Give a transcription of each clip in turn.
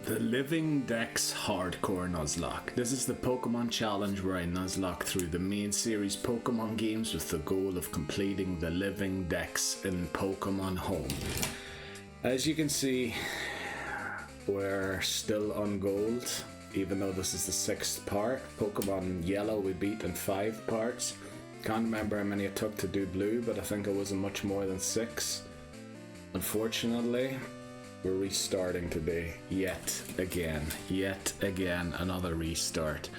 The Living Dex Hardcore Nuzlocke. This is the Pokemon challenge where I nuzlocke through the main series Pokemon games with the goal of completing the Living Dex in Pokemon Home. As you can see, we're still on gold, even though this is the 6th part. Pokemon Yellow we beat in 5 parts. Can't remember how many it took to do Blue, but I think it wasn't much more than 6. Unfortunately, we're restarting today, yet again, another restart.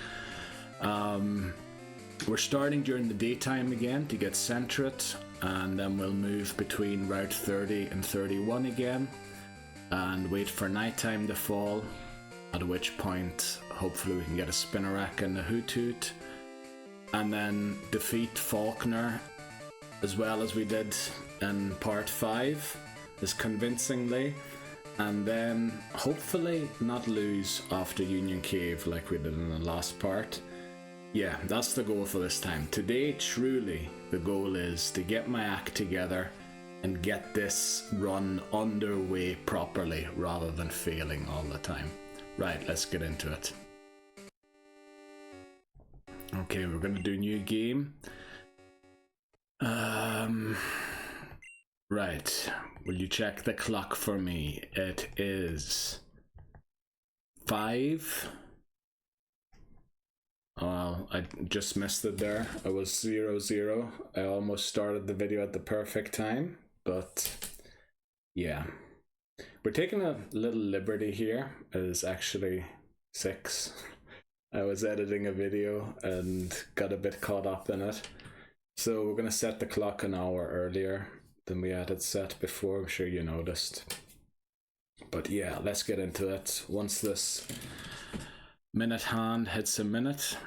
We're starting during the daytime again to get centered, and then we'll move between Route 30 and 31 again, and wait for nighttime to fall, at which point hopefully we can get a Spinnerack and a Hoothoot, and then defeat Falkner as well as we did in part 5, as convincingly. And then hopefully not lose after Union Cave like we did in the last part. Yeah, that's the goal for this time. Today, truly, the goal is to get my act together and get this run underway properly rather than failing all the time. Right, let's get into it. Okay, we're gonna do new game. Right, will you check the clock for me? It is 5. Oh, I just missed it there. I was 0-0. I almost started the video at the perfect time, but yeah. We're taking a little liberty here. It is actually 6. I was editing a video and got a bit caught up in it. So we're gonna set the clock an hour earlier than we had it set before. I'm sure you noticed. But yeah, let's get into it. Once this minute hand hits a minute,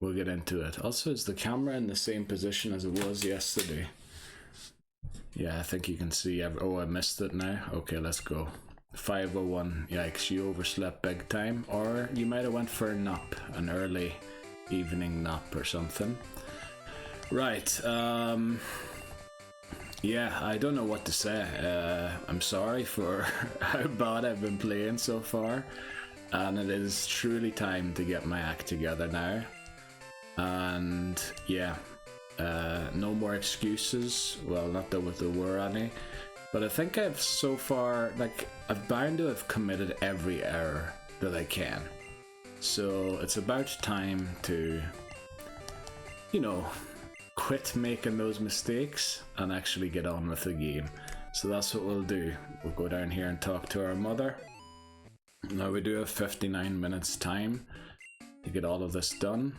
we'll get into it. Also, is the camera in the same position as it was yesterday? Yeah, I think you can see oh, I missed it now. Okay, let's go. 5:01. Yikes, you overslept big time. Or you might have went for a nap, an early evening nap or something. Right, yeah, I don't know what to say. I'm sorry for how bad I've been playing so far, and it is truly time to get my act together now. And yeah, no more excuses. Well, not that there were any, but I think I've so far, like, I've bound to have committed every error that I can. So it's about time to, you know, quit making those mistakes and actually get on with the game. So that's what we'll do. We'll go down here and talk to our mother. Now we do have 59 minutes time to get all of this done.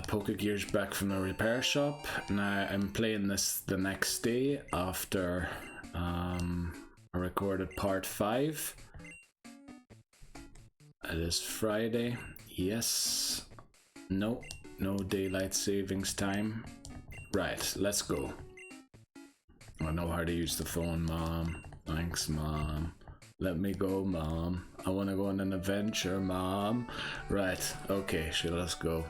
Pokegear's back from the repair shop. Now I'm playing this the next day after I recorded part 5. It is Friday. Yes. No daylight savings time. Right, let's go. I know how to use the phone, Mom. Thanks, Mom. Let me go, Mom. I want to go on an adventure, Mom. Right, okay, sure, let's go.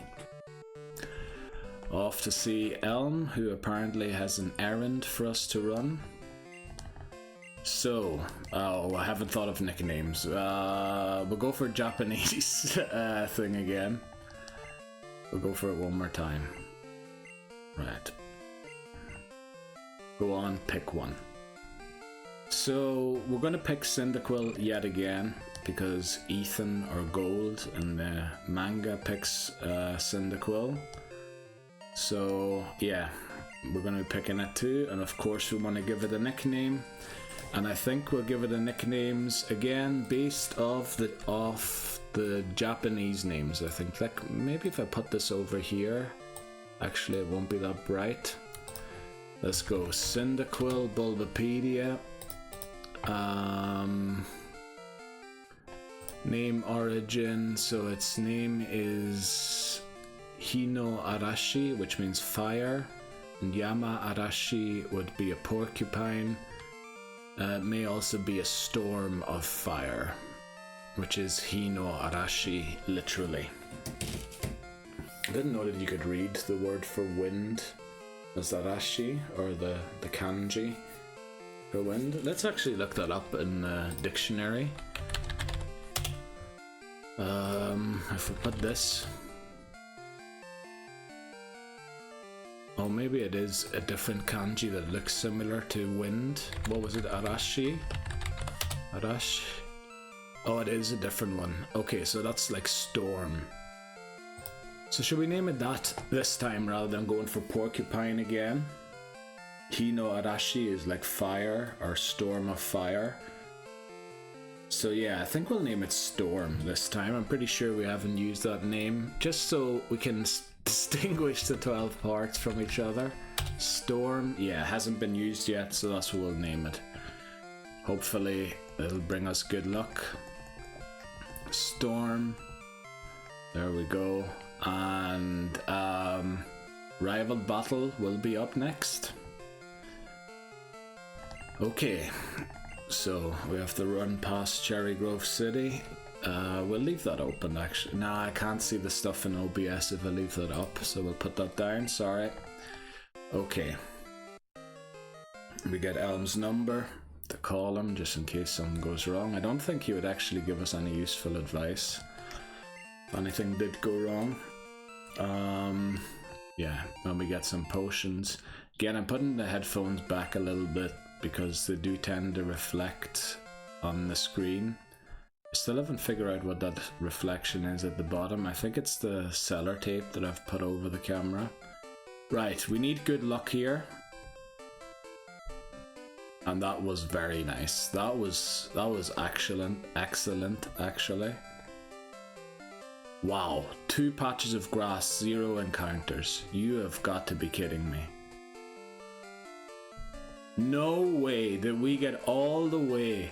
Off to see Elm, who apparently has an errand for us to run. So, oh, I haven't thought of nicknames. We'll go for Japanese thing again. We'll go for it one more time. Right. Go on, pick one. So, we're going to pick Cyndaquil yet again, because Ethan, or Gold, in the manga picks Cyndaquil. So, yeah, we're going to be picking it too, and of course we want to give it a nickname. And I think we'll give it the nicknames again based off the Japanese names. I think, like, maybe if I put this over here, actually it won't be that bright. Let's go Cyndaquil, Bulbapedia. Name origin, so its name is Hino Arashi, which means fire, and Yama Arashi would be a porcupine. It may also be a storm of fire, which is Hino Arashi, literally. I didn't know that you could read the word for wind as Arashi, or the kanji. For wind? Let's actually look that up in dictionary. If we put this... Oh, maybe it is a different kanji that looks similar to wind. What was it? Arashi? Arashi? Oh, it is a different one. Okay, so that's like storm. So should we name it that this time rather than going for porcupine again? Hino Arashi is like fire or storm of fire. So yeah, I think we'll name it Storm this time. I'm pretty sure we haven't used that name, just so we can distinguish the 12 parts from each other. Storm, yeah, hasn't been used yet, so that's what we'll name it. Hopefully it'll bring us good luck. Storm, there we go. And rival battle will be up next. Okay, so we have to run past Cherry Grove City. We'll leave that open actually. Nah, I can't see the stuff in OBS if I leave that up, so we'll put that down, sorry. Okay. We get Elm's number to call him just in case something goes wrong. I don't think he would actually give us any useful advice if anything did go wrong. Yeah, when we get some potions. Again, I'm putting the headphones back a little bit because they do tend to reflect on the screen. I still haven't figured out what that reflection is at the bottom. I think it's the cellar tape that I've put over the camera. Right, we need good luck here. And that was very nice. That was excellent actually. Wow, 2 patches of grass, 0 encounters. You have got to be kidding me. No way did we get all the way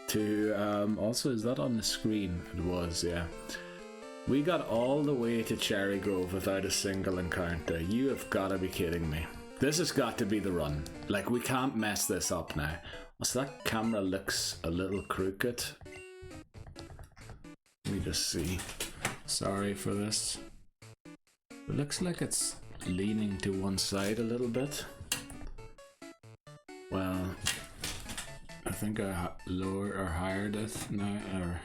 to, also is that on the screen? It was, yeah. We got all the way to Cherry Grove without a single encounter. You have got to be kidding me. This has got to be the run. Like, we can't mess this up now. So that camera looks a little crooked. Let me just see. Sorry for this. It looks like it's leaning to one side a little bit. Well, I think I lowered or highered it now, or...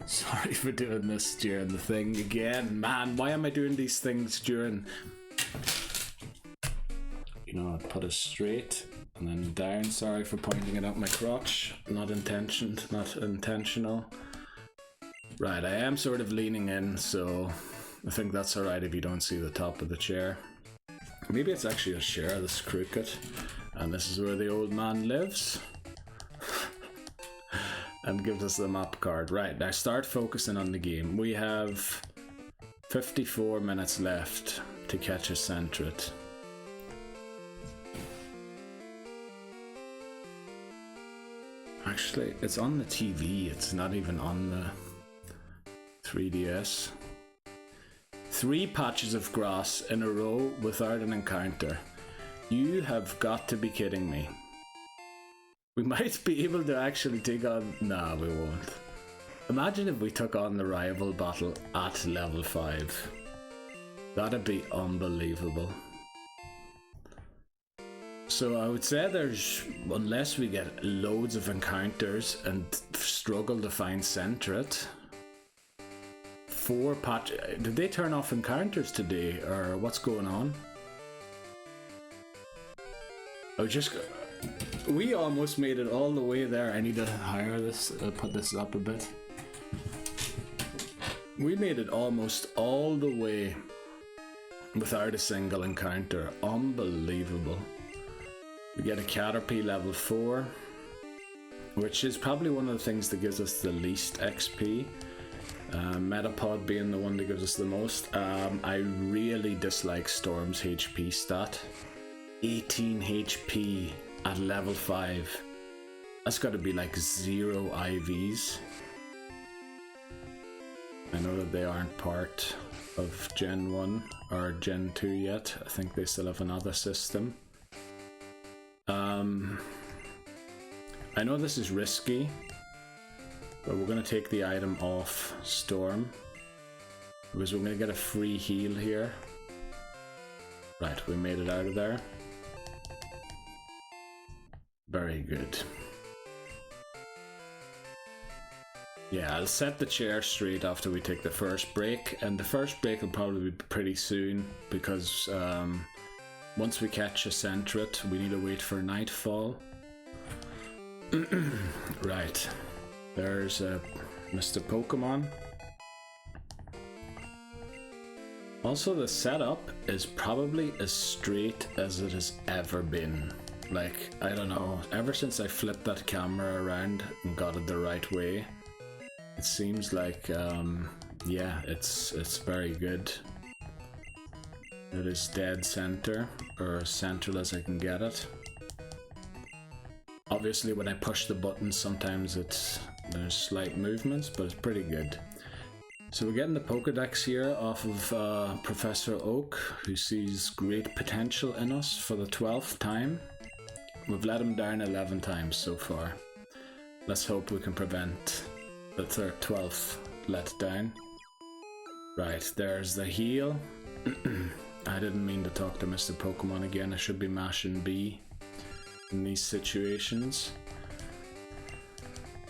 Sorry for doing this during the thing again. Man, why am I doing these things during... You know, I'll put it straight and then down. Sorry for pointing it out my crotch. Not intentional. Right, I am sort of leaning in, so I think that's alright if you don't see the top of the chair. Maybe it's actually a chair that's crooked. And this is where the old man lives. And gives us the map card. Right, now start focusing on the game. We have 54 minutes left to catch a Centret. Actually, it's on the TV. It's not even on the 3DS. 3 patches of grass in a row without an encounter. You have got to be kidding me. We might be able to actually take on... Nah, we won't. Imagine if we took on the rival battle at level 5. That'd be unbelievable. So I would say there's... Unless we get loads of encounters and struggle to find Centret... 4 patch... Did they turn off encounters today, or what's going on? We almost made it all the way there. I need to higher this, put this up a bit. We made it almost all the way without a single encounter. Unbelievable. We get a Caterpie level 4, which is probably one of the things that gives us the least XP. Metapod being the one that gives us the most. I really dislike Storm's HP stat. 18 HP at level 5. That's got to be like 0 IVs. I know that they aren't part of Gen 1 or Gen 2 yet. I think they still have another system. I know this is risky, but we're going to take the item off Storm because we're going to get a free heal here. Right, we made it out of there. Very good. Yeah, I'll set the chair straight after we take the first break, and the first break will probably be pretty soon because once we catch a Centret, we need to wait for nightfall. Right, there's Mr. Pokemon. Also, the setup is probably as straight as it has ever been. Like, I don't know, ever since I flipped that camera around and got it the right way, it seems like, yeah, it's very good. It is dead center, or as central as I can get it. Obviously, when I push the buttons, sometimes there's slight movements, but it's pretty good. So we're getting the Pokédex here off of Professor Oak, who sees great potential in us for the 12th time. We've let him down 11 times so far. Let's hope we can prevent the 12th letdown. Right, there's the heal. I didn't mean to talk to Mr. Pokemon again. I should be mashing B in these situations.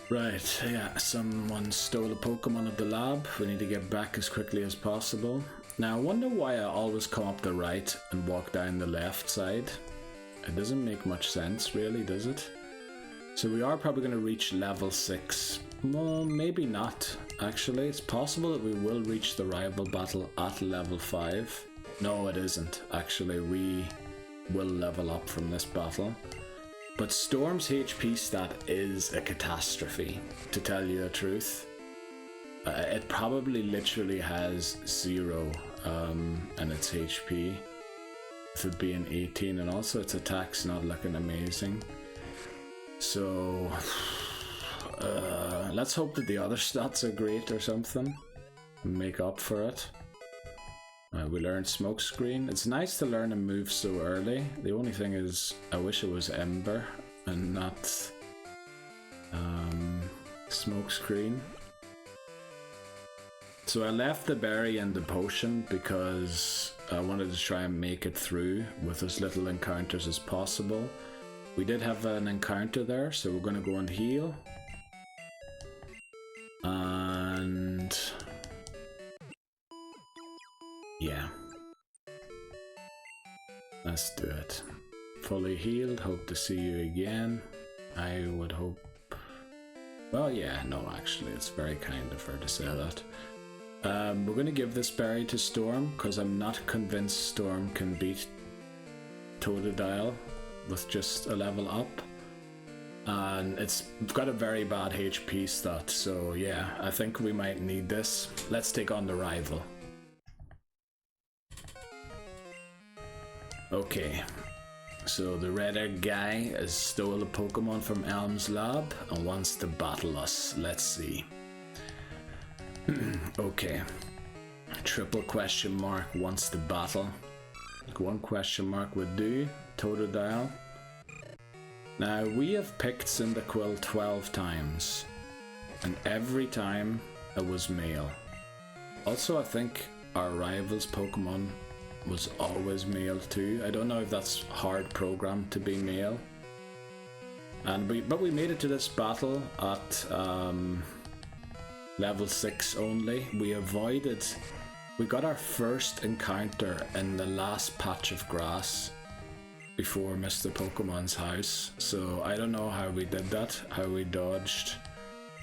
Right, yeah, someone stole a Pokemon at the lab. We need to get back as quickly as possible. Now, I wonder why I always come up the right and walk down the left side. It doesn't make much sense, really, does it? So we are probably going to reach level 6. Well, maybe not, actually. It's possible that we will reach the rival battle at level 5. No, it isn't, actually. We will level up from this battle. But Storm's HP stat is a catastrophe, to tell you the truth. It probably literally has 0 in its HP, with it being 18, and also its attack's not looking amazing. So, let's hope that the other stats are great or something, and make up for it. We learned Smokescreen. It's nice to learn a move so early. The only thing is, I wish it was Ember and not Smokescreen. So I left the berry and the potion because I wanted to try and make it through with as little encounters as possible. We did have an encounter there, so we're going to go and heal. And yeah, let's do it. Fully healed, hope to see you again. I would hope. Well, yeah, no, actually, it's very kind of her to say that. We're going to give this berry to Storm because I'm not convinced Storm can beat Totodile with just a level up. And it's got a very bad HP stat, so yeah, I think we might need this. Let's take on the rival. Okay, so the red-haired guy has stole a Pokemon from Elm's lab and wants to battle us. Let's see. Okay, triple question mark wants to battle. One question mark would do. Totodile. Now, we have picked Cyndaquil 12 times, and every time it was male. Also, I think our rival's Pokemon was always male too. I don't know if that's hard programmed to be male. But we made it to this battle at level 6 only. We got our first encounter in the last patch of grass before Mr. Pokemon's house. So I don't know how we did that, how we dodged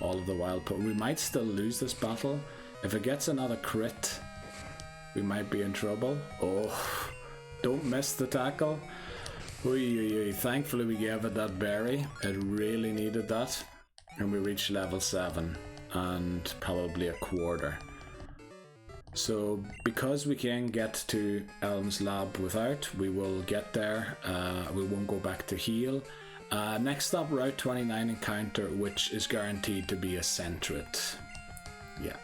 all of the wild Pokemon. We might still lose this battle. If it gets another crit, we might be in trouble. Oh, don't miss the tackle. Oy. Thankfully we gave it that berry. It really needed that. And we reached level 7 and probably a quarter. So because we can get to Elm's lab without, we will get there. We won't go back to heal. Next up, Route 29 encounter, which is guaranteed to be a Centret. Yeah.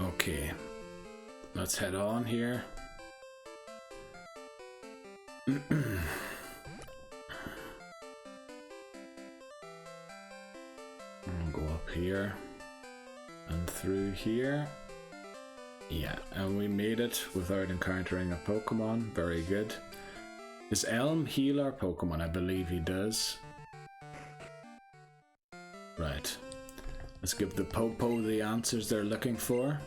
Okay, let's head on here. I'll go up here and through here. Yeah, and we made it without encountering a Pokemon. Very good. Does Elm heal our Pokemon? I believe he does. Right. Let's give the Popo the answers they're looking for.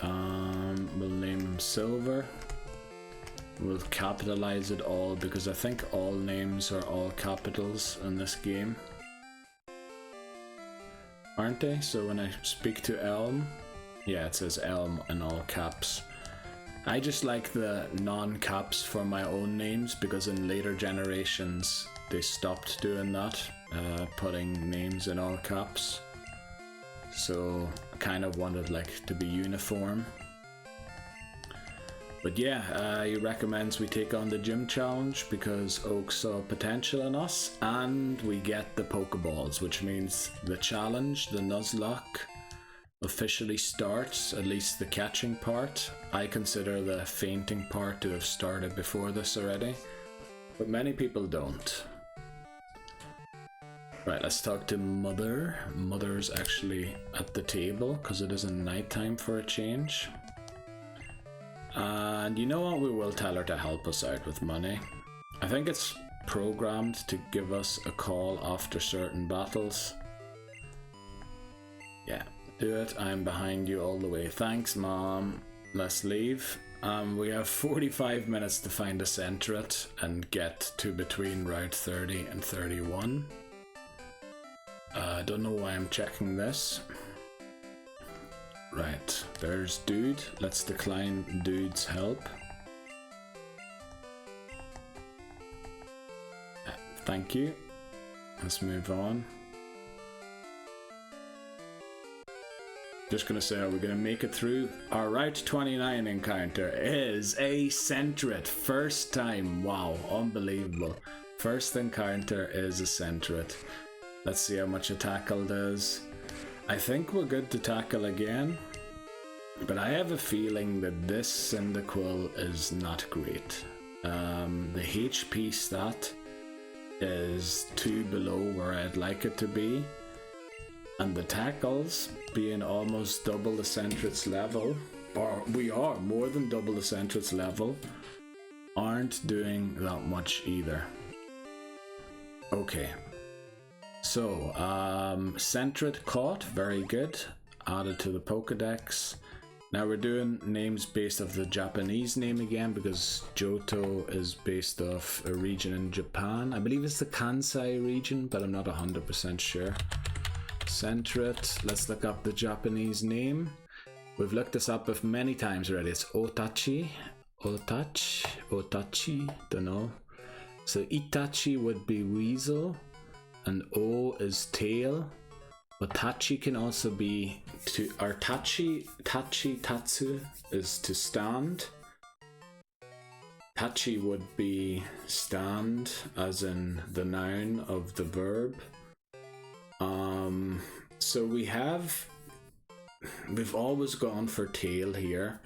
We'll name him Silver. We'll capitalize it all because I think all names are all capitals in this game. Aren't they? So when I speak to Elm, yeah, it says Elm in all caps. I just like the non-caps for my own names because in later generations they stopped doing that, putting names in all caps. So I kind of wanted like to be uniform. But yeah, he recommends we take on the gym challenge because Oak saw potential in us, and we get the Pokeballs, which means the challenge, the Nuzlocke, officially starts, at least the catching part. I consider the fainting part to have started before this already, but many people don't. Right, let's talk to Mother. Mother's actually at the table because it isn't nighttime for a change. And you know what, we will tell her to help us out with money. I think it's programmed to give us a call after certain battles. Yeah, do it. I'm behind you all the way. Thanks, Mom. Let's leave. We have 45 minutes to find a Centret and get to between Route 30 and 31. I don't know why I'm checking this. Right, there's Dude. Let's decline Dude's help. Thank you. Let's move on. Just gonna say, are we gonna make it through? Our Route 29 encounter is a Centret. First time. Wow, unbelievable. First encounter is a Centret. Let's see how much a tackle does. I think we're good to tackle again, but I have a feeling that this Cyndaquil is not great. The HP stat is 2 below where I'd like it to be, and the tackles being almost double the Centret's level, or we are more than double the Centret's level, aren't doing that much either. Okay. So, Centret caught, very good, added to the Pokedex. Now we're doing names based off the Japanese name again because Johto is based off a region in Japan. I believe it's the Kansai region, but I'm not 100% sure. Centret, let's look up the Japanese name. We've looked this up many times already. It's Otachi, Otachi, don't know. So Itachi would be Weasel. And O is tail, but Tachi can also be or Tatsu is to stand. Tachi would be stand, as in the noun of the verb. So we've always gone for tail here.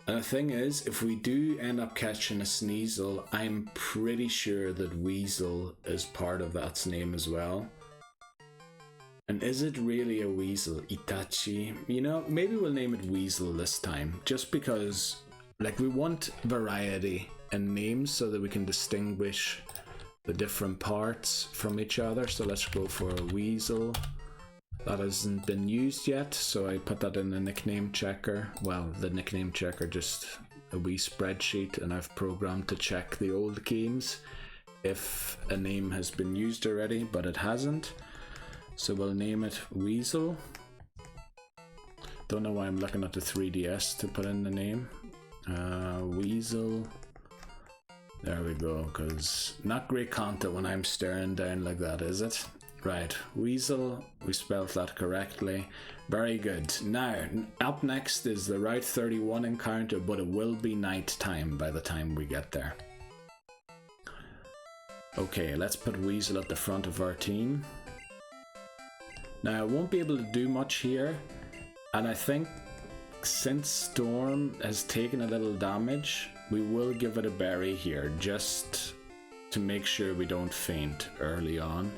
And the thing is, if we do end up catching a Sneasel, I'm pretty sure that Weasel is part of that name as well. And is it really a Weasel? Itachi? You know, maybe we'll name it Weasel this time, just because, like, we want variety in names so that we can distinguish the different parts from each other. So let's go for a Weasel. That hasn't been used yet, so I put that in the nickname checker. Well, the nickname checker, just a wee spreadsheet, and I've programmed to check the old games if a name has been used already, but it hasn't. So we'll name it Weasel. Don't know why I'm looking at the 3DS to put in the name. Weasel. There we go, because not great content when I'm staring down like that, is it? Right, Weasel, we spelled that correctly. Very good. Now, up next is the Route 31 encounter, but it will be night time by the time we get there. Okay, let's put Weasel at the front of our team. Now, I won't be able to do much here, and I think since Storm has taken a little damage, we will give it a berry here, just to make sure we don't faint early on.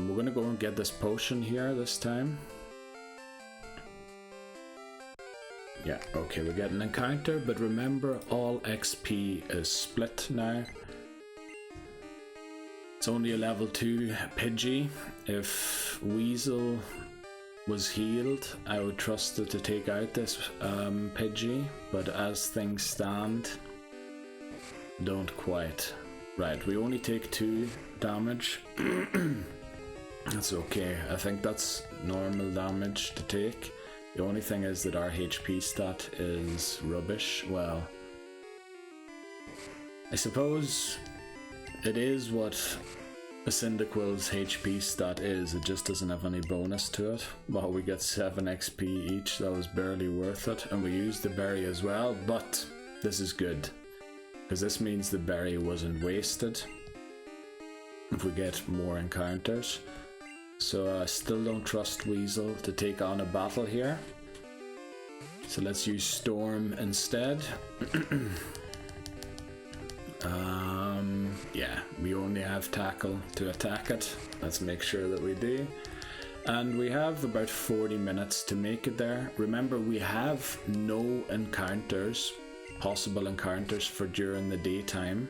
We're gonna go and get this potion here this time. Yeah, okay, we get an encounter, but remember all XP is split now. It's only a level 2 Pidgey. If Weasel was healed, I would trust it to take out this Pidgey, but as things stand, don't quite. Right, we only take 2 damage. That's okay, I think that's normal damage to take. The only thing is that our HP stat is rubbish. Well, I suppose it is what a Cyndaquil's HP stat is, it just doesn't have any bonus to it. Well, we get 7 XP each, that was barely worth it, and we used the berry as well, but this is good, because this means the berry wasn't wasted if we get more encounters. So I still don't trust Weasel to take on a battle here. So let's use Storm instead. Yeah, we only have Tackle to attack it. Let's make sure that we do. And we have about 40 minutes to make it there. Remember, we have no encounters, possible encounters for during the daytime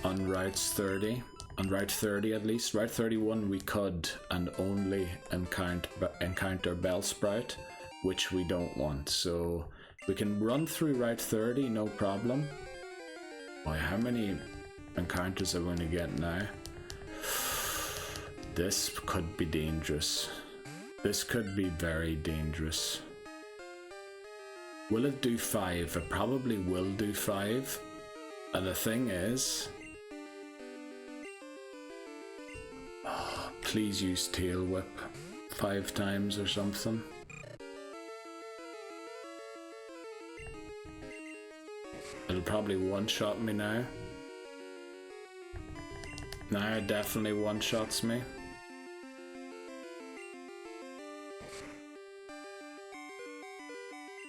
on routes 30. On Route 30 at least. Route 31 we could and only encounter Bellsprout, which we don't want. So we can run through Route 30, no problem. Boy, how many encounters are we going to get now? This could be dangerous. This could be very dangerous. Will it do 5? It probably will do 5. And the thing is... please use Tail Whip 5 times or something. It'll probably one-shot me now. Now it definitely one-shots me.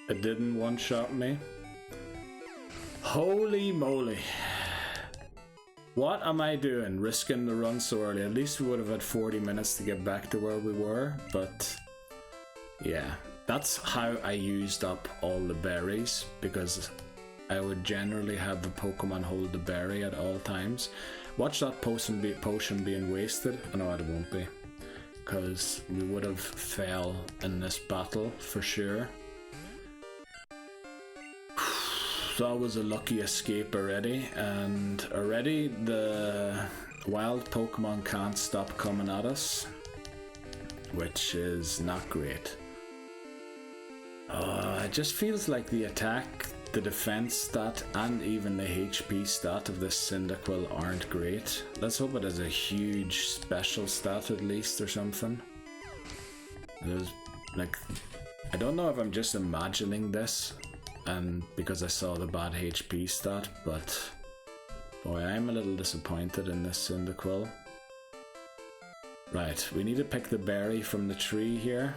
It didn't one-shot me. Holy moly. What am I doing? Risking the run so early. At least we would have had 40 minutes to get back to where we were, but yeah, that's how I used up all the berries, because I would generally have the Pokemon hold the berry at all times. Watch that potion being wasted. Oh, no, it won't be, because we would have fell in this battle for sure. That was a lucky escape already, and already the wild Pokemon can't stop coming at us, which is not great. It just feels like the attack, the defense stat, and even the HP stat of this Cyndaquil aren't great. Let's hope it has a huge special stat at least or something. There's, like, I don't know if I'm just imagining this and because I saw the bad HP stat, but boy, I'm a little disappointed in this Cyndaquil. Right, we need to pick the berry from the tree here.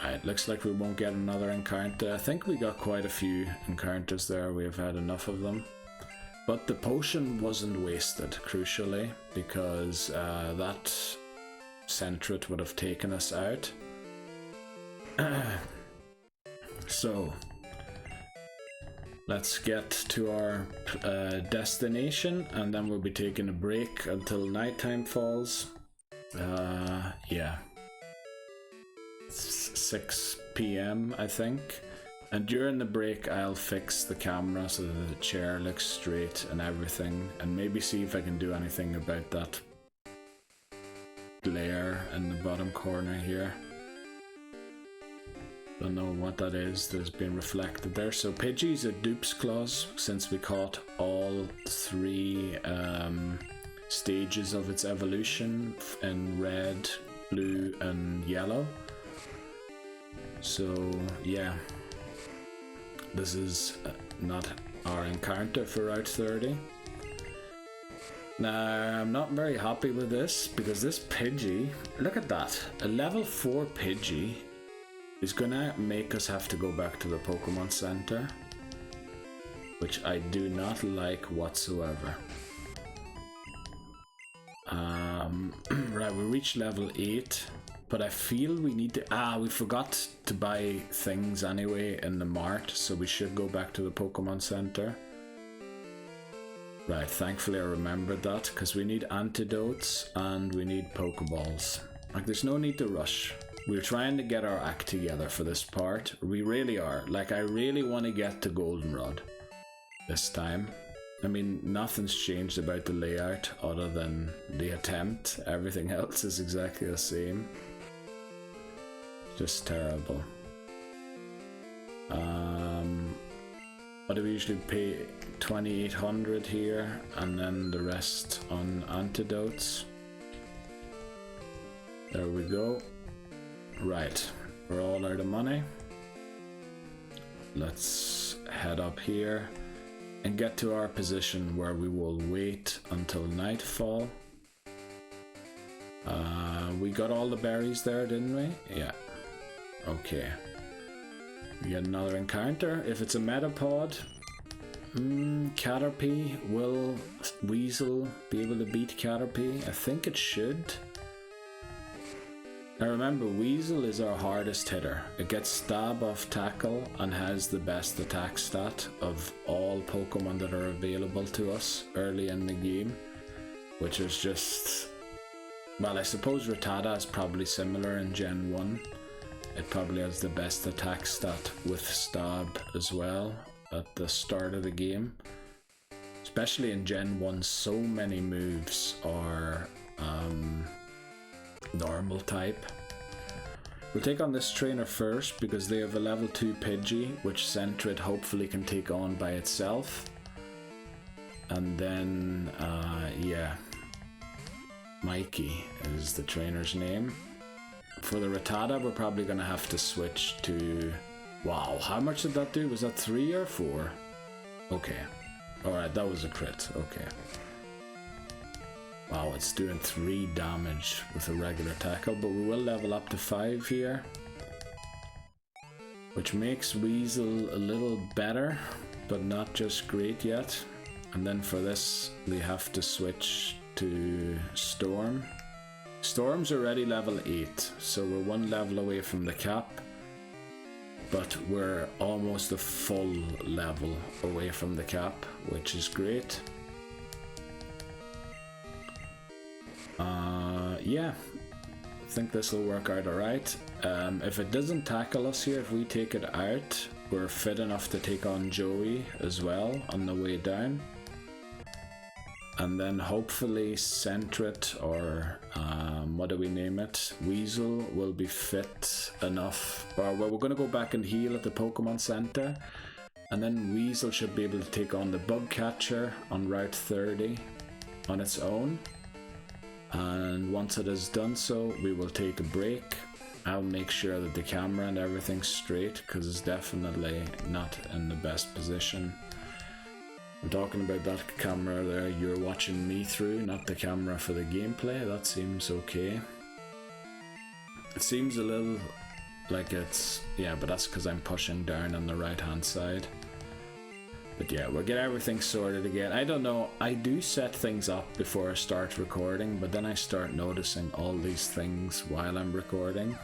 Right, looks like we won't get another encounter. I think we got quite a few encounters there, we've had enough of them. But the potion wasn't wasted, crucially, because that Sentret would have taken us out. So, let's get to our destination, and then we'll be taking a break until nighttime falls. Yeah. It's 6 PM, I think. And during the break, I'll fix the camera so that the chair looks straight and everything, and maybe see if I can do anything about that glare in the bottom corner here. Don't know what that is that's being reflected there. So Pidgey's a dupes clause, since we caught all 3 stages of its evolution in red, blue and yellow. So yeah, this is not our encounter for Route 30. Now, I'm not very happy with this, because this Pidgey, look at that, a level 4 Pidgey is gonna make us have to go back to the Pokemon Center, which I do not like whatsoever. Right, we reached level 8. But I feel we need to... we forgot to buy things anyway in the mart, so we should go back to the Pokemon Center. Right, thankfully I remembered that, because we need antidotes and we need Pokeballs. Like, there's no need to rush. We're trying to get our act together for this part. We really are. Like, I really want to get to Goldenrod this time. I mean, nothing's changed about the layout other than the attempt. Everything else is exactly the same. Just terrible. What do we usually pay? 2,800 here, and then the rest on antidotes. There we go. Right, we're all out of money. Let's head up here and get to our position where we will wait until nightfall. We got all the berries there, didn't we? Yeah. Okay. We get another encounter. If it's a Metapod, Caterpie, will Weasel be able to beat Caterpie? I think it should. Now remember, Weasel is our hardest hitter. It gets stab off tackle and has the best attack stat of all Pokemon that are available to us early in the game, which is just... Well, I suppose Rattata is probably similar in Gen 1. It probably has the best attack stat with stab as well at the start of the game. Especially in Gen 1, so many moves are normal type. We'll take on this trainer first because they have a level 2 Pidgey, which Sentret hopefully can take on by itself. And then, yeah, Mikey is the trainer's name. For the Rattata, we're probably going to have to switch to... Wow, how much did that do? Was that 3 or 4? Okay. Alright, that was a crit. Okay. Wow, it's doing 3 damage with a regular tackle, but we will level up to 5 here. Which makes Weasel a little better, but not just great yet. And then for this, we have to switch to Storm. Storm's already level 8, so we're 1 level away from the cap. But we're almost a full level away from the cap, which is great. Yeah, I think this will work out alright. If it doesn't tackle us here, if we take it out, we're fit enough to take on Joey as well on the way down. And then hopefully Sentret, or what do we name it? Weasel will be fit enough. Or well, we're going to go back and heal at the Pokemon Center. And then Weasel should be able to take on the Bug Catcher on Route 30 on its own. And once it has done so, we will take a break. I'll make sure that the camera and everything's straight, because it's definitely not in the best position. I'm talking about that camera there you're watching me through, not the camera for the gameplay. That seems okay. It seems a little like it's... yeah, but that's because I'm pushing down on the right hand side. But yeah, we'll get everything sorted again. I don't know, I do set things up before I start recording, but then I start noticing all these things while I'm recording.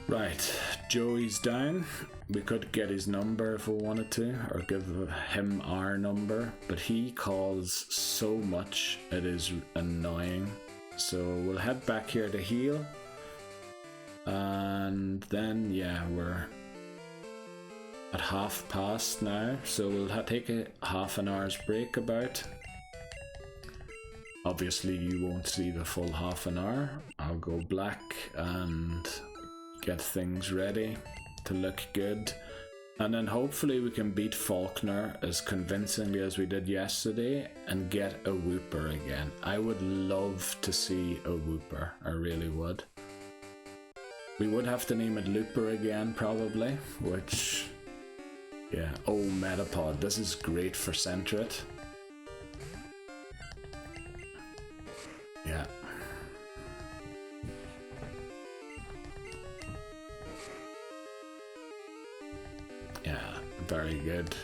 Right, Joey's down. We could get his number if we wanted to, or give him our number, but he calls so much, it is annoying. So we'll head back here to heal. And then, yeah, we're at past now, so we'll take a half an hour's break about. Obviously you won't see the full half an hour. I'll go black and get things ready to look good, and then hopefully we can beat Falkner as convincingly as we did yesterday and get a Wooper again. I would love to see a Wooper, I really would. We would have to name it Looper again probably, which... yeah. Oh, Metapod, this is great for Sentret. Yeah. Yeah, very good.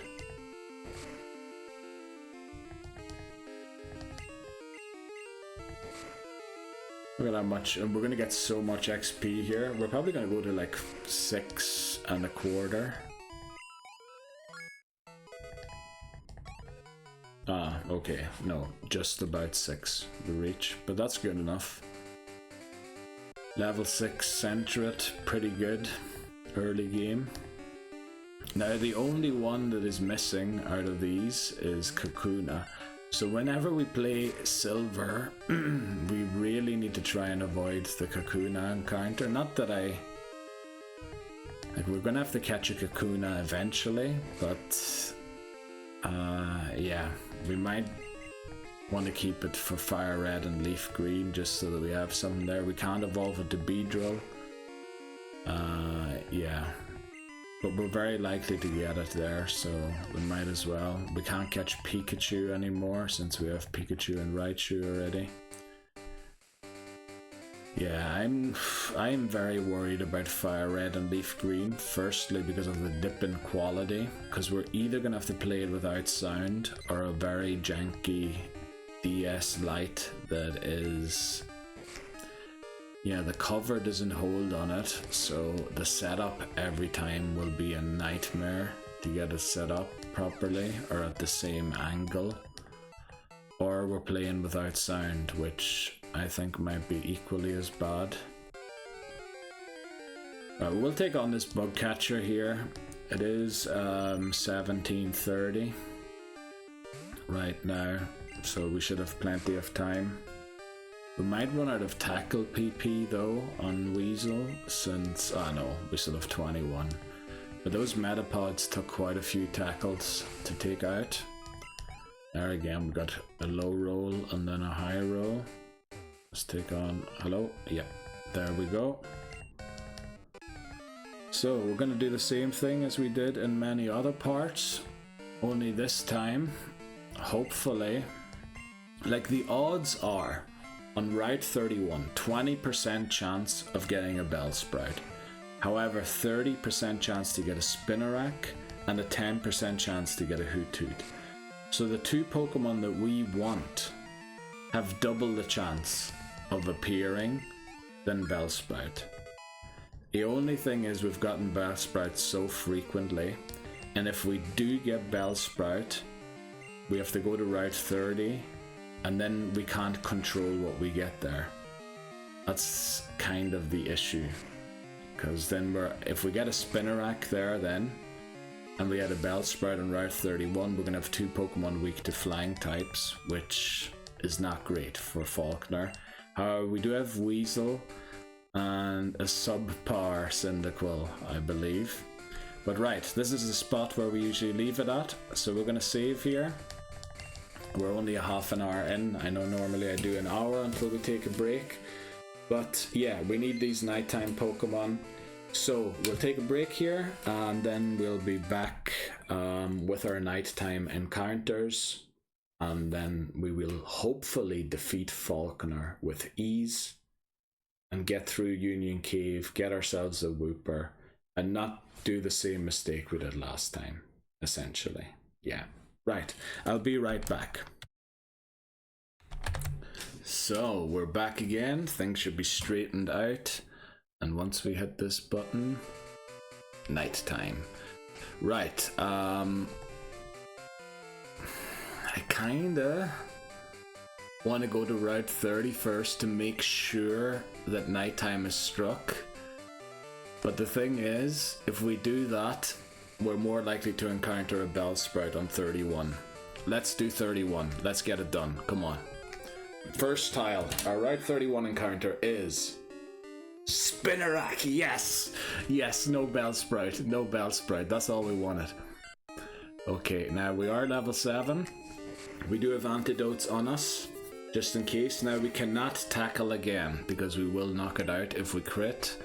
Look at how much, and we're gonna get so much XP here. We're probably gonna go to like 6.25. Ah, okay, no, just about 6 we reach, but that's good enough. Level 6 Centret, pretty good, early game. Now the only one that is missing out of these is Kakuna. So whenever we play Silver, we really need to try and avoid the Kakuna encounter. Not that like we're gonna have to catch a Kakuna eventually, but yeah, we might want to keep it for Fire Red and Leaf Green just so that we have something there. We can't evolve it to Beedrill. Yeah. But we're very likely to get it there, so we might as well. We can't catch Pikachu anymore since we have Pikachu and Raichu already. Yeah, I'm very worried about Fire Red and Leaf Green. Firstly, because of the dip in quality, because we're either gonna have to play it without sound or a very janky DS Lite that is. Yeah, the cover doesn't hold on it, so the setup every time will be a nightmare to get it set up properly or at the same angle. Or we're playing without sound, which I think might be equally as bad. We'll take on this bug catcher here. It is 17:30 right now, so we should have plenty of time. We might run out of tackle PP though on Weasel since, no, we still have 21. But those Metapods took quite a few tackles to take out. There again, we got a low roll and then a high roll. Let's take on, hello, yeah, there we go. So we're gonna do the same thing as we did in many other parts, only this time, hopefully, like the odds are, on Route 31, 20% chance of getting a Bellsprout. However, 30% chance to get a Spinarak and a 10% chance to get a Hoothoot. So the two Pokemon that we want have double the chance of appearing than Bellsprout. The only thing is we've gotten Bellsprout so frequently, and if we do get Bellsprout, we have to go to Route 30, and then we can't control what we get there. That's kind of the issue. Because then if we get a Spinarak there then, and we had a Bellsprout on Route 31, we're going to have two Pokemon weak to flying types, which is not great for Falkner. However, we do have Weasel and a subpar Cyndaquil, I believe. But right, this is the spot where we usually leave it at, so we're going to save here. We're only a half an hour in. I know normally I do an hour until we take a break. But yeah, we need these nighttime Pokemon. So we'll take a break here and then we'll be back with our nighttime encounters. And then we will hopefully defeat Falkner with ease and get through Union Cave, get ourselves a Wooper, and not do the same mistake we did last time, essentially. Yeah. Right, I'll be right back. So, we're back again. Things should be straightened out. And once we hit this button, nighttime. Right, I kinda want to go to Route 30 first to make sure that nighttime is struck. But the thing is, if we do that, we're more likely to encounter a Bellsprout on 31. Let's do 31. Let's get it done. Come on. First tile. Our Route 31 encounter is Spinarak. Yes. Yes, no Bellsprout. No Bellsprout. That's all we wanted. Okay, now we are level 7. We do have antidotes on us, just in case. Now we cannot tackle again because we will knock it out if we crit.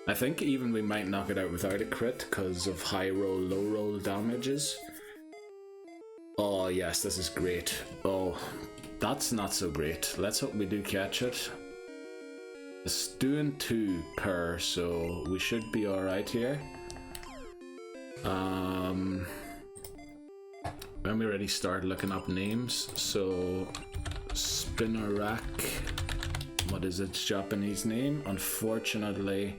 I think even we might knock it out without a crit because of high roll, low roll damages. Oh yes, this is great. Oh, that's not so great. Let's hope we do catch it. It's doing 2 per, so we should be alright here. When we already start looking up names, so Spinarak what is its Japanese name? Unfortunately,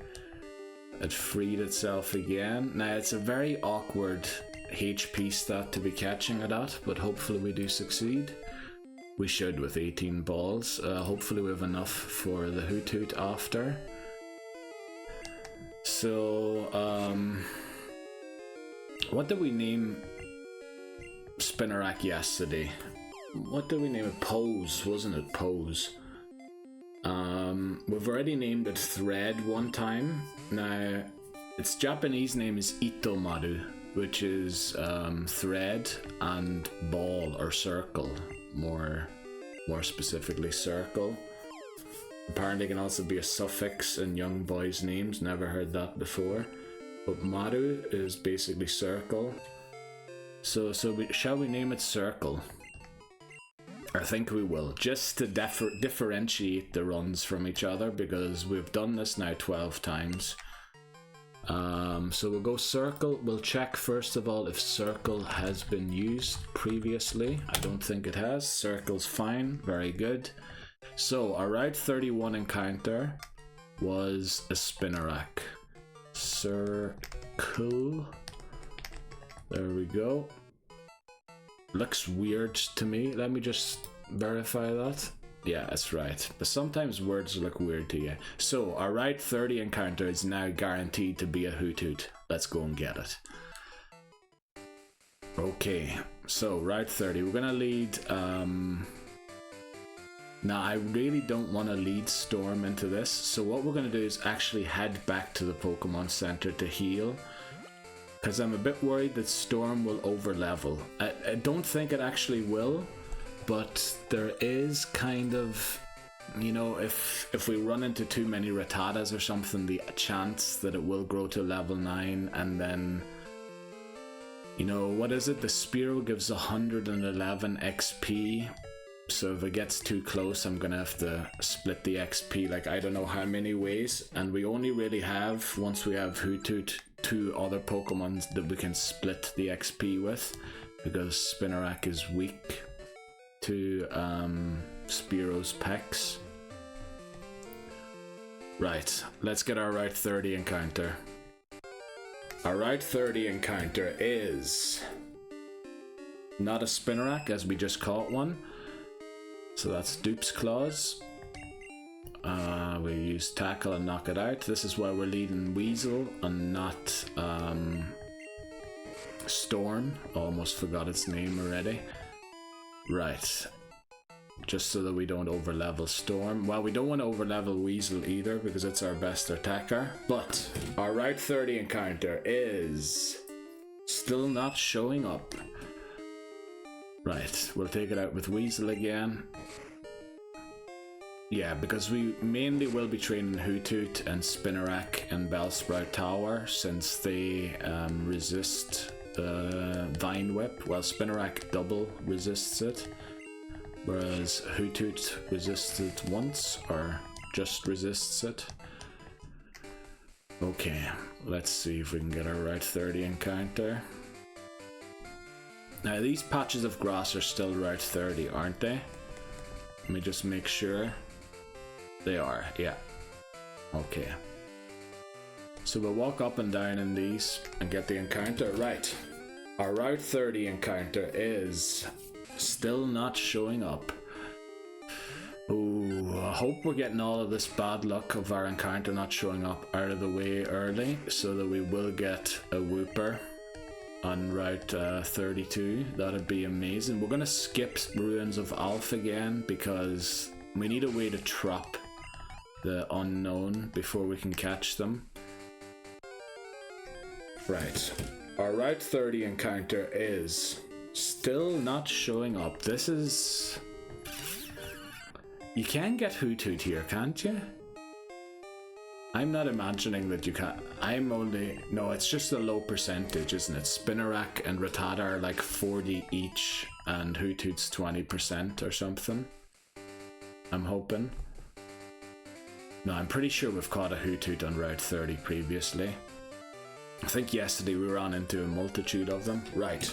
it freed itself again. Now, it's a very awkward HP stat to be catching it at, but hopefully we do succeed. We should with 18 balls. Hopefully we have enough for the Hoot after. So, what did we name Spinarak yesterday? What did we name it? Pose, wasn't it? Pose. We've already named it Thread one time. Now, its Japanese name is Itomaru, which is thread and ball or circle. More specifically, circle. Apparently, it can also be a suffix in young boys' names. Never heard that before. But Maru is basically circle. So shall we name it Circle? I think we will, just to differentiate the runs from each other, because we've done this now 12 times. So we'll go Circle. We'll check first of all if Circle has been used previously. I don't think it has. Circle's fine. Very good. So our Route 31 encounter was a Spinarak. Circle. There we go. Looks weird to me. Let me just verify that. Yeah, that's right. But sometimes words look weird to you. So our Route 30 encounter is now guaranteed to be a Hoot. Let's go and get it. Okay, so Route 30. We're gonna lead. Now I really don't want to lead Storm into this. So what we're gonna do is actually head back to the Pokemon Center to heal. Because I'm a bit worried that Storm will overlevel. I don't think it actually will, but there is kind of, you know, if we run into too many Rattatas or something, the chance that it will grow to level 9, and then, you know, what is it? The Spearow gives 111 XP, so if it gets too close, I'm gonna have to split the XP, like I don't know how many ways, and we only really have, once we have Hoot, 2 other Pokemon that we can split the XP with, because Spinarak is weak to Spearow's pecs. Right, let's get our Route 30 encounter. Our Route 30 encounter is not a Spinarak, as we just caught one. So that's Dupe's Claws. We use Tackle and knock it out. This is why we're leading Weasel and not Storm. Almost forgot its name already. Right. Just so that we don't overlevel Storm. Well, we don't want to overlevel Weasel either, because it's our best attacker. But our Route 30 encounter is still not showing up. Right, we'll take it out with Weasel again. Yeah, because we mainly will be training Hoot and Spinarak and Bellsprout Tower, since they resist the Vine Whip. Well, Spinarak double resists it, whereas Hoot resists it once, or just resists it. Okay, let's see if we can get our Route 30 encounter. Now these patches of grass are still Route 30, aren't they? Let me just make sure. They are, yeah. Okay. So we'll walk up and down in these and get the encounter. Right. Our Route 30 encounter is still not showing up. Ooh, I hope we're getting all of this bad luck of our encounter not showing up out of the way early, so that we will get a Wooper on Route 32. That'd be amazing. We're gonna skip Ruins of Alph again, because we need a way to trap the unknown before we can catch them. Right. Our Route 30 encounter is still not showing up. This is... You can get Hoot here, can't you? I'm not imagining that you can. I'm only... No, it's just a low percentage, isn't it? Spinarak and Rattata are like 40 each, and Hoot's 20% or something. I'm hoping. No, I'm pretty sure we've caught a Hoot on Route 30 previously. I think yesterday we ran into a multitude of them. Right.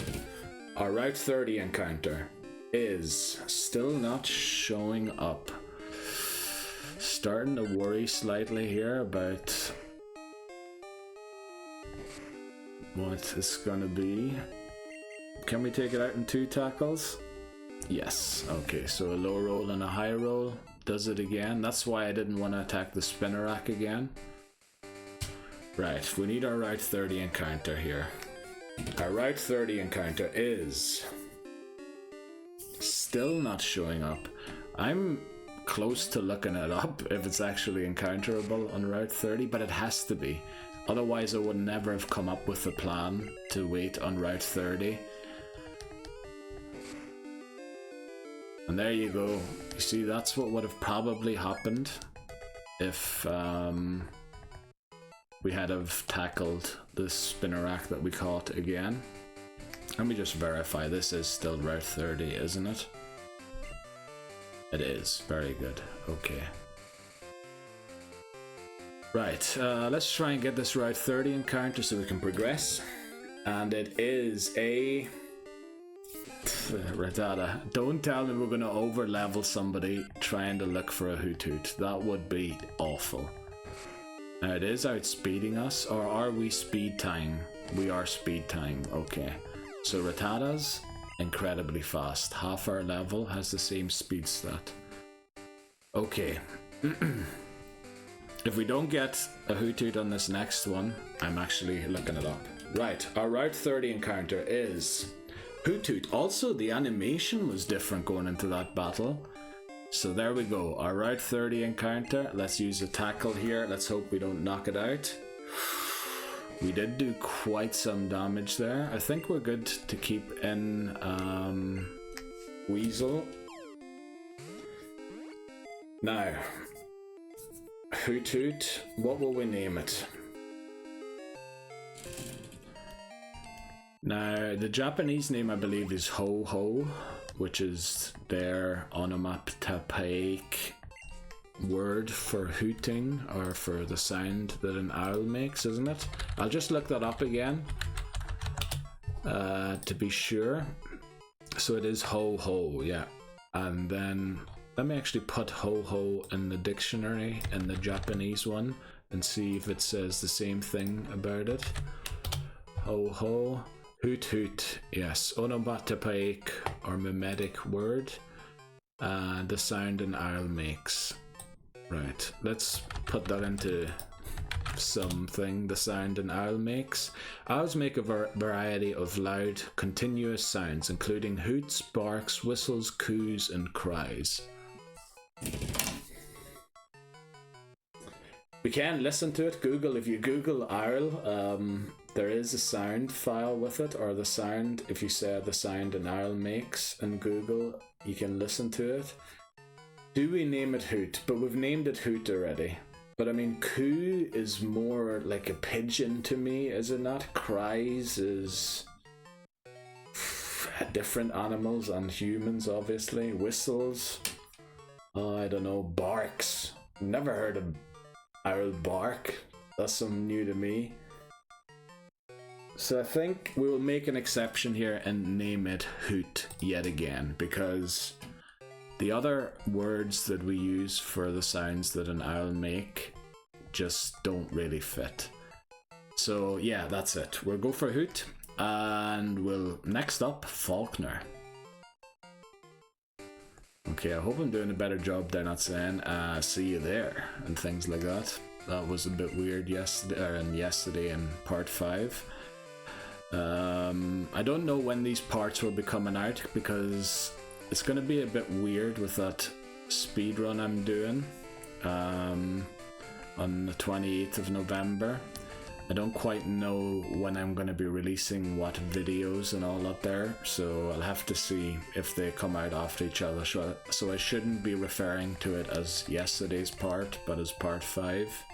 Our Route 30 encounter is still not showing up. Starting to worry slightly here about what it's gonna be. Can we take it out in 2 tackles? Yes. Okay, so a low roll and a high roll does it again. That's why I didn't want to attack the Spinnerack again. Right, we need our Route 30 encounter here. Our Route 30 encounter is still not showing up. I'm close to looking it up if it's actually encounterable on Route 30, but it has to be. Otherwise I would never have come up with a plan to wait on Route 30. And there you go. You see, that's what would have probably happened if we had have tackled the Spinnerack that we caught again. Let me just verify, this is still Route 30, isn't it? It is. Very good. Okay. Right, let's try and get this Route 30 encounter so we can progress. And it is a... Rattata. Don't tell me we're going to over level somebody trying to look for a Hoothoot. That would be awful. Now it is outspeeding us, or are we speed time? We are speed time, okay. So Rattata's incredibly fast. Half our level has the same speed stat. Okay. If we don't get a Hoothoot on this next one, I'm actually looking it up. Right, our Route 30 encounter is Hoothoot. Also, the animation was different going into that battle. So there we go, our Route 30 encounter. Let's use a tackle here. Let's hope we don't knock it out. We did do quite some damage there. I think we're good to keep in Weasel. Now, Hoothoot, what will we name it? Now, the Japanese name I believe is Ho Ho, which is their onomatopoeic word for hooting, or for the sound that an owl makes, isn't it? I'll just look that up again to be sure. So it is Ho Ho, yeah. And then let me actually put Ho Ho in the dictionary, in the Japanese one, and see if it says the same thing about it. Ho Ho. Hoot hoot, yes, onomatopoeic or mimetic word, the sound an owl makes. Right, let's put that into something, the sound an owl makes. Owls make a variety of loud, continuous sounds, including hoots, barks, whistles, coos, and cries. We can listen to it. Google, if you Google owl, there is a sound file with it, or the sound, if you say the sound an owl makes in Google, you can listen to it. Do we name it Hoot? But we've named it Hoot already. But I mean, coo is more like a pigeon to me, is it not? Cries is different animals and humans, obviously. Whistles, I don't know, barks. Never heard of owl bark. That's something new to me. So I think we will make an exception here and name it Hoot yet again, because the other words that we use for the sounds that an owl make just don't really fit. So yeah, that's it. We'll go for Hoot, and we'll next up Falkner. Okay, I hope I'm doing a better job there, not saying see you there and things like that. That was a bit weird yesterday in part 5. I don't know when these parts will be coming out, because it's going to be a bit weird with that speed run I'm doing on the 28th of November. I don't quite know when I'm going to be releasing what videos and all that there, so I'll have to see if they come out after each other. So I shouldn't be referring to it as yesterday's part, but as part 5.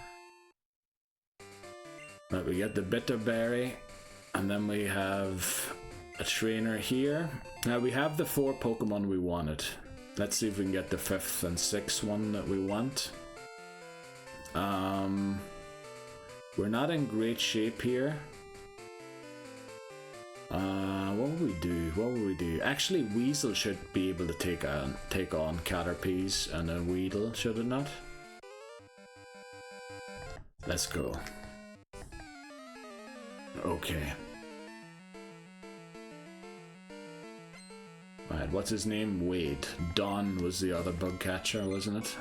But we get the Bitterberry, and then we have a trainer here. Now we have the 4 Pokemon we wanted. Let's see if we can get the 5th and 6th one that we want. We're not in great shape here. What will we do? Actually, Weasel should be able to take on Caterpies and a Weedle, should it not? let's go. Okay. Right, what's his name? Wade. Don was the other bug catcher, wasn't it?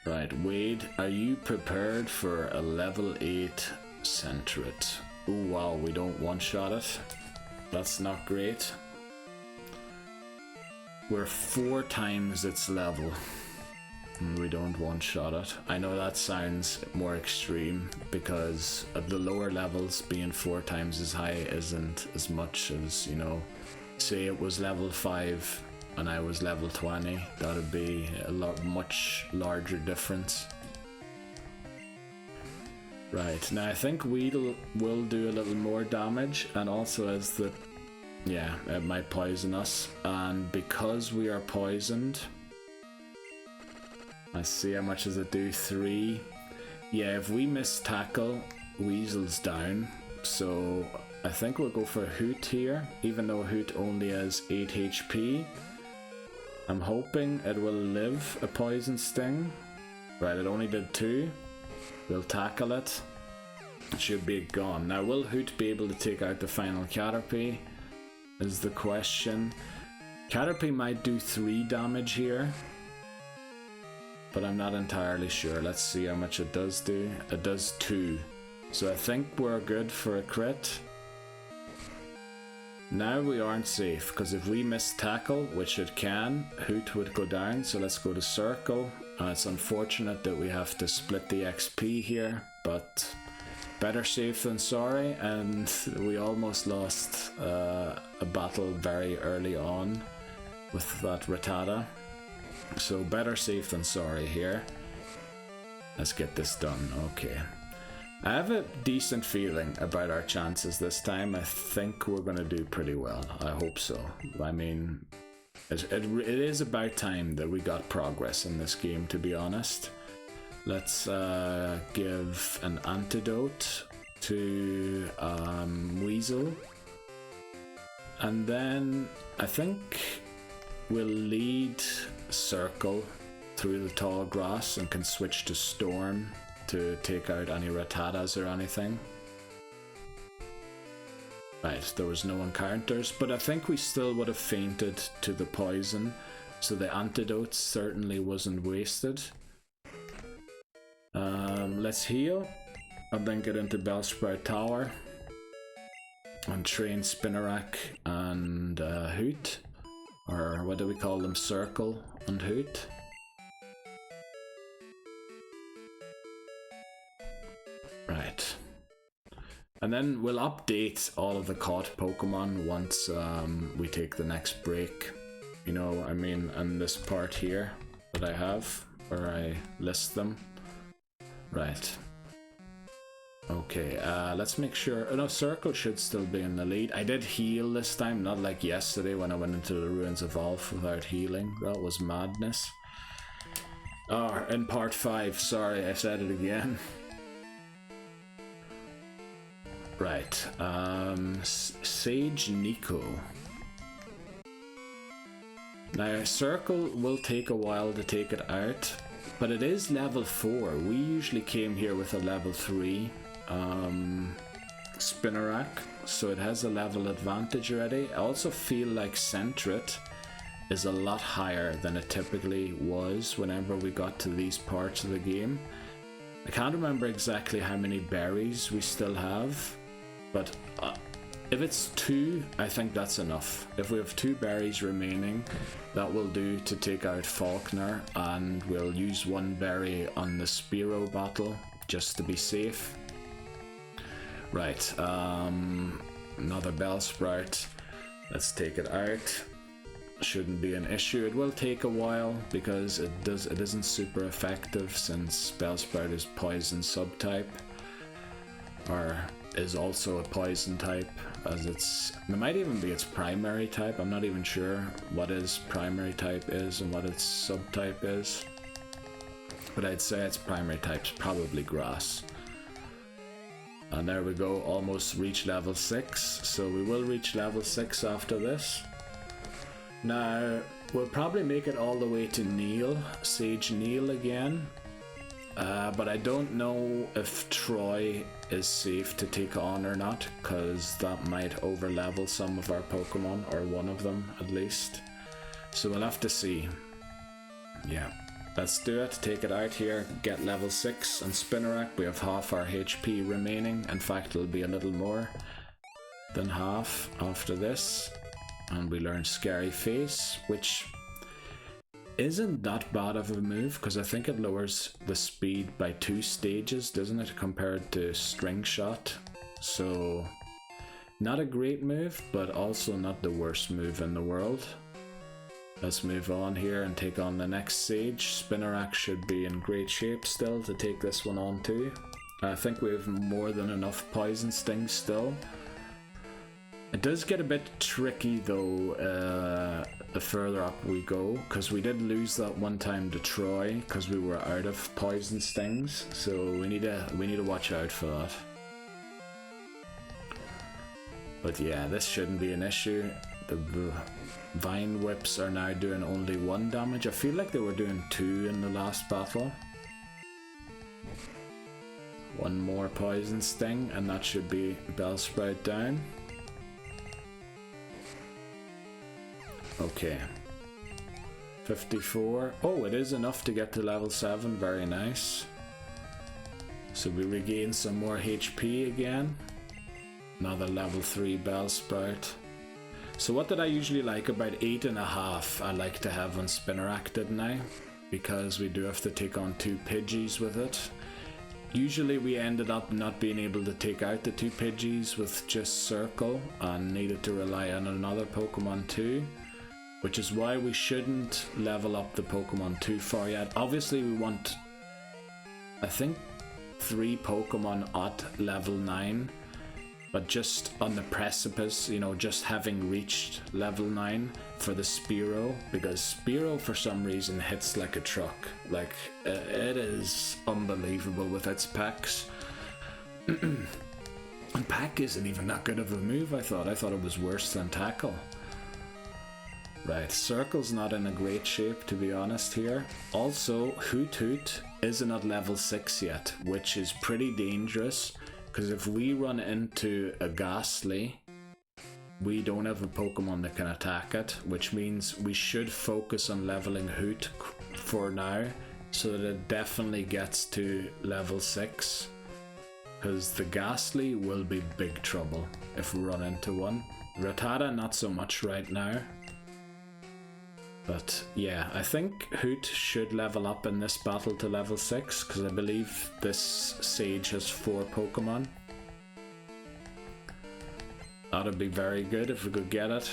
Right, Wade, are you prepared for a level 8 Centret? Oh wow, we don't one-shot it. That's not great. We're 4 times its level. And we don't one-shot it. I know that sounds more extreme because at the lower levels being 4 times as high isn't as much as, you know, say it was level 5 and I was level 20, that'd be a much larger difference. Right, now I think Weedle will do a little more damage, and also as the, yeah, it might poison us, and because we are poisoned, let's see how much does it do, 3. Yeah, if we miss tackle, Weasel's down, so I think we'll go for Hoot here, even though Hoot only has 8 HP. I'm hoping it will live a poison sting. Right, it only did 2. We'll tackle it. It should be gone. Now, will Hoot be able to take out the final Caterpie? Is the question. Caterpie might do 3 damage here, but I'm not entirely sure. Let's see how much it does do. It does 2. So I think we're good for a crit. Now we aren't safe, because if we miss tackle, which it can, Hoot would go down, so let's go to circle. It's unfortunate that we have to split the XP here, but better safe than sorry, and we almost lost a battle very early on with that Rattata. So better safe than sorry here. Let's get this done, okay. I have a decent feeling about our chances this time. I think we're going to do pretty well. I hope so. I mean, it is about time that we got progress in this game, to be honest. Let's give an antidote to Weasel. And then I think we'll lead Circle through the tall grass and can switch to Storm to take out any Rattatas or anything. Right, there was no encounters, but I think we still would have fainted to the poison, so the antidote certainly wasn't wasted. Let's heal, and then get into Bellsprout Tower, and train Spinarak and Hoot, or what do we call them, Circle and Hoot. Right. And then we'll update all of the caught Pokemon once we take the next break. You know, I mean, and this part here that I have, where I list them. Right. Okay, let's make sure... Oh no, Circle should still be in the lead. I did heal this time, not like yesterday when I went into the Ruins of Alph without healing. That was madness. Oh, in part 5, sorry, I said it again. Right, Sage Nico. Now, Circle will take a while to take it out, but it is level 4. We usually came here with a level 3 Spinarak, so it has a level advantage already. I also feel like Centret is a lot higher than it typically was whenever we got to these parts of the game. I can't remember exactly how many berries we still have, but if it's 2, I think that's enough. If we have 2 berries remaining, that will do to take out Falkner, and we'll use 1 berry on the Spearow battle just to be safe. Right, another Bellsprout. Let's take it out. Shouldn't be an issue. It will take a while because it isn't super effective, since Bellsprout is poison subtype, or is also a poison type, as it might even be its primary type. I'm not even sure what its primary type is and what its subtype is, but I'd say its primary type's probably grass. And there we go, almost reach level 6, so we will reach level 6 after this. Now, we'll probably make it all the way to Neil, Sage Neil again, But I don't know if Troy is safe to take on or not, because that might overlevel some of our Pokemon, or one of them at least. So we'll have to see. Yeah, let's do it. Take it out here, get level 6 on Spinarak. We have half our HP remaining. In fact, it'll be a little more than half after this. And we learn Scary Face, which isn't that bad of a move, because I think it lowers the speed by 2 stages, doesn't it, compared to String Shot. So not a great move, but also not the worst move in the world. Let's move on here and take on the next Sage. Spinarak should be in great shape still to take this one on too. I think we have more than enough Poison Sting still. It does get a bit tricky though, the further up we go, because we did lose that one time to Troy because we were out of Poison Stings, so we need to watch out for that. But yeah, this shouldn't be an issue. The Vine Whips are now doing only 1 damage. I feel like they were doing 2 in the last battle. One more Poison Sting and that should be Bellsprout down. Okay, 54. Oh, it is enough to get to level 7. Very nice. So we regain some more HP again. Another level 3 Bellsprout. So what did I usually like? About 8.5 I like to have on Spinarak, didn't I? Because we do have to take on 2 Pidgeys with it. Usually we ended up not being able to take out the 2 Pidgeys with just Circle and needed to rely on another Pokemon too. Which is why we shouldn't level up the Pokemon too far yet. Obviously we want, I think, 3 Pokemon at level 9. But just on the precipice, you know, just having reached level 9 for the Spearow. Because Spearow for some reason hits like a truck. Like, it is unbelievable with its packs. And Pack isn't even that good of a move, I thought. I thought it was worse than Tackle. Right, Circle's not in a great shape, to be honest here. Also, Hoot Hoot isn't at level 6 yet, which is pretty dangerous, because if we run into a Ghastly, we don't have a Pokemon that can attack it, which means we should focus on leveling Hoot for now, so that it definitely gets to level 6, because the Ghastly will be big trouble if we run into one. Rattata, not so much right now. But yeah, I think Hoot should level up in this battle to level 6, because I believe this Sage has 4 Pokemon. That'd be very good if we could get it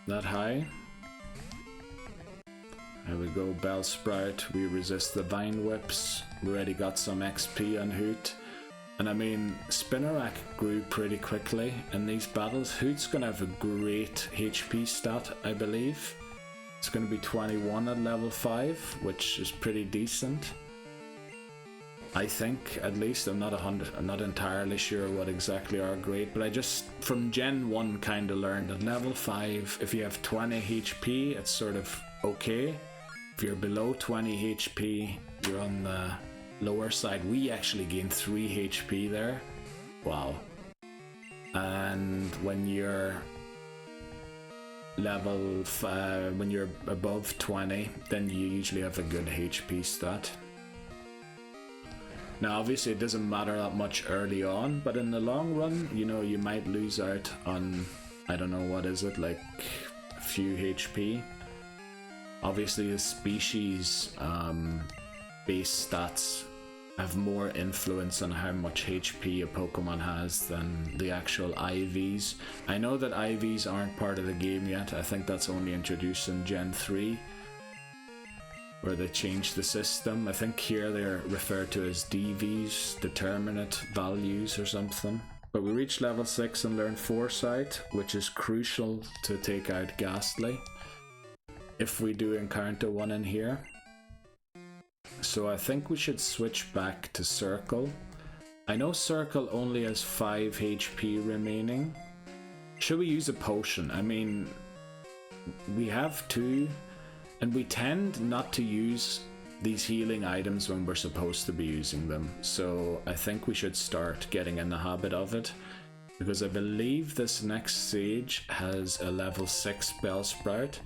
that high. There we go, Bellsprout. We resist the Vine Whips. We already got some XP on Hoot. And I mean, Spinarak grew pretty quickly in these battles. Hoot's gonna have a great HP stat, I believe. It's going to be 21 at level 5, which is pretty decent. I think, at least. I'm not entirely sure what exactly are great, but I just, from Gen 1, kind of learned at level 5, if you have 20 HP, it's sort of okay. If you're below 20 HP, you're on the lower side. We actually gained 3 HP there. Wow. And when you're when you're above 20, then you usually have a good HP stat. Now obviously it doesn't matter that much early on, but in the long run, you know, you might lose out on, I don't know, what is it, like a few HP. Obviously the species base stats have more influence on how much HP a Pokemon has than the actual IVs. I know that IVs aren't part of the game yet. I think that's only introduced in Gen 3, where they changed the system. I think here they're referred to as DVs, determinate values or something. But we reached level 6 and learned Foresight, which is crucial to take out Ghastly, if we do encounter one in here. So I think we should switch back to Circle. I know Circle only has 5 HP remaining. Should we use a potion? I mean, we have 2, and we tend not to use these healing items when we're supposed to be using them. So I think we should start getting in the habit of it, because I believe this next stage has a level 6 Bellsprout,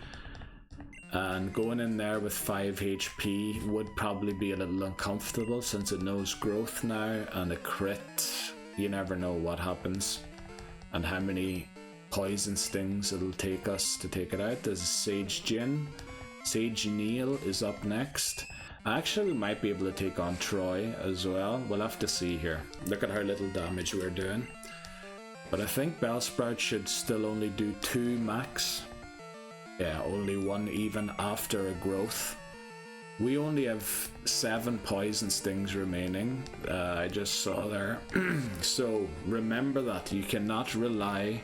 and going in there with 5 HP would probably be a little uncomfortable since it knows growth now, and a crit, you never know what happens and how many poison stings it'll take us to take it out. There's Sage Jin. Sage Neil is up next. Actually, we might be able to take on Troy as well. We'll have to see here. Look at how little damage we're doing. But I think Bellsprout should still only do 2 max. Yeah, only 1 even after a growth. We only have 7 poison stings remaining. I just saw there. So remember that you cannot rely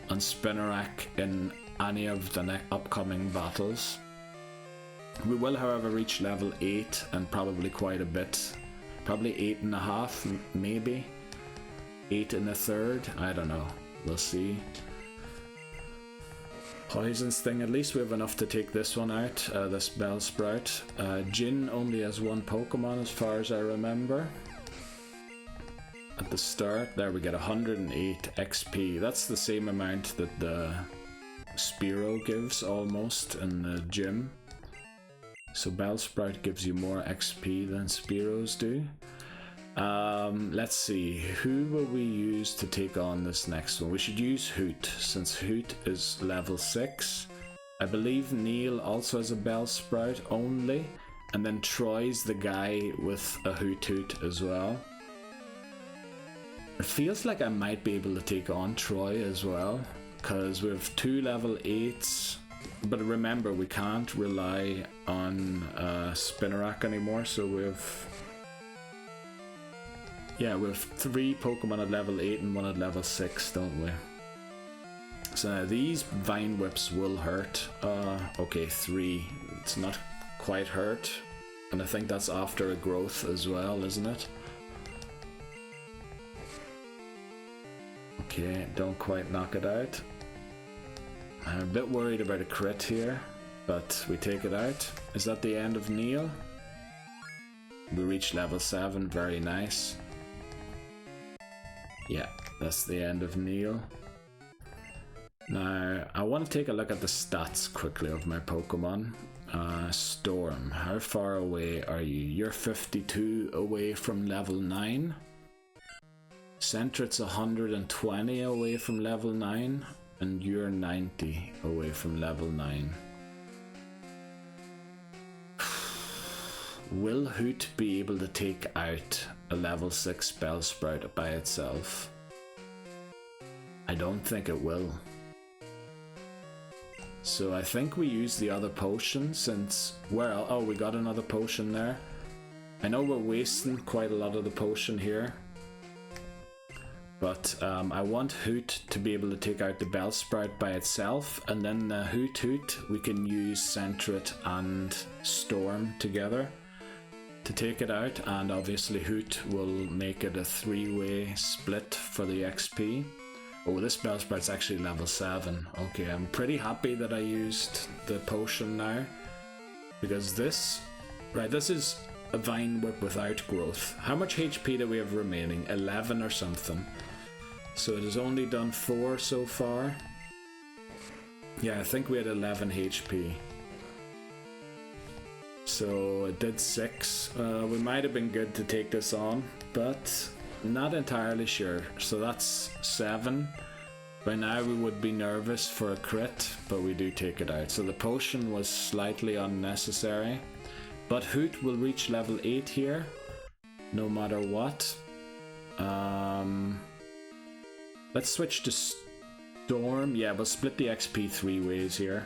on Spinarak in any of the upcoming battles. We will, however, reach level 8 and probably quite a bit. Probably 8.5, maybe 8 1/3. I don't know. We'll see. Poison Sting. At least we have enough to take this one out. This Bellsprout. Jin only has 1 Pokemon as far as I remember. At the start, there we get 108 XP. That's the same amount that the Spearow gives almost in the gym. So Bellsprout gives you more XP than Spearows do. Let's see, who will we use to take on this next one? We should use Hoot, since Hoot is level 6. I believe Neil also has a Bellsprout only, and then Troy's the guy with a Hoot as well. It feels like I might be able to take on Troy as well, because we have 2 level 8s. But remember, we can't rely on Spinarak anymore, so we have 3 Pokemon at level 8 and 1 at level 6, don't we? So now these Vine Whips will hurt. Okay, 3. It's not quite hurt, and I think that's after a growth as well, isn't it? Okay, don't quite knock it out. I'm a bit worried about a crit here, but we take it out. Is that the end of Neil? We reach level 7, very nice. Yeah, that's the end of Neil. Now, I want to take a look at the stats quickly of my Pokemon. Storm, how far away are you? You're 52 away from level 9. Sentret's 120 away from level 9. And you're 90 away from level 9. Will Hoot be able to take out a level 6 Bellsprout by itself? I don't think it will. So I think we use the other potion since... Well, oh, we got another potion there. I know we're wasting quite a lot of the potion here. But I want Hoot to be able to take out the Bellsprout by itself, and then the Hoot, we can use Sentret and Storm together to take it out, and obviously Hoot will make it a 3-way split for the XP. Oh, this Bellsprout's actually level 7. Okay, I'm pretty happy that I used the potion now, because this is a Vine Whip without growth. How much HP do we have remaining? 11 or something. So it has only done 4 so far. Yeah, I think we had 11 HP. So it did 6. We might have been good to take this on, but not entirely sure. So that's 7. By now we would be nervous for a crit, but we do take it out. So the potion was slightly unnecessary. But Hoot will reach level 8 here, no matter what. Let's switch to Storm. Yeah, we'll split the XP 3 ways here.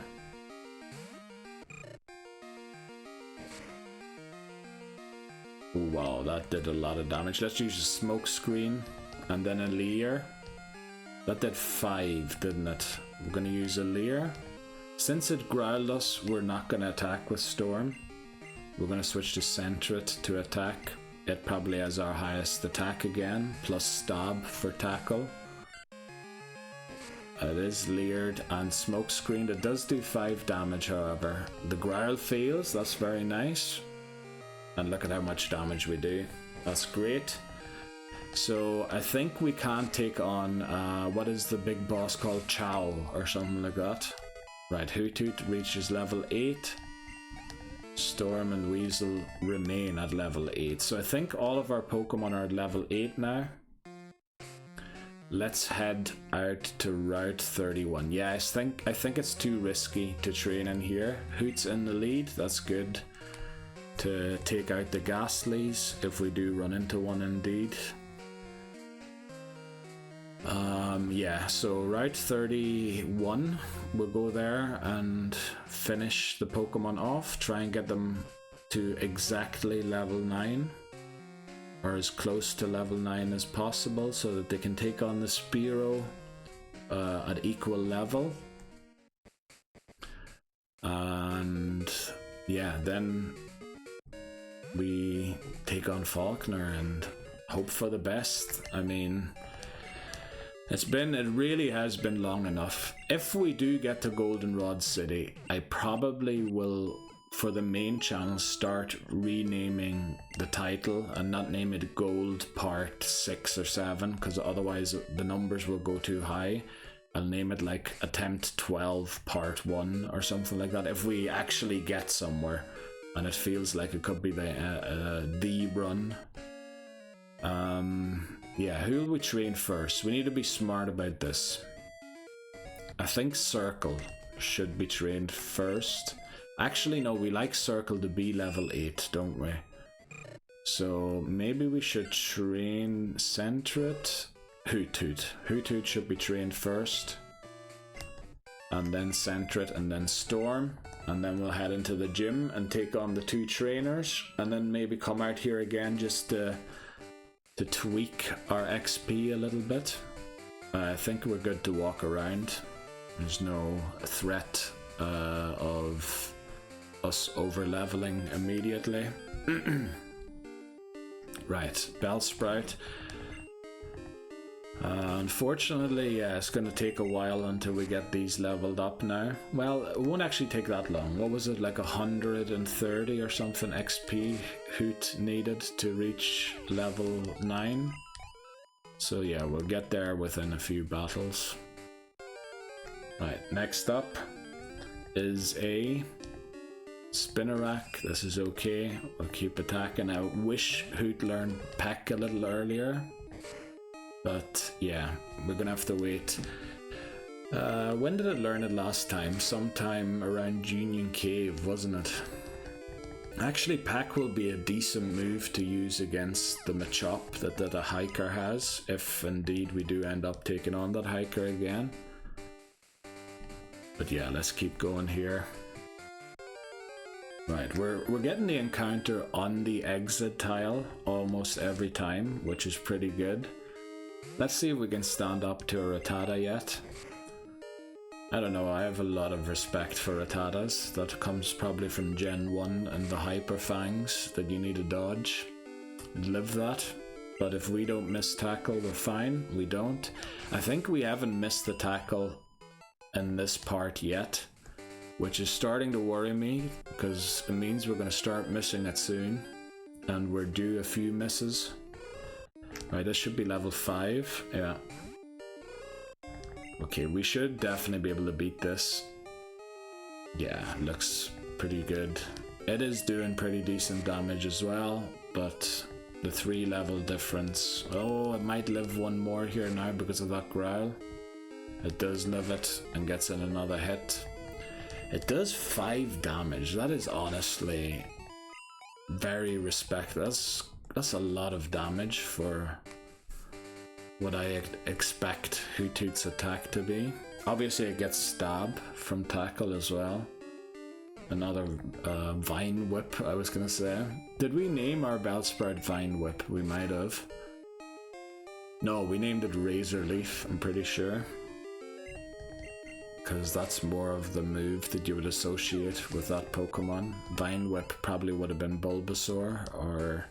Oh, wow, that did a lot of damage. Let's use a Smoke Screen and then a Leer. That did 5, didn't it? We're going to use a Leer. Since it growled us, we're not going to attack with Storm. We're going to switch to Sentret to attack. It probably has our highest attack again, plus Stab for tackle. It is Leered and Smoke Screened. It does do 5 damage, however. The growl fails, that's very nice. And look at how much damage we do. That's great. So I think we can take on, what is the big boss called? Chow or something like that. Right, Hoot reaches level 8. Storm and Weasel remain at level 8. So I think all of our Pokemon are at level 8 now. Let's head out to Route 31. Yeah, I think it's too risky to train in here. Hoot's in the lead, that's good. To take out the Ghastlies, if we do run into one indeed. Yeah, so Route 31, we'll go there and finish the Pokemon off, try and get them to exactly level 9, or as close to level 9 as possible, so that they can take on the Spearow at equal level. And yeah, then we take on Falkner and hope for the best. I mean, it really has been long enough. If we do get to Goldenrod City, I probably will, for the main channel, start renaming the title and not name it Gold Part 6 or 7, because otherwise the numbers will go too high. I'll name it like Attempt 12 Part 1 or something like that, if we actually get somewhere and it feels like it could be the run. Yeah, who will we train first? We need to be smart about this. I think Circle should be trained first. Actually, no, we like Circle to be level 8, don't we? So maybe we should train Sentret. Hoot should be trained first. And then Sentret and then Storm. And then we'll head into the gym and take on the 2 trainers. And then maybe come out here again just to tweak our XP a little bit. I think we're good to walk around. There's no threat of us over leveling immediately. Right, Bellsprout. Unfortunately, yeah, it's going to take a while until we get these leveled up now. Well, it won't actually take that long. What was it, like 130 or something XP Hoot needed to reach level 9? So yeah, we'll get there within a few battles. Right, next up is a Spinarak. This is okay. We'll keep attacking. I wish Hoot learned Peck a little earlier. But yeah, we're gonna have to wait. When did it learn it last time? Sometime around Union Cave, wasn't it? Actually, Pack will be a decent move to use against the Machop that a hiker has, if indeed we do end up taking on that hiker again. But yeah, let's keep going here. Right, we're getting the encounter on the exit tile almost every time, which is pretty good. Let's see if we can stand up to a Rattata yet. I don't know, I have a lot of respect for Rattatas. That comes probably from Gen 1 and the Hyper Fangs that you need to dodge. Live that. But if we don't miss tackle, we're fine. We don't. I think we haven't missed the tackle in this part yet, which is starting to worry me, because it means we're going to start missing it soon. And we're due a few misses. Right, this should be level 5, yeah. Okay, we should definitely be able to beat this. Yeah, looks pretty good. It is doing pretty decent damage as well, but the 3 level difference. Oh, it might live one more here now because of that growl. It does live it and gets in another hit. It does 5 damage. That is honestly very respectable. That's a lot of damage for what I expect Hoot's attack to be. Obviously it gets stab from tackle as well. Another Vine Whip, I was gonna say. Did we name our Bellsprout Vine Whip? We might have. No, we named it Razor Leaf, I'm pretty sure. Because that's more of the move that you would associate with that Pokemon. Vine Whip probably would have been Bulbasaur or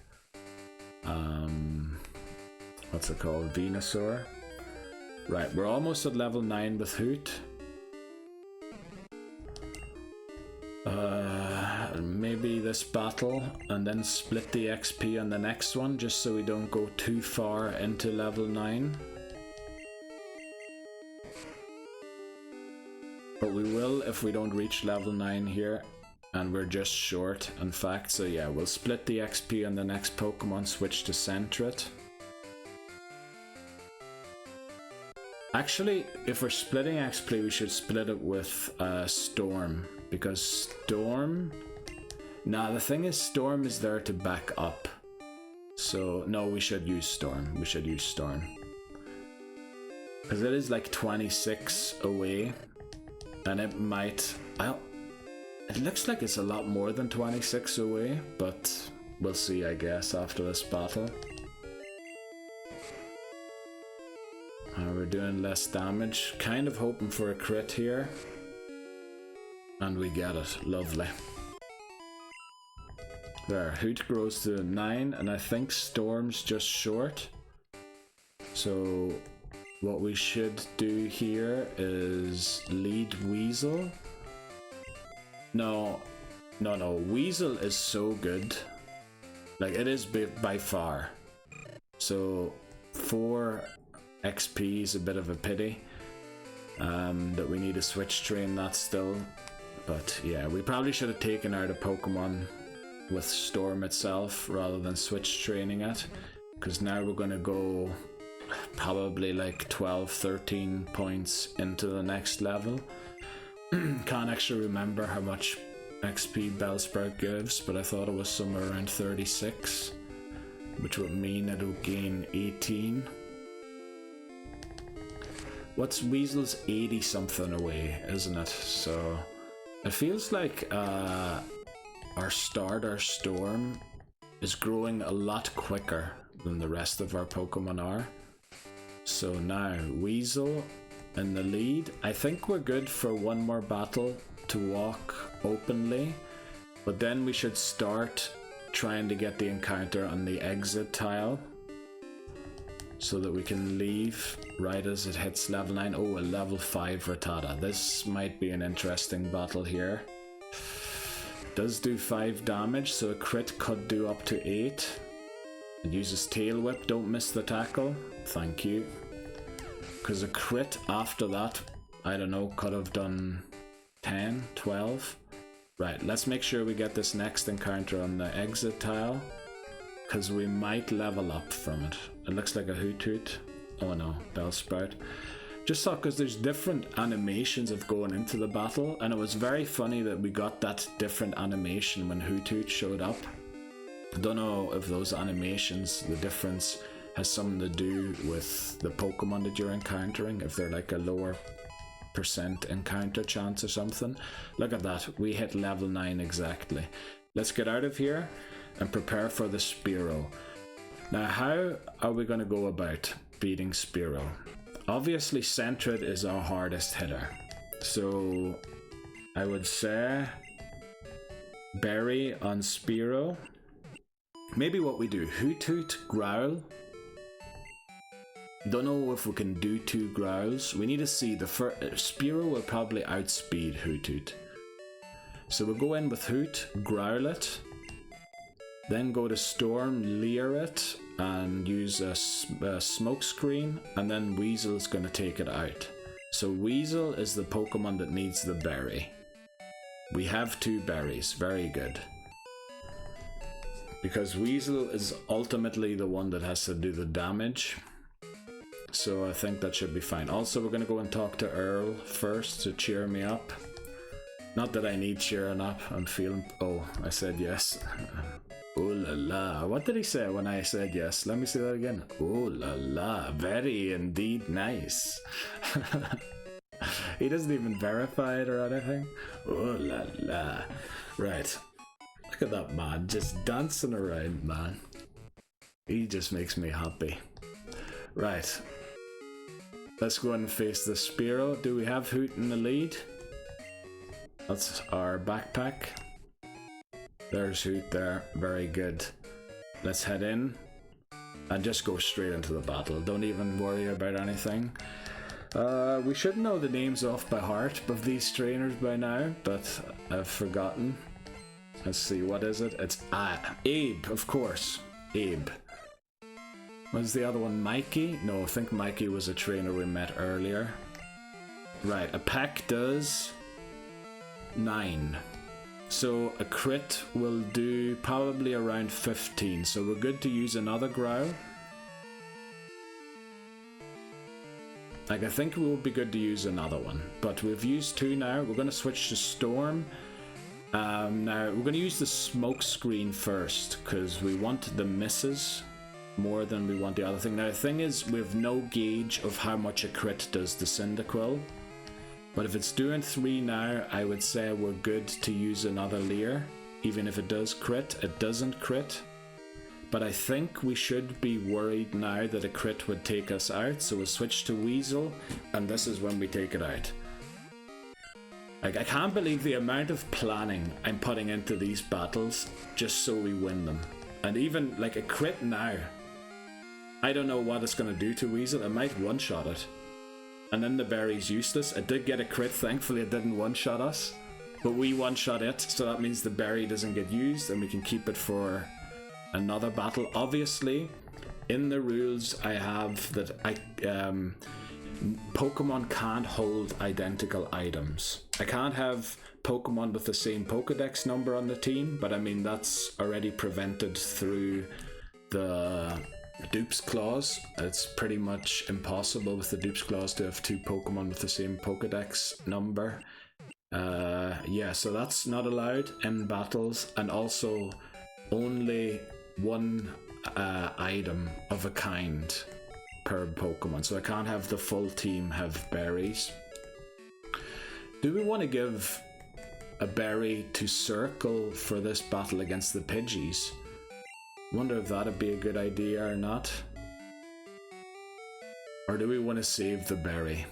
what's it called? Venusaur. Right, we're almost at level 9 with Hoot. Maybe this battle and then split the XP on the next one, just so we don't go too far into level 9. But we will if we don't reach level 9 here, and we're just short, in fact. So yeah, we'll split the XP on the next Pokemon, switch to Sentret. Actually, if we're splitting XP, we should split it with Storm, because Storm... Nah, the thing is, Storm is there to back up. So, no, we should use Storm. We should use Storm. Because it is like 26 away, and it might... It looks like it's a lot more than 26 away, but we'll see, I guess, after this battle. We're doing less damage, kind of hoping for a crit here. And we get it, lovely. There, Hoot grows to 9, and I think Storm's just short. So what we should do here is lead Weasel. No, Weasel is so good. Like, it is by far. So 4 XP is a bit of a pity that we need to switch train that still, but yeah, we probably should have taken out a Pokemon with Storm itself rather than switch training it, because now we're going to go probably like 12-13 points into the next level. Can't actually remember how much XP Bellsprout gives, but I thought it was somewhere around 36, which would mean it'll gain 18. What's Weasel's 80 something away, isn't it? So it feels like our starter Storm is growing a lot quicker than the rest of our Pokemon are. So now Weasel in the lead. I think we're good for one more battle to walk openly, but then we should start trying to get the encounter on the exit tile, so that we can leave right as it hits level 9. Oh, a level 5 Rattata. This might be an interesting battle here. Does do 5 damage, so a crit could do up to 8. It uses Tail Whip, don't miss the tackle. Thank you. Because a crit after that, I don't know, could have done 10, 12. Right, let's make sure we get this next encounter on the exit tile, because we might level up from it. It looks like a Hoot. Oh no, Bellsprout. Just thought, because there's different animations of going into the battle, and it was very funny that we got that different animation when Hoot showed up. I don't know if those animations, the difference has something to do with the Pokemon that you're encountering, if they're like a lower % encounter chance or something. Look at that, we hit level 9 exactly. Let's get out of here and prepare for the Spearow. Now, how are we going to go about beating Spearow? Obviously, Sentret is our hardest hitter, so I would say Berry on Spearow. Maybe what we do, Hoot, Growl. Don't know if we can do 2 Growls. We need to see. The Spearow will probably outspeed Hoot. So we'll go in with Hoot, Growl it, then go to Storm, Leer it, and use a smoke screen, and then Weasel's going to take it out. So Weasel is the Pokemon that needs the berry. We have 2 berries, very good. Because Weasel is ultimately the one that has to do the damage. So I think that should be fine. Also, we're going to go and talk to Earl first to cheer me up. Not that I need cheering up, I'm feeling... Oh, I said yes. Oh la la. What did he say when I said yes? Let me say that again. Oh la la. Very indeed nice. He doesn't even verify it or anything. Oh la la. Right. Look at that man, just dancing around, man. He just makes me happy. Right. Let's go and face the Spearow. Do we have Hoot in the lead? That's our backpack. There's Hoot there. Very good. Let's head in and just go straight into the battle. Don't even worry about anything. We should know the names off by heart of these trainers by now, but I've forgotten. Let's see, what is it? It's Abe, of course. Abe. Was the other one Mikey? No, I think Mikey was a trainer we met earlier. Right, a pack does 9. So a crit will do probably around 15. So we're good to use another growl. Like, I think we will be good to use another one. But we've used 2 now. We're going to switch to Storm. Now, we're going to use the smoke screen first, because we want the misses more than we want the other thing. Now, the thing is, we have no gauge of how much a crit does the Cyndaquil. But if it's doing 3 now, I would say we're good to use another Leer. Even if it does crit, it doesn't crit. But I think we should be worried now that a crit would take us out, so we'll switch to Weasel, and this is when we take it out. Like, I can't believe the amount of planning I'm putting into these battles just so we win them. And even, like, a crit now, I don't know what it's going to do to Weasel. It might one-shot it. And then the berry's useless. It did get a crit, thankfully it didn't one-shot us. But we one-shot it, so that means the berry doesn't get used, and we can keep it for another battle. Obviously, in the rules I have that Pokemon can't hold identical items. I can't have Pokemon with the same Pokedex number on the team, but I mean that's already prevented through the dupes clause. It's pretty much impossible with the dupes clause to have 2 Pokemon with the same Pokedex number. Yeah, so that's not allowed in battles, and also only 1 item of a kind per Pokemon, so I can't have the full team have berries. Do we want to give a berry to Circle for this battle against the Pidgeys? Wonder if that'd be a good idea or not. Or do we want to save the berry?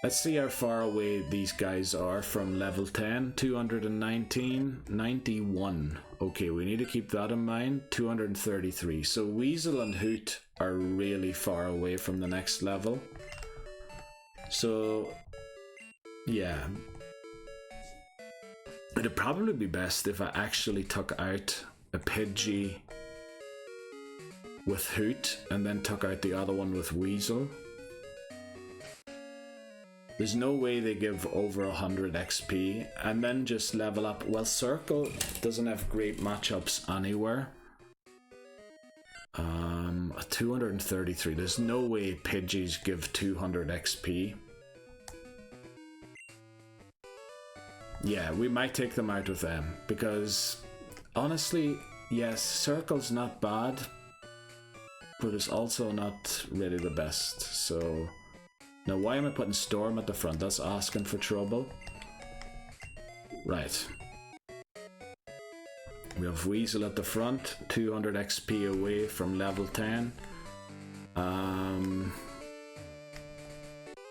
Let's see how far away these guys are from level 10. 219, 91. Okay, we need to keep that in mind. 233. So Weasel and Hoot are really far away from the next level. So, yeah. It'd probably be best if I actually took out a Pidgey with Hoot and then took out the other one with Weasel. There's no way they give over 100 XP and then just level up. Well, Circle doesn't have great matchups anywhere. 233. There's no way Pidgeys give 200 XP. Yeah, we might take them out with them because honestly, yes, Circle's not bad, but it's also not really the best. So now, why am I putting Storm at the front? That's asking for trouble. Right. We have Weasel at the front, 200 XP away from level 10.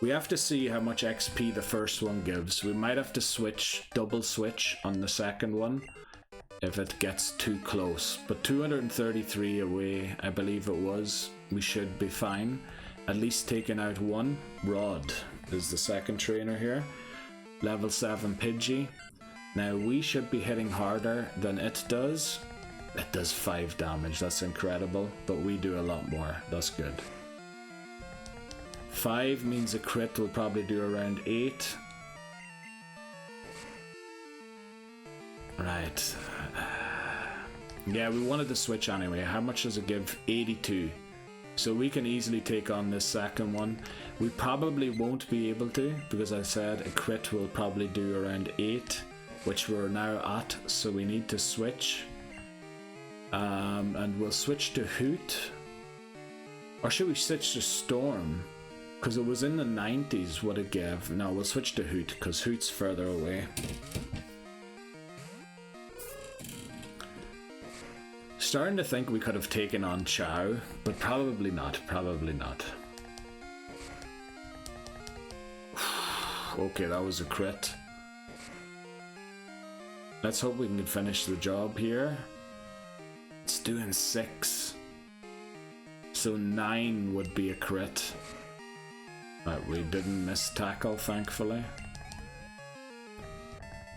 We have to see how much XP the first one gives. We might have to double switch on the second one if it gets too close. But 233 away, I believe it was. We should be fine. At least taking out 1. Rod is the second trainer here. Level 7 Pidgey. Now we should be hitting harder than it does. It does 5 damage, that's incredible. But we do a lot more, that's good. 5 means a crit will probably do around 8. Right. Yeah, we wanted to switch anyway. How much does it give? 82. So we can easily take on this second one. We probably won't be able to, because I said a crit will probably do around 8, which we're now at, so we need to switch. And we'll switch to Hoot. Or should we switch to Storm? Because it was in the 90s what it gave. No, we'll switch to Hoot, because Hoot's further away. Starting to think we could have taken on Chow, but probably not, probably not. Okay, that was a crit. Let's hope we can finish the job here. It's doing 6. So 9 would be a crit. But we didn't miss tackle, thankfully.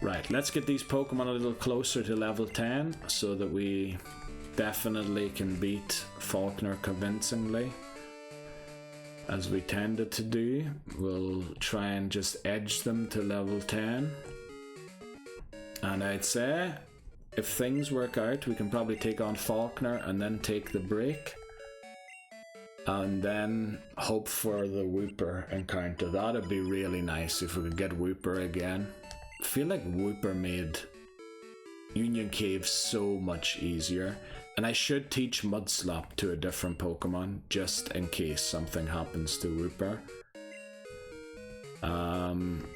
Right, let's get these Pokemon a little closer to level 10 so that we definitely can beat Falkner convincingly. As we tended to do, we'll try and just edge them to level 10. And I'd say, if things work out, we can probably take on Falkner and then take the break. And then hope for the Wooper encounter. That'd be really nice if we could get Wooper again. I feel like Wooper made Union Cave so much easier. And I should teach Mudslap to a different Pokemon, just in case something happens to Wooper.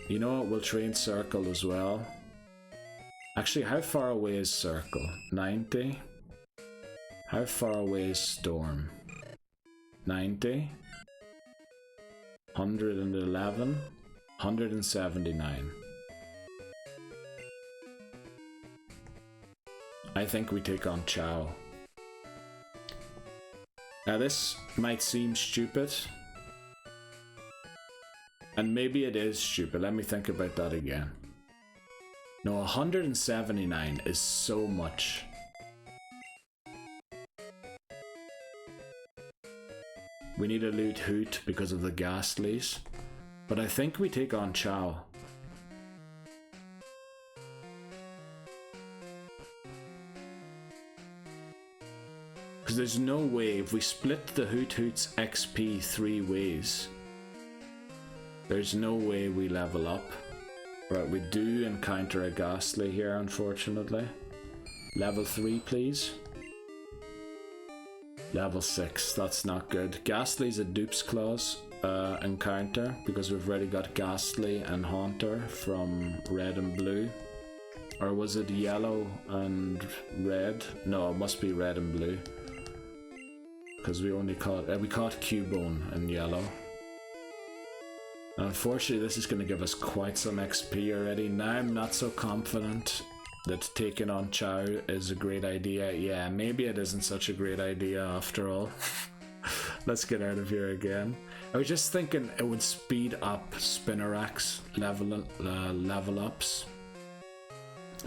You know what, we'll train Circle as well. Actually, how far away is Circle? 90? How far away is Storm? 90? 111? 179. I think we take on Chow. Now this might seem stupid. And maybe it is stupid, let me think about that again. No, 179 is so much. We need to loot Hoot because of the Ghastlies. But I think we take on Chow. Because there's no way, if we split the Hoot's XP 3 ways, there's no way we level up. Right, we do encounter a Ghastly here, unfortunately. Level 3, please. Level 6, that's not good. Ghastly's a Dupes Clause encounter, because we've already got Ghastly and Haunter from Red and Blue. Or was it Yellow and Red? No, it must be Red and Blue. Because we only caught, we caught Cubone in Yellow. Unfortunately, this is going to give us quite some XP already. Now I'm not so confident that taking on Chow is a great idea. Yeah, maybe it isn't such a great idea after all. Let's get out of here again. I was just thinking it would speed up Spinarak's level ups.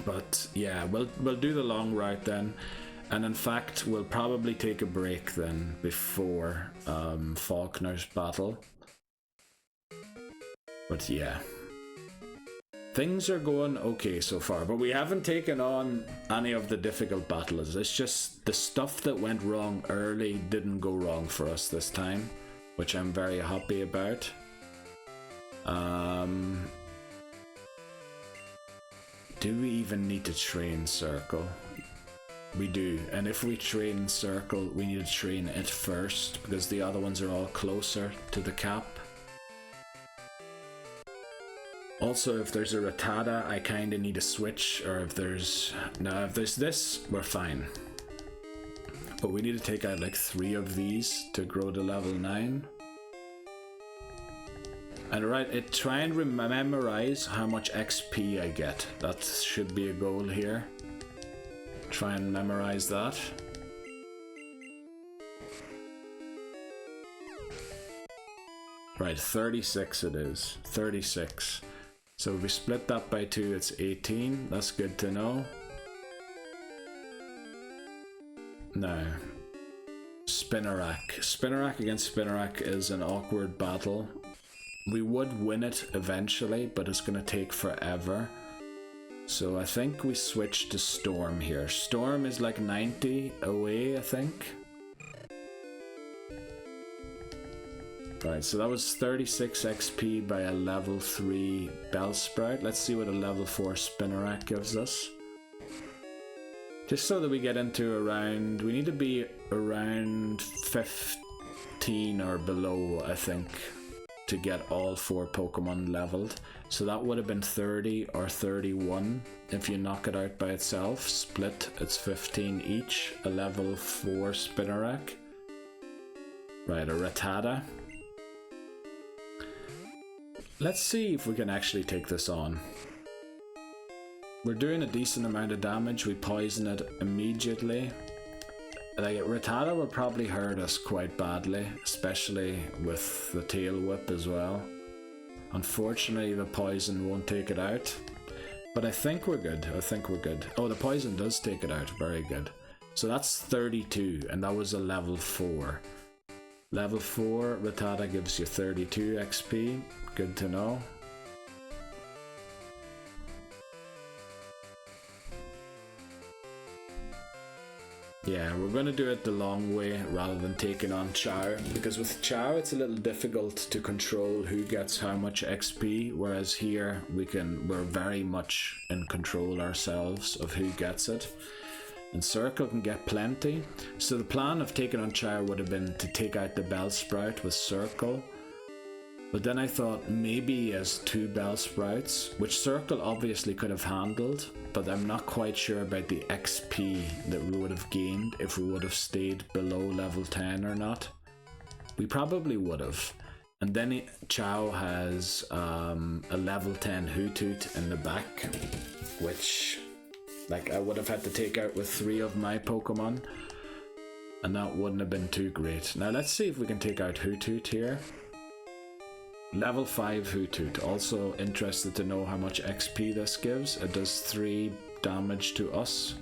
But yeah, we'll do the long route then. And in fact, we'll probably take a break then before Falkner's battle. But yeah, things are going okay so far, but we haven't taken on any of the difficult battles. It's just the stuff that went wrong early didn't go wrong for us this time, which I'm very happy about. Do we even need to train Circle? We do, and if we train Circle, we need to train it first, because the other ones are all closer to the cap. Also, if there's a Rattata, I kinda need to switch, or if there's... No, if there's this, we're fine. But we need to take out like 3 of these to grow to level 9. And right, try and memorize how much XP I get. That should be a goal here. Try and memorize that. Right, 36 it is. 36. So if we split that by 2, it's 18. That's good to know. Now, Spinarak. Spinarak against Spinarak is an awkward battle. We would win it eventually, but it's going to take forever. So I think we switch to Storm here. Storm is like 90 away, I think. Right, so that was 36 XP by a level 3 Bellsprout. Let's see what a level 4 Spinarak gives us. Just so that we get into around... We need to be around 15 or below, I think, to get all 4 Pokemon leveled. So that would have been 30 or 31 if you knock it out by itself. Split, it's 15 each. A level 4 Spinarak. Right, a Rattata. Let's see if we can actually take this on. We're doing a decent amount of damage. We poison it immediately. Like, Rattata will probably hurt us quite badly, especially with the tail whip as well. Unfortunately, the poison won't take it out. But I think we're good. I think we're good. Oh, the poison does take it out. Very good. So that's 32, and that was a level 4. Level 4, Rattata gives you 32 XP. Good to know. Yeah, we're going to do it the long way rather than taking on Chow, because with Chow it's a little difficult to control who gets how much XP, whereas here we're very much in control ourselves of who gets it. And Circle can get plenty. So the plan of taking on Chow would have been to take out the Bellsprout with Circle. But then I thought maybe as 2 Bellsprouts, which Circle obviously could have handled, but I'm not quite sure about the XP that we would have gained if we would have stayed below level 10 or not. We probably would have. And then Chow has a level 10 Hoothoot in the back, which like I would have had to take out with 3 of my Pokemon, and that wouldn't have been too great. Now let's see if we can take out Hoothoot here. Level 5 Hoothoot. Also interested to know how much XP this gives. It does 3 damage to us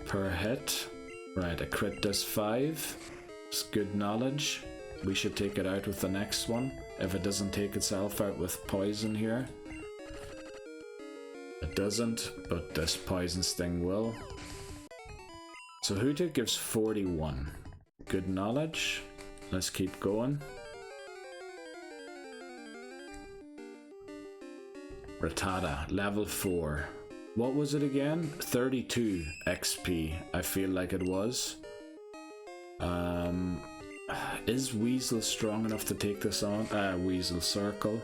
per hit. Right, a crit does 5. It's good knowledge. We should take it out with the next one, if it doesn't take itself out with poison here. It doesn't, but this poison sting will. So Hoothoot gives 41. Good knowledge. Let's keep going. Rattata, level 4. What was it again? 32 XP, I feel like it was. Is Weasel strong enough to take this on? Weasel Circle.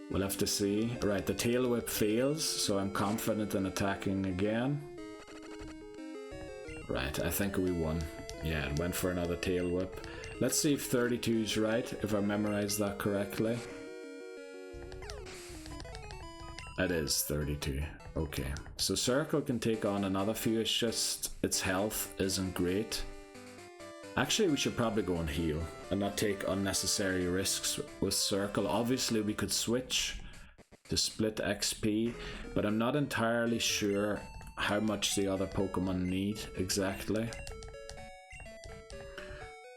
We'll have to see. Right, the Tail Whip fails, so I'm confident in attacking again. Right, I think we won. Yeah, it went for another Tail Whip. Let's see if 32 is right, if I memorized that correctly. It is 32. Okay, so Circle can take on another few. It's just its health isn't great. Actually, we should probably go and heal and not take unnecessary risks with Circle. Obviously, we could switch to split XP, but I'm not entirely sure how much the other Pokemon need exactly.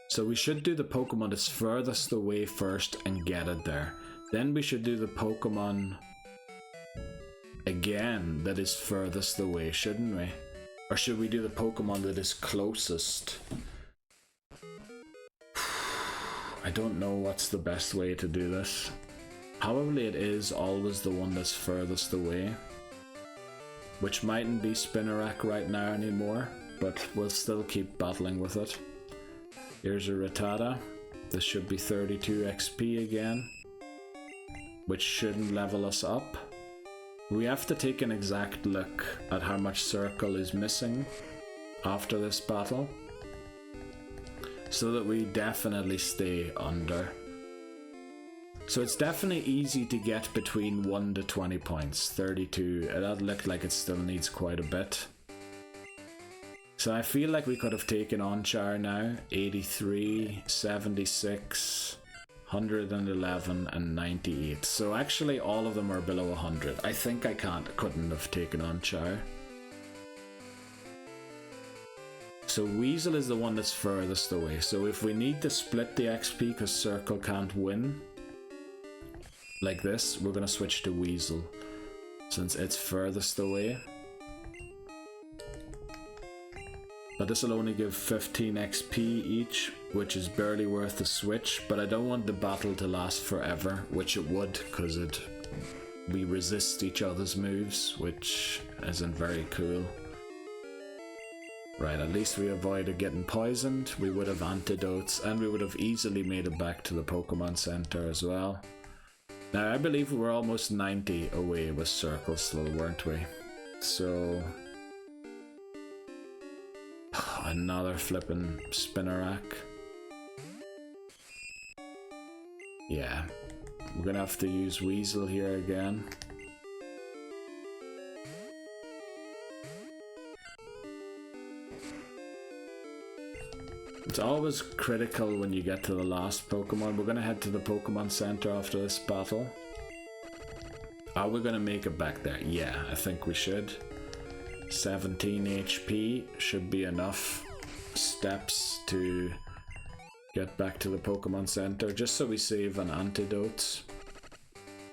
So we should do the Pokemon that's furthest away first and get it there. Then we should do the Pokemon again that is furthest away, shouldn't we? Or should we do the Pokemon that is closest? I don't know what's the best way to do this. Probably it is always the one that's furthest away, which mightn't be Spinarak right now anymore, but we'll still keep battling with it. Here's a Rattata. This should be 32 XP again, which shouldn't level us up. We have to take an exact look at how much Circle is missing after this battle, so that we definitely stay under. So it's definitely easy to get between 1 to 20 points. 32, that looked like it still needs quite a bit. So I feel like we could have taken on Char now. 83, 76, 111 and 98. So actually all of them are below 100. I think I couldn't have taken on Char. So Weasel is the one that's furthest away. So if we need to split the XP because Circle can't win, like this, we're going to switch to Weasel since it's furthest away. But this will only give 15 XP each, which is barely worth the switch. But I don't want the battle to last forever, which it would, because we resist each other's moves, which isn't very cool. Right, at least we avoided getting poisoned. We would have antidotes, and we would have easily made it back to the Pokemon Center as well. Now, I believe we were almost 90 away with Circle still, weren't we? So... another flippin' Spinarak. Yeah, we're gonna have to use Weasel here again. It's always critical when you get to the last Pokemon. We're gonna head to the Pokemon Center after this battle. Are we gonna make it back there? Yeah, I think we should. 17 HP should be enough steps to get back to the Pokemon Center, just so we save an antidote.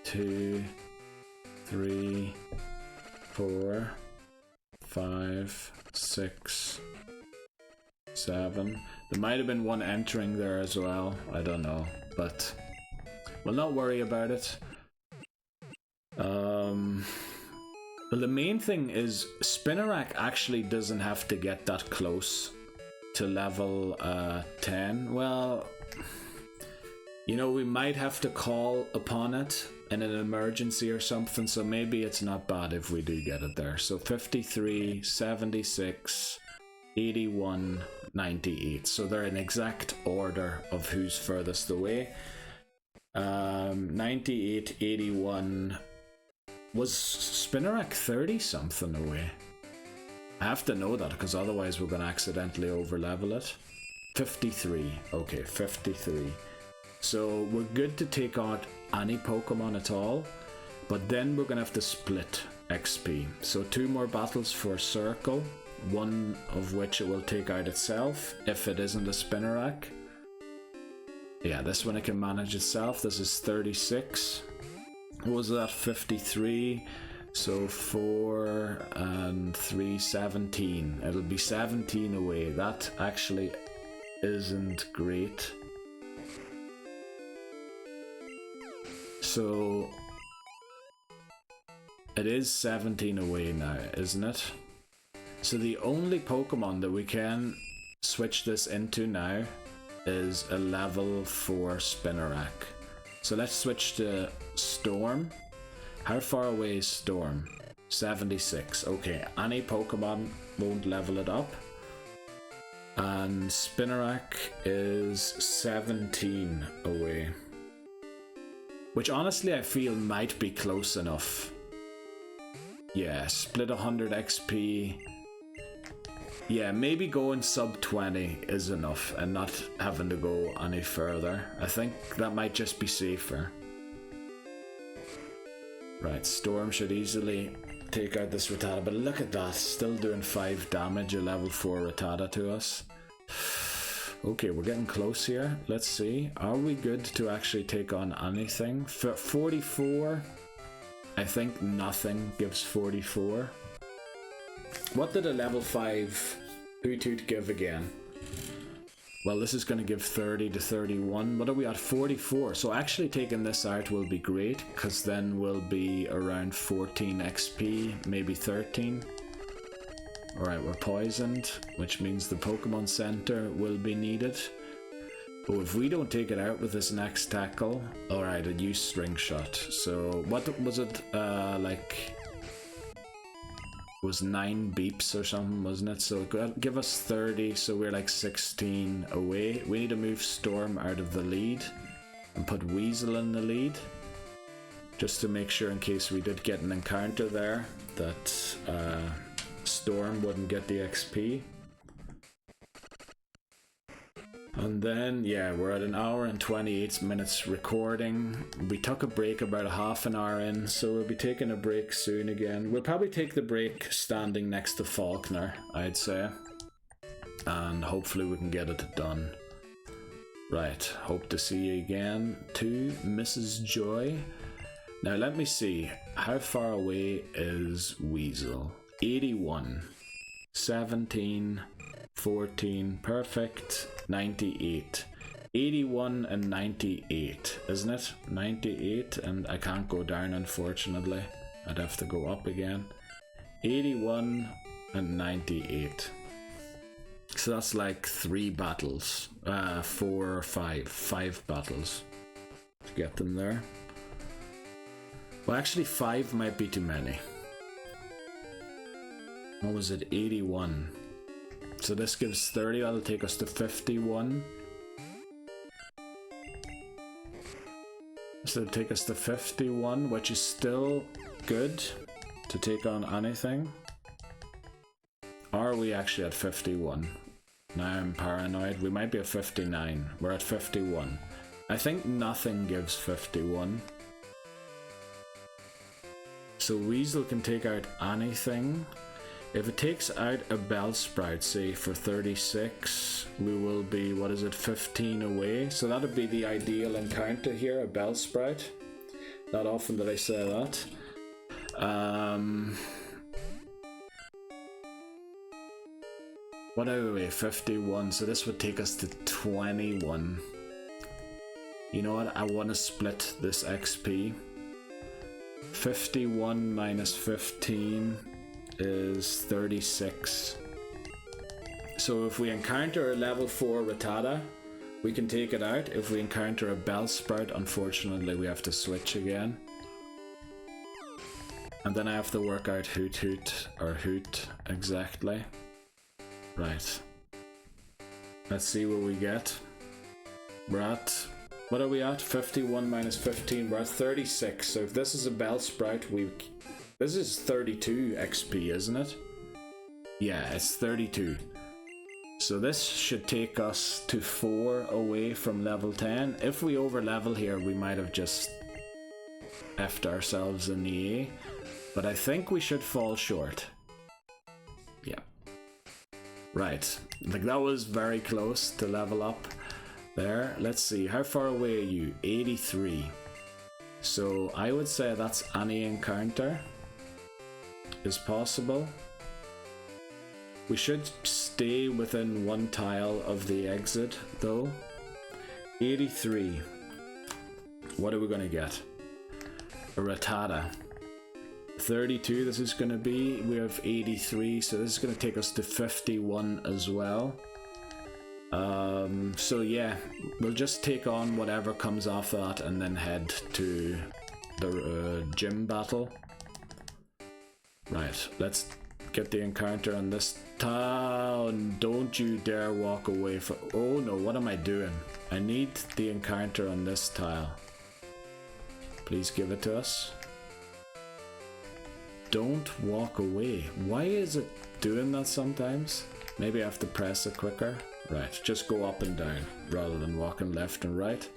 2, 3, 4, 5, 6, 7. There might have been one entering there as well, I don't know, but we'll not worry about it. Well, the main thing is Spinarak actually doesn't have to get that close to level 10. Well, you know, we might have to call upon it in an emergency or something, so maybe it's not bad if we do get it there. So 53, 76, 81, 98. So they're in exact order of who's furthest away. 98, 81. Was Spinarak 30 something away? I have to know that because otherwise we're going to accidentally overlevel it. 53. Okay, 53. So we're good to take out any Pokemon at all, but then we're going to have to split XP. So 2 more battles for Circle, one of which it will take out itself if it isn't a Spinarak. Yeah, this one it can manage itself. This is 36. What was that? 53. So 4 and 3, 17. It'll be 17 away. That actually isn't great. So it is 17 away now, isn't it? So the only Pokemon that we can switch this into now is a level 4 Spinarak. So let's switch to Storm. How far away is Storm? 76. Okay, any Pokemon won't level it up. And Spinarak is 17 away. Which honestly I feel might be close enough. Yeah, split 100 XP. Yeah, maybe going sub 20 is enough and not having to go any further. I think that might just be safer. Right, Storm should easily take out this Rattata, but look at that, still doing 5 damage, a level 4 Rattata to us. Okay, we're getting close here. Let's see, are we good to actually take on anything? 44, I think nothing gives 44. What did a level 5 Hoothoot give again? Well, this is going to give 30 to 31. What are we at? 44. So actually taking this out will be great, because then we'll be around 14 XP, maybe 13. Alright, we're poisoned, which means the Pokemon Center will be needed. Oh, if we don't take it out with this next tackle... Alright, it used String Shot. So, what was it, like... It was 9 beeps or something, wasn't it? So give us 30, so we're like 16 away. We need to move Storm out of the lead and put Weasel in the lead, just to make sure in case we did get an encounter there that Storm wouldn't get the XP. And then, yeah, we're at 1 hour and 28 minutes recording. We took a break about a half an hour in, so we'll be taking a break soon again. We'll probably take the break standing next to Falkner, I'd say. And hopefully we can get it done. Right, hope to see you again too, Mrs. Joy. Now let me see, how far away is Weasel? 81, 17, 14, perfect, 98. 81 and 98, isn't it? 98, and I can't go down unfortunately. I'd have to go up again. 81 and 98. So that's like 3 battles. 4 or 5. 5 battles to get them there. Well, actually 5 might be too many. What was it? 81. So this gives 30, that'll take us to 51. So it'll take us to 51, which is still good to take on anything. Are we actually at 51? Now I'm paranoid. We might be at 59. We're at 51. I think nothing gives 51. So Weasel can take out anything. If it takes out a Bellsprout, say for 36, we will be, what is it, 15 away. So that would be the ideal encounter here, a Bellsprout. Not often that I say that. What are we, 51, so this would take us to 21. You know what, I want to split this XP. 51 minus 15 is 36. So if we encounter a level 4 Rattata, we can take it out. If we encounter a Bellsprout, unfortunately we have to switch again. And then I have to work out Hoot or Hoot exactly. Right. Let's see what we get. We're at, what are we at? 51 minus 15, we're at 36. So if this is a Bellsprout, this is 32 XP, isn't it? Yeah, it's 32. So this should take us to 4 away from level 10. If we over level here, we might have just effed ourselves in the A. But I think we should fall short. Yeah. Right. Like that was very close to level up there. Let's see. How far away are you? 83. So I would say that's any encounter is possible. We should stay within 1 tile of the exit though. 83. What are we gonna get? A Rattata. 32 this is gonna be. We have 83, so this is gonna take us to 51 as well. So yeah, we'll just take on whatever comes off that and then head to the gym battle. Right, let's get the encounter on this town. Don't you dare walk away from... Oh no, what am I doing? I need the encounter on this tile. Please give it to us. Don't walk away. Why is it doing that sometimes? Maybe I have to press it quicker. Right, just go up and down rather than walking left and right.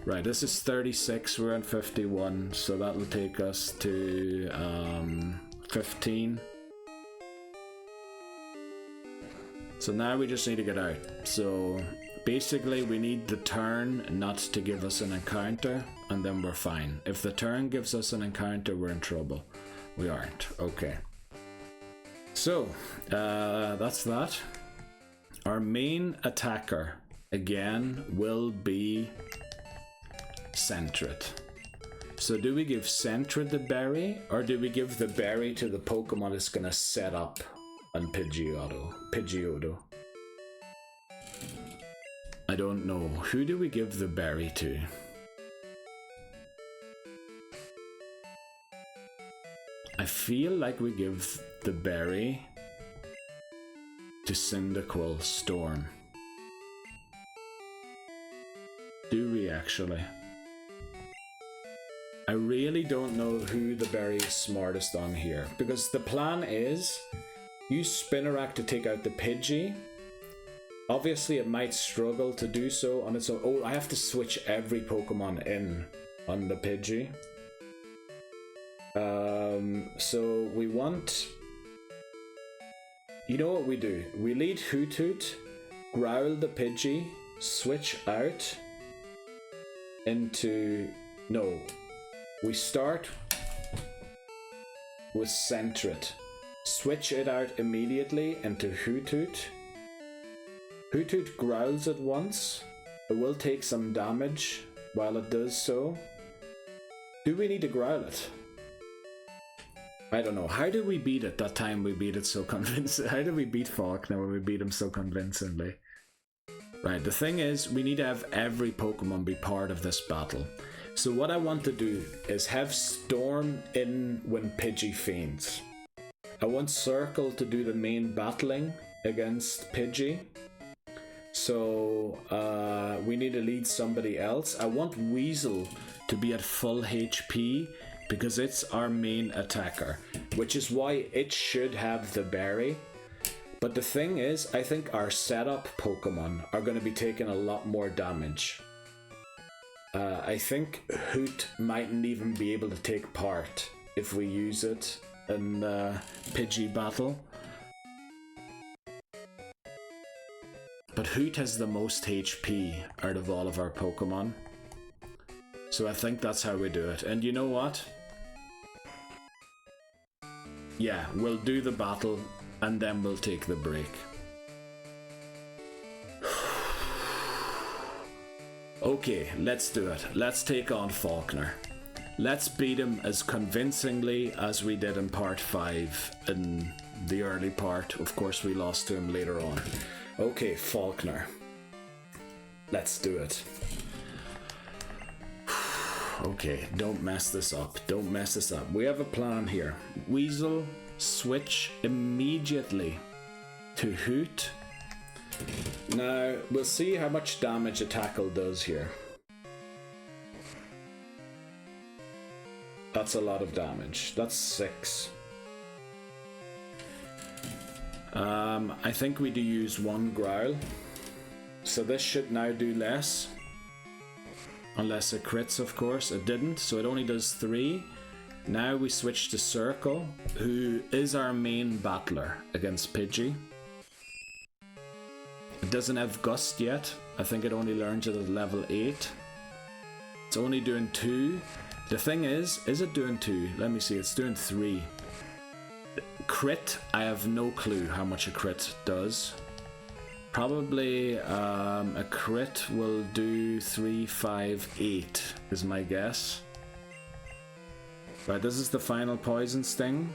Right, this is 36, we're on 51, so that'll take us to 15. So now we just need to get out. So basically we need the turn not to give us an encounter, and then we're fine. If the turn gives us an encounter, we're in trouble. We aren't. Okay. So, that's that. Our main attacker, again, will be Sentret. So do we give Sentret the berry, or do we give the berry to the Pokemon that's going to set up on Pidgeotto? I don't know. Who do we give the berry to? I feel like we give the berry to Cyndaquil Storm. Do we actually? I really don't know who the berry is smartest on here, because the plan is use Spinarak to take out the Pidgey. Obviously it might struggle to do so on its own. Oh, I have to switch every Pokemon in on the Pidgey. So we want... You know what we do? We lead Hoot, growl the Pidgey, switch out into... No. We start with Sentret. Switch it out immediately into Hoot. Hoot growls at once. It will take some damage while it does so. Do we need to growl it? I don't know. How did we beat it that time we beat it so convincingly? How did we beat Falkner when we beat him so convincingly? Right, the thing is, we need to have every Pokemon be part of this battle. So what I want to do is have Storm in when Pidgey faints. I want Circle to do the main battling against Pidgey. So we need to lead somebody else. I want Weasel to be at full HP because it's our main attacker, which is why it should have the berry. But the thing is, I think our setup Pokemon are going to be taking a lot more damage. I think Hoot mightn't even be able to take part if we use it in Pidgey battle. But Hoot has the most HP out of all of our Pokemon. So I think that's how we do it. And you know what? Yeah, we'll do the battle and then we'll take the break. Okay, let's do it. Let's take on Falkner. Let's beat him as convincingly as we did in part 5 in the early part. Of course, we lost to him later on. Okay, Falkner. Let's do it. Okay, don't mess this up. Don't mess this up. We have a plan here. Weasel, switch immediately to Hoot. Now, we'll see how much damage a tackle does here. That's a lot of damage. That's 6. I think we do use 1 growl. So this should now do less. Unless it crits, of course. It didn't, so it only does 3. Now we switch to Circle, who is our main battler against Pidgey. It doesn't have Gust yet. I think it only learns it at level 8. It's only doing 2. The thing is it doing 2? Let me see, it's doing 3. Crit, I have no clue how much a crit does. Probably a crit will do 3, 5, 8 is my guess. Right, this is the final poison sting.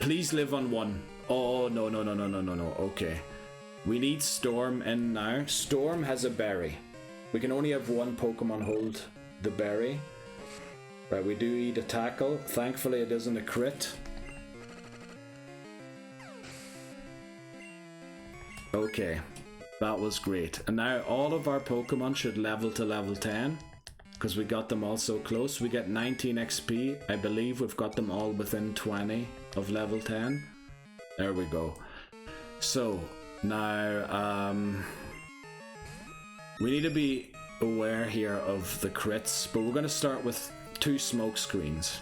Please live on 1. Oh, no. Okay. We need Storm in now. Storm has a berry. We can only have 1 Pokemon hold the berry. Right, we do eat a tackle. Thankfully it isn't a crit. Okay, that was great. And now all of our Pokemon should level to level 10. Because we got them all so close. We get 19 XP. I believe we've got them all within 20 of level 10. There we go. So, now, we need to be aware here of the crits. But we're going to start with 2 smoke screens.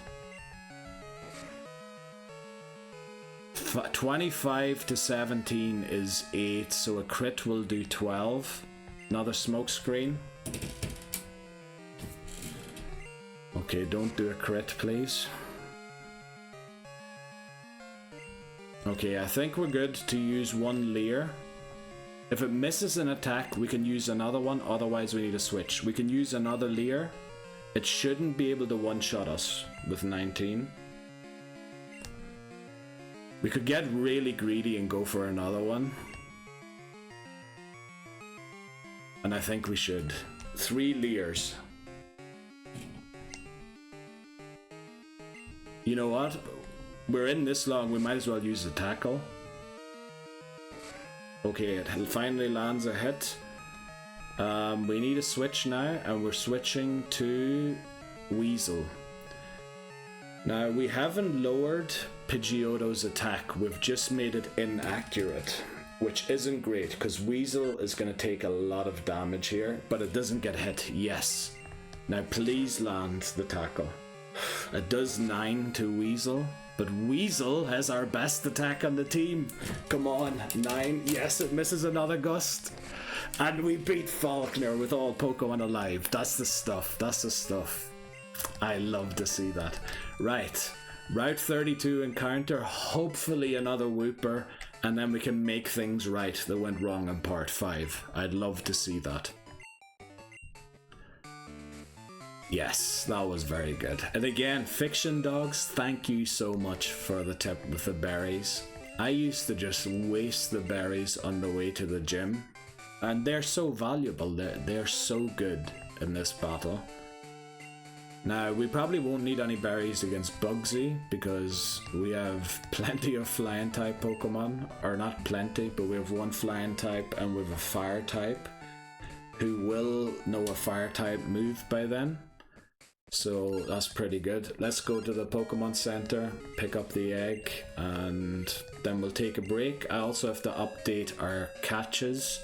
25 to 17 is 8, so a crit will do 12. Another smoke screen. Okay, don't do a crit, please. Okay, I think we're good to use 1 Leer. If it misses an attack, we can use another one, otherwise we need to switch. We can use another Leer. It shouldn't be able to one-shot us with 19. We could get really greedy and go for another one. And I think we should. 3 Leers. You know what? We're in this long, we might as well use a tackle. Okay, it finally lands a hit. We need a switch now, and we're switching to Weasel. Now, we haven't lowered Pidgeotto's attack, we've just made it inaccurate, which isn't great, because Weasel is going to take a lot of damage here, but it doesn't get hit. Yes. Now, please land the tackle. It does 9 to Weasel, but Weasel has our best attack on the team. Come on, 9. Yes, it misses another Gust. And we beat Falkner with all Pokemon alive. That's the stuff. That's the stuff. I love to see that. Right. Route 32 encounter. Hopefully another Wooper. And then we can make things right that went wrong in part 5. I'd love to see that. Yes, that was very good. And again, Fiction Dogs, thank you so much for the tip with the berries. I used to just waste the berries on the way to the gym. And they're so valuable, they're so good in this battle. Now, we probably won't need any berries against Bugsy, because we have plenty of flying type Pokemon. Or not plenty, but we have 1 flying type and we have a fire type, who will know a fire type move by then. So that's pretty good. Let's go to the Pokemon Center, pick up the egg, and then we'll take a break. I also have to update our catches.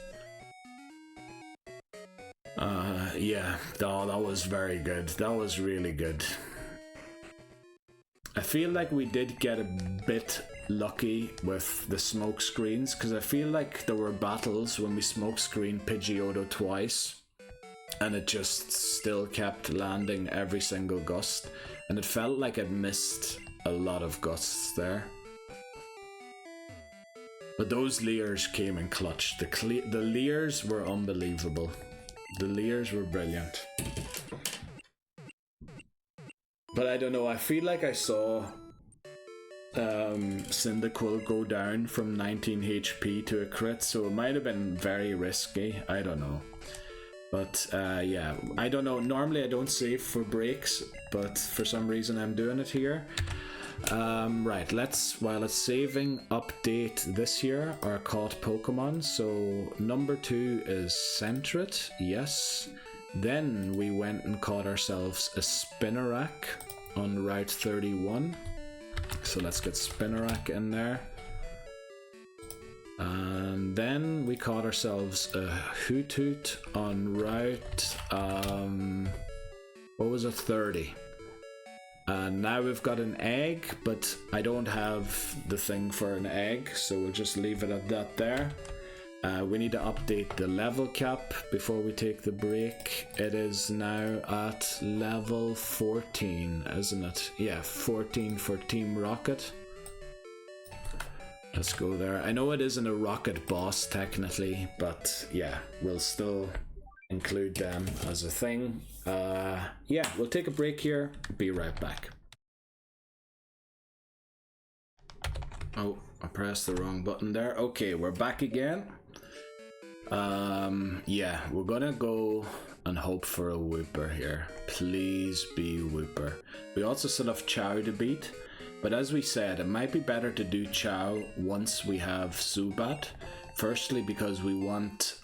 Yeah, that was very good. That was really good. I feel like we did get a bit lucky with the smoke screens, because I feel like there were battles when we smoke screened Pidgeotto twice and it just still kept landing every single gust, and it felt like it missed a lot of gusts there. But those Leers came in clutch. The Leers were unbelievable. The Leers were brilliant. But I don't know, I feel like I saw Cyndaquil go down from 19 HP to a crit, so it might have been very risky. I don't know. But yeah, I don't know. Normally I don't save for breaks, but for some reason I'm doing it here. Right, let's, while it's saving, update this year our caught Pokemon. So number 2 is Sentret, yes. Then we went and caught ourselves a Spinarak on Route 31. So let's get Spinarak in there. And then we caught ourselves a Hoothoot on Route, what was it, 30. And now we've got an egg, but I don't have the thing for an egg, so we'll just leave it at that there. We need to update the level cap before we take the break. It is now at level 14, isn't it? Yeah, 14 for Team Rocket. Let's go there. I know it isn't a rocket boss technically, but yeah, we'll still include them as a thing. Yeah, we'll take a break here. Be right back. Oh, I pressed the wrong button there. Okay, we're back again. Yeah, we're gonna go and hope for a Wooper here. Please be Wooper. We also still have Chow to beat, but as we said, it might be better to do Chow once we have Zubat. Firstly, because we want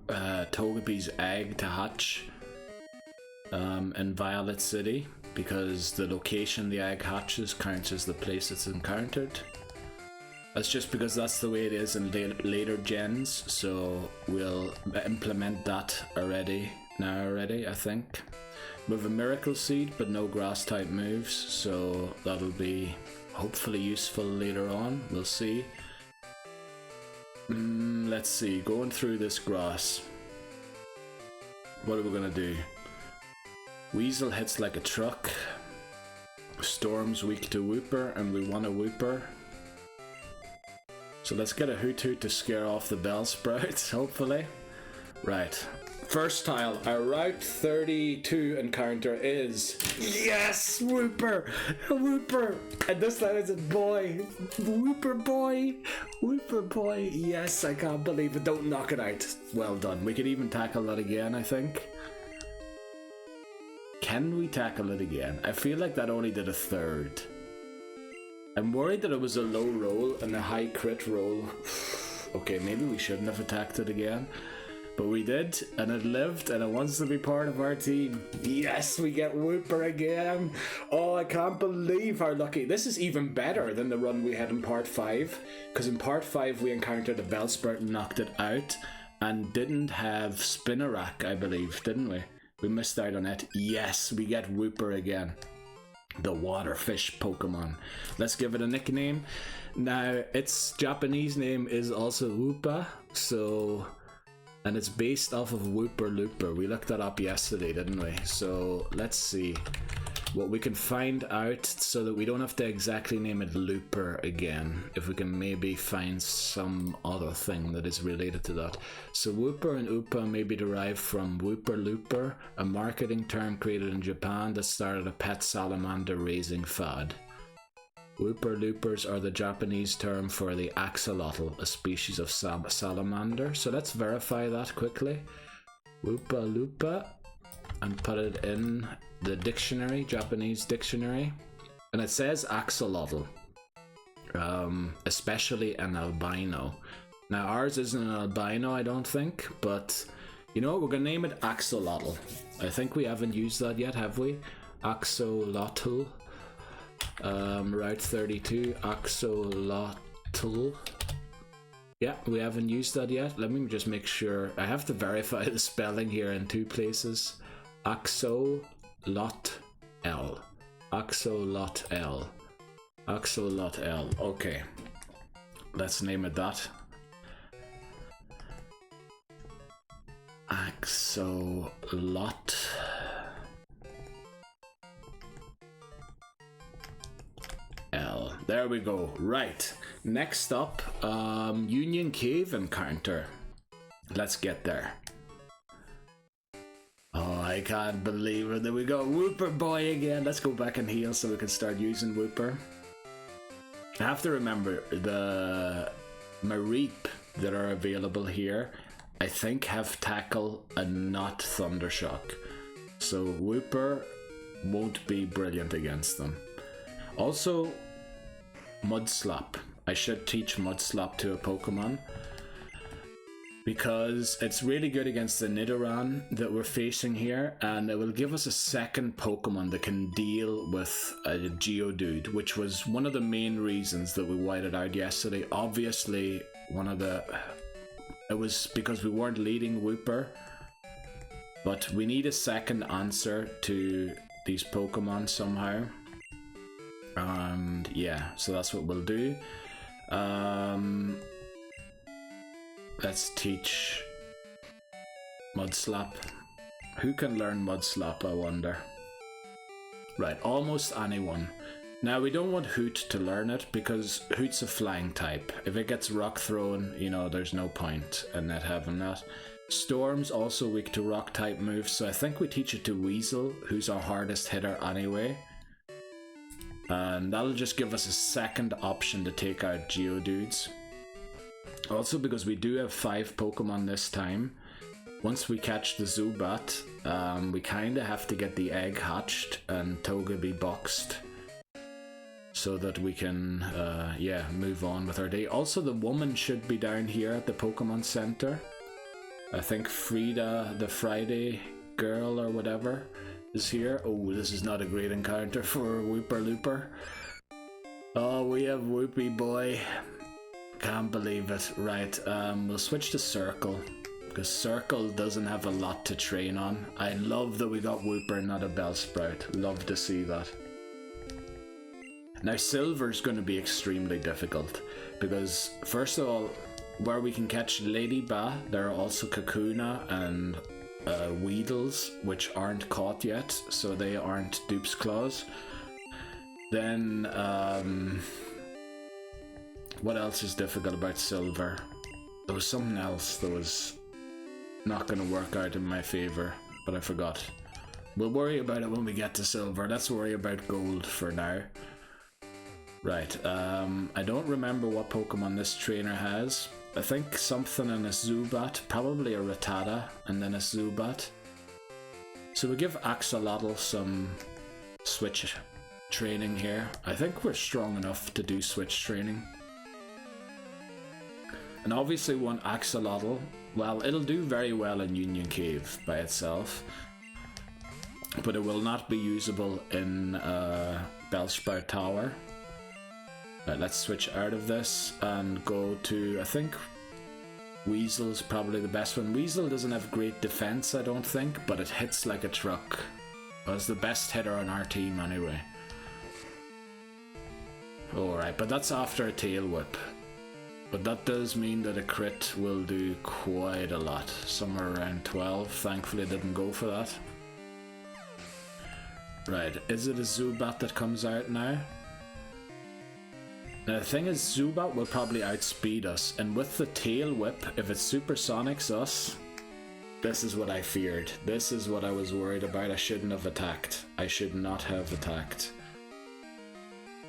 Togepi's egg to hatch in Violet City, because the location the egg hatches counts as the place it's encountered. That's just because that's the way it is in later gens, so we'll implement that already, I think. We have a Miracle Seed, but no grass type moves, so that'll be hopefully useful later on, we'll see. Let's see, going through this grass. What are we gonna do? Weasel hits like a truck. Storm's weak to Wooper, and we want a Wooper. So let's get a Hoothoot to scare off the Bellsprouts, hopefully. Right. First tile, our Route 32 encounter is... Yes! Wooper! Wooper! And this time it's a boy! Wooper boy! Wooper boy! Yes, I can't believe it. Don't knock it out. Well done. We could even tackle that again, I think. Can we tackle it again? I feel like that only did a third. I'm worried that it was a low roll and a high crit roll. Okay, maybe we shouldn't have attacked it again. But we did, and it lived, and it wants to be part of our team. Yes, we get Wooper again. Oh, I can't believe how lucky. This is even better than the run we had in part 5. Because in part 5 we encountered a Bellsprout and knocked it out. And didn't have Spinarak, I believe, didn't we? We missed out on it. Yes, we get Wooper again. The waterfish Pokemon. Let's give it a nickname. Now, its Japanese name is also Woopa, so... And it's based off of Wooper Looper. We looked that up yesterday, didn't we? So, let's see what we can find out so that we don't have to exactly name it Looper again. If we can maybe find some other thing that is related to that. So Wooper and Upa may be derived from Wooper Looper, a marketing term created in Japan that started a pet salamander raising fad. Wooper Loopers are the Japanese term for the axolotl, a species of salamander. So let's verify that quickly. Woopa Loopa, and put it in the dictionary, Japanese dictionary, and it says axolotl, especially an albino. Now ours isn't an albino, I don't think, but you know what, we're gonna name it axolotl. I think we haven't used that yet, have we? Axolotl. Route 32, axolotl. Yeah, we haven't used that yet. Let me just make sure. I have to verify the spelling here in 2 places. Axolot L. Axolot L. Axolot L. Okay. Let's name it that. Axolot L. There we go. Right. Next up, Union Cave encounter. Let's get there. Oh, I can't believe it. There we go. Whooper boy again. Let's go back and heal so we can start using Whooper. I have to remember the Mareep that are available here, I think, have Tackle and not Thundershock. So Whooper won't be brilliant against them. Also, Mudslap. I should teach Mudslap to a Pokemon, because it's really good against the Nidoran that we're facing here, and it will give us a second Pokemon that can deal with a Geodude, which was one of the main reasons that we whited out yesterday. Obviously, it was because we weren't leading Whooper, but we need a second answer to these Pokemon somehow. And yeah, so that's what we'll do. Let's teach Mudslap. Who can learn Mudslap, I wonder? Right, almost anyone. Now, we don't want Hoot to learn it, because Hoot's a flying type. If it gets rock thrown, you know, there's no point in it having that. Storm's also weak to rock type moves, so I think we teach it to Weasel, who's our hardest hitter anyway. And that'll just give us a second option to take out Geodudes. Also, because we do have 5 Pokemon this time, once we catch the Zubat, we kind of have to get the egg hatched and Togepi boxed, so that we can, move on with our day. Also, the woman should be down here at the Pokemon Center. I think Frida, the Friday girl or whatever, is here. Oh, this is not a great encounter for Whooper Looper. Oh, we have Whoopie Boy. Can't believe it. Right, we'll switch to Circle, because Circle doesn't have a lot to train on. I love that we got Whooper, not a Bellsprout. Love to see that. Now, Silver's going to be extremely difficult, because first of all, where we can catch Ladybah, there are also Kakuna and Weedles, which aren't caught yet, so they aren't Dupe's Claws. Then, what else is difficult about Silver? There was something else that was not going to work out in my favor, but I forgot. We'll worry about it when we get to Silver. Let's worry about Gold for now. Right, I don't remember what Pokemon this trainer has. I think something in a Zubat, probably a Rattata, and then a Zubat. So we give Axolotl some switch training here. I think we're strong enough to do switch training. And obviously one Axolotl, well, it'll do very well in Union Cave by itself, but it will not be usable in Bellsprout Tower. Right, let's switch out of this and go to, I think Weasel's probably the best one. Weasel doesn't have great defense, I don't think, but it hits like a truck. Well, it's the best hitter on our team anyway. Alright, but that's after a Tail Whip. But that does mean that a crit will do quite a lot. Somewhere around 12. Thankfully I didn't go for that. Right, is it a Zubat that comes out now? Now the thing is, Zubat will probably outspeed us, and with the Tail Whip, if it supersonics us, this is what I feared. This is what I was worried about. I shouldn't have attacked. I should not have attacked.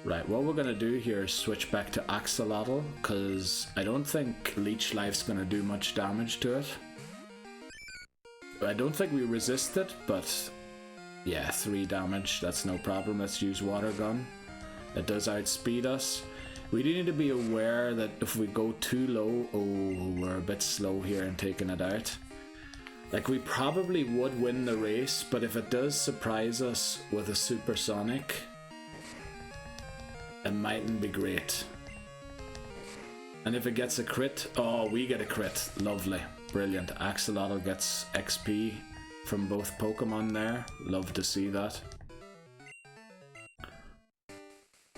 Right, what we're going to do here is switch back to Axolotl, because I don't think Leech Life's going to do much damage to it. I don't think we resist it, but yeah, 3 damage, that's no problem. Let's use Water Gun. It does outspeed us. We do need to be aware that if we go too low, oh, we're a bit slow here in taking it out. Like, we probably would win the race, but if it does surprise us with a supersonic, it mightn't be great. And if it gets a crit, oh, we get a crit. Lovely. Brilliant. Axolotl gets XP from both Pokemon there. Love to see that.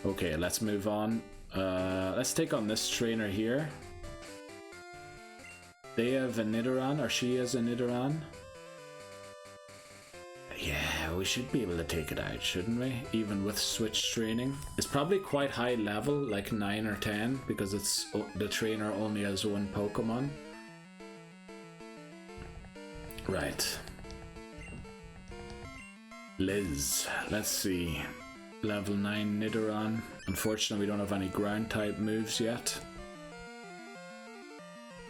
Okay, let's move on. Let's take on this trainer here. They have a Nidoran, or she has a Nidoran. Yeah, we should be able to take it out, shouldn't we? Even with switch training. It's probably quite high level, like 9 or 10, because it's the trainer only has one Pokemon. Right. Liz, let's see. Level 9 Nidoran. Unfortunately, we don't have any ground type moves yet.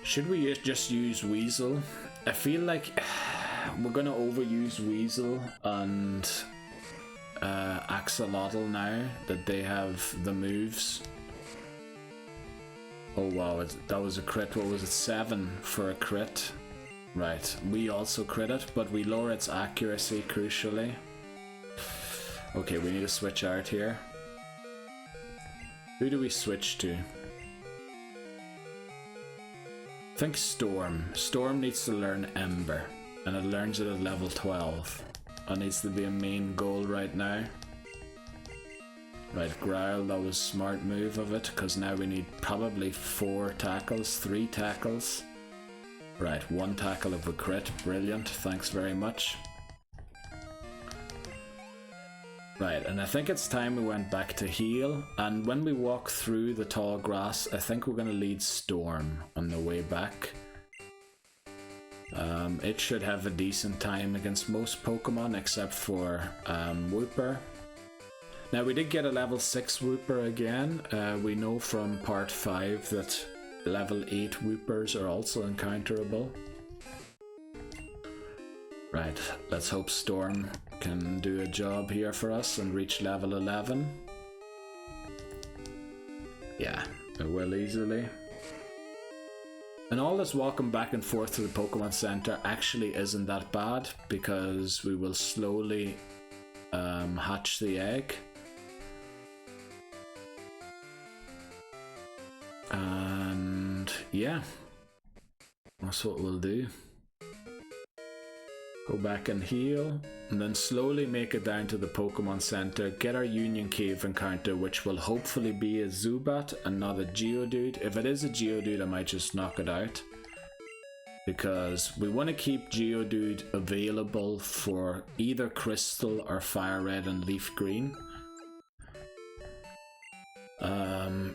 Should we just use Weasel? I feel like we're gonna overuse Weasel and Axolotl now that they have the moves. Oh wow, that was a crit. What was it? 7 for a crit. Right, we also crit it, but we lower its accuracy crucially. Okay, we need to switch out here. Who do we switch to? I think Storm. Storm needs to learn Ember, and it learns it at level 12. That needs to be a main goal right now. Right, Growl, that was a smart move of it, because now we need probably 4 tackles, 3 tackles. Right, 1 tackle of a crit, brilliant, thanks very much. Right, and I think it's time we went back to heal, and when we walk through the tall grass, I think we're going to lead Storm on the way back. It should have a decent time against most Pokemon except for Wooper. Now we did get a level 6 Wooper again. We know from part 5 that level 8 Woopers are also encounterable. Right, let's hope Storm can do a job here for us and reach level 11. Yeah, it will easily. And all this walking back and forth to the Pokemon Center actually isn't that bad, because we will slowly hatch the egg. And yeah, that's what we'll do. Go back and heal, and then slowly make it down to the Pokemon Center, get our Union Cave encounter, which will hopefully be a Zubat and not a Geodude. If it is a Geodude, I might just knock it out, because we want to keep Geodude available for either Crystal or Fire Red and Leaf Green.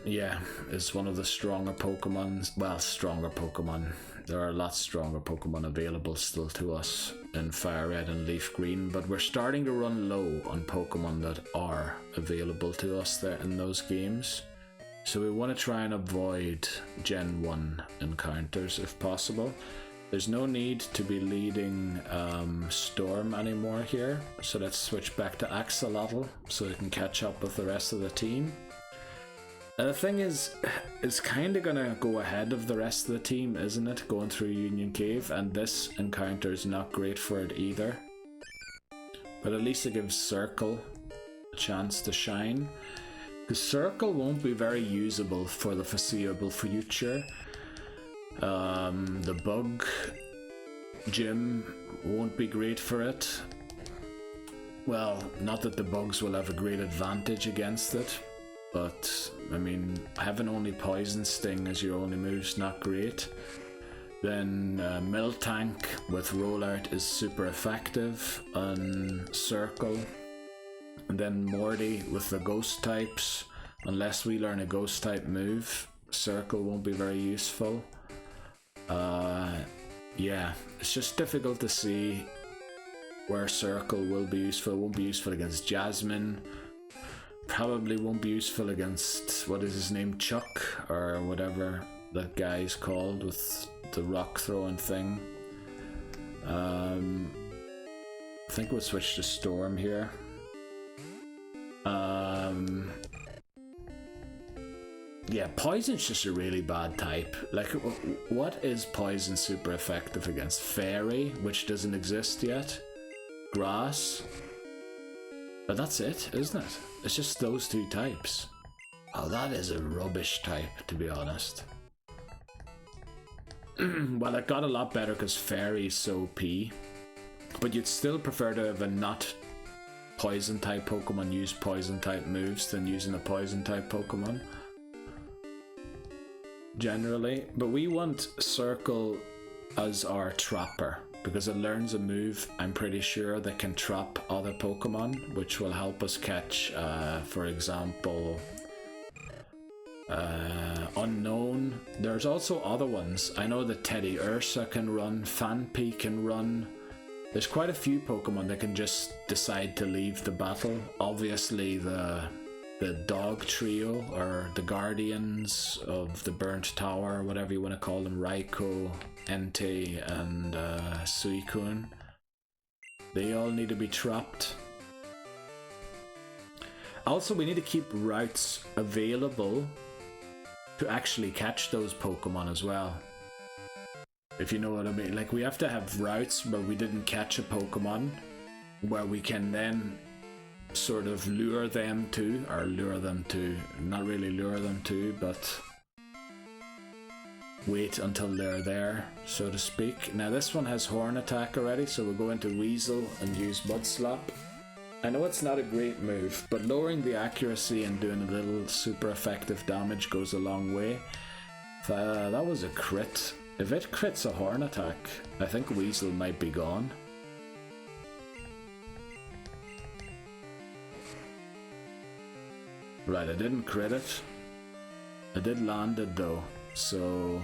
Yeah, it's one of the stronger Pokemon. Well, stronger Pokemon. There are a lot stronger Pokemon available still to us in Fire Red and Leaf Green, but we're starting to run low on Pokemon that are available to us there in those games. So we want to try and avoid Gen 1 encounters if possible. There's no need to be leading Storm anymore here, so let's switch back to Axolotl so we can catch up with the rest of the team. And the thing is, it's kind of going to go ahead of the rest of the team, isn't it? Going through Union Cave, and this encounter is not great for it either. But at least it gives Circle a chance to shine. Because Circle won't be very usable for the foreseeable future. The Bug Gym won't be great for it. Well, not that the Bugs will have a great advantage against it. But, I mean, having only Poison Sting as your only move's not great. Then Miltank with Rollout is super effective on Circle. And then Morty with the Ghost types. Unless we learn a Ghost type move, Circle won't be very useful. Yeah, it's just difficult to see where Circle will be useful. It won't be useful against Jasmine. Probably won't be useful against, what is his name, Chuck, or whatever that guy's called with the rock throwing thing. I think we'll switch to Storm here. Yeah, Poison's just a really bad type. Like, what is Poison super effective against? Fairy, which doesn't exist yet. Grass. But that's it, isn't it? It's just those two types. Oh, that is a rubbish type, to be honest. well, it got a lot better because Fairy's so OP. But you'd still prefer to have a not poison type Pokemon use poison type moves than using a poison type Pokemon. Generally. But we want Circle as our trapper, because it learns a move, I'm pretty sure, that can trap other Pokemon, which will help us catch, for example, Unknown. There's also other ones. I know that Teddy Ursa can run, Fanpy can run. There's quite a few Pokemon that can just decide to leave the battle. Obviously the dog trio, or the guardians of the burnt tower, whatever you want to call them, Raikou, Entei, and Suicune. They all need to be trapped. Also, we need to keep routes available to actually catch those Pokemon as well. If you know what I mean. Like, we have to have routes where we didn't catch a Pokemon, where we can then sort of lure them to, not really lure them to, but wait until they're there, so to speak. Now this one has Horn Attack already, so we'll go into Weasel and use Mud Slap. I know it's not a great move, but lowering the accuracy and doing a little super effective damage goes a long way. That was a crit. If it crits a Horn Attack, I think Weasel might be gone. Right, I didn't crit it. I did land it though, so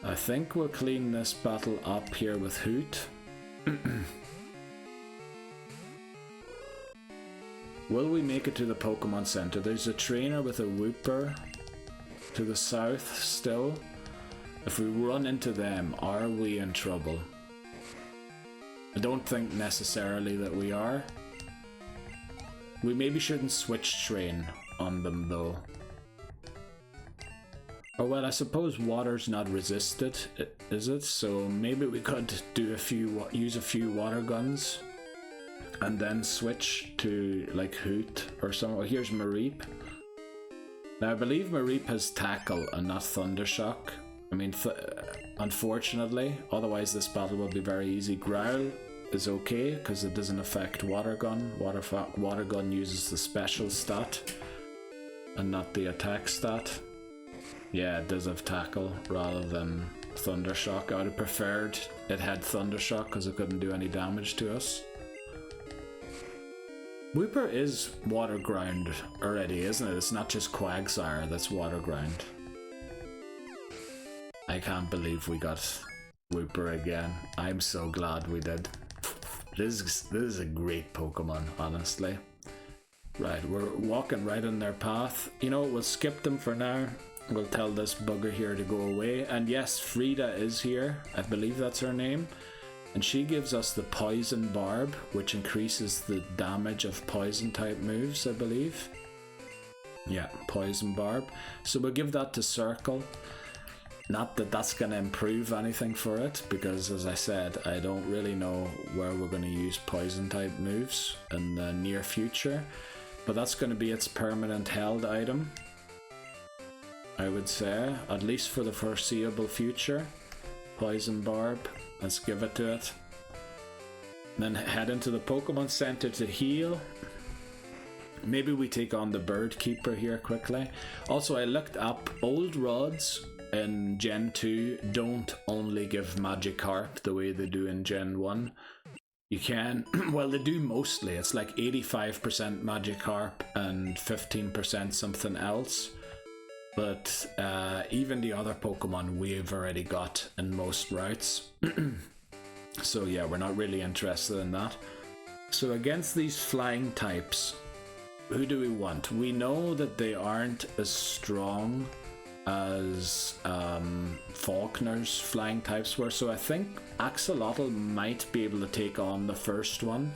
I think we'll clean this battle up here with Hoot. Will we make it to the Pokemon Center? There's a trainer with a Wooper to the south still. If we run into them, are we in trouble? I don't think necessarily that we are. We maybe shouldn't switch train on them though. Oh well, I suppose water's not resisted, is it? So maybe we could do use a few water guns and then switch to like Hoot or something. Oh, here's Mareep. Now I believe Mareep has Tackle and not Thundershock. I mean, unfortunately, otherwise this battle will be very easy. Growl is okay because it doesn't affect Water Gun. Water Gun uses the special stat and not the attack stat. Yeah, it does have Tackle rather than Thundershock. I would have preferred it had Thundershock because it couldn't do any damage to us. Wooper is Water Ground already, isn't it? It's not just Quagsire that's Water Ground. I can't believe we got Wooper again. I'm so glad we did. This is a great Pokemon, honestly. Right, we're walking right in their path. You know, we'll skip them for now. We'll tell this bugger here to go away. And yes, Frida is here. I believe that's her name. And she gives us the Poison Barb, which increases the damage of poison type moves, I believe. Yeah, Poison Barb. So we'll give that to Circle. Not that that's going to improve anything for it, because as I said, I don't really know where we're going to use poison type moves in the near future. But that's going to be its permanent held item, I would say, at least for the foreseeable future. Poison Barb, let's give it to it. Then head into the Pokemon Center to heal. Maybe we take on the Bird Keeper here quickly. Also, I looked up old rods in Gen 2 don't only give Magikarp the way they do in Gen 1. You can, well, they do mostly. It's like 85% Magikarp and 15% something else. But even the other Pokemon we've already got in most routes. So yeah, we're not really interested in that. So against these flying types, who do we want? We know that they aren't as strong as Falkner's flying types were, so I think Axolotl might be able to take on the first one,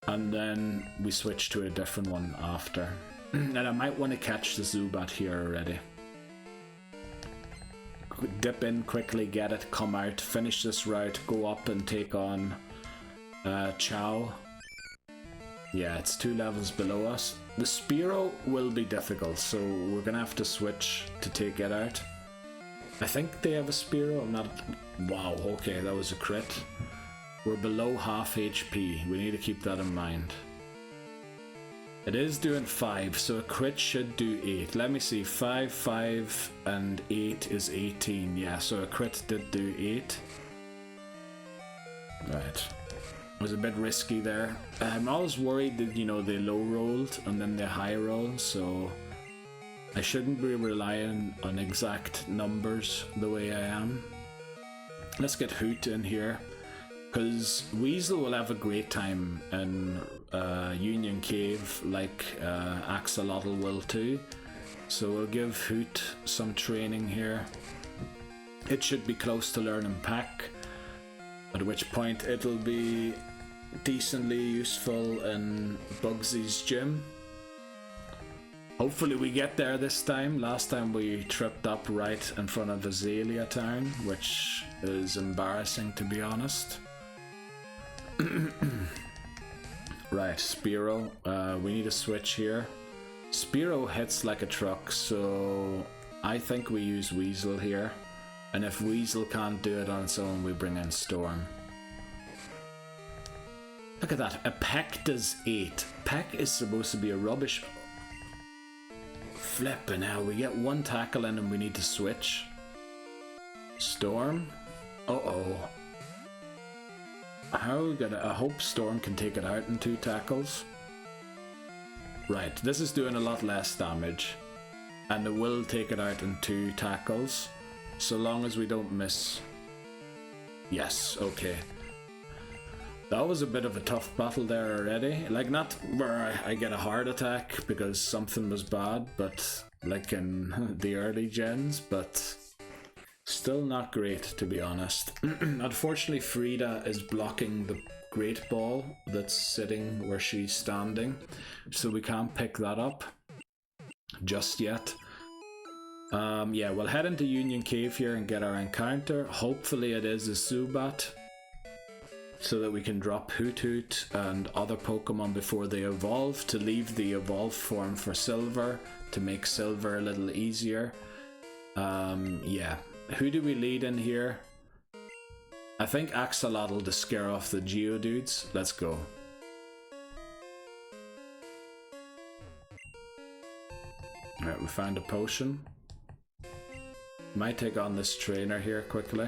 and then we switch to a different one after. And I might want to catch the Zubat here already. Dip in quickly, get it, come out, finish this route, go up and take on Chow. Yeah, it's 2 levels below us. The Spearow will be difficult, so we're gonna have to switch to take it out. I think they have a Spearow. I'm not. Wow, okay, that was a crit. We're below half HP. We need to keep that in mind. It is doing 5, so a crit should do 8. Let me see. 5, 5, and 8 is 18. Yeah, so a crit did do 8. Right. It was a bit risky there. I'm always worried that, you know, they low rolled and then they high roll, so I shouldn't be relying on exact numbers the way I am. Let's get Hoot in here, because Weasel will have a great time in Union Cave, like Axolotl will too. So we'll give Hoot some training here. It should be close to learning Pack, at which point it'll be decently useful in Bugsy's gym. Hopefully we get there this time. Last time we tripped up right in front of Azalea Town, which is embarrassing, to be honest. Right, Spearow. We need a switch here. Spearow hits like a truck, so I think we use Weasel here. And if Weasel can't do it on its own, we bring in Storm. Look at that. A Peck does 8. Peck is supposed to be a rubbish. Flippin' hell, we get 1 tackle in and we need to switch. Storm? Uh-oh. How are we gonna... I hope Storm can take it out in 2 tackles. Right, this is doing a lot less damage. And it will take it out in 2 tackles. So long as we don't miss. Yes, okay. That was a bit of a tough battle there already. Like, not where I get a heart attack because something was bad, but like in the early gens, but still not great, to be honest. Unfortunately, Frida is blocking the Great Ball that's sitting where she's standing, so we can't pick that up just yet. Yeah, we'll head into Union Cave here and get our encounter. Hopefully it is a Zubat, so that we can drop Hoot Hoot and other Pokemon before they evolve, to leave the evolved form for Silver, to make Silver a little easier. Yeah. Who do we lead in here? I think Axolotl to scare off the Geodudes. Let's go. Alright, we found a potion. Might take on this trainer here quickly,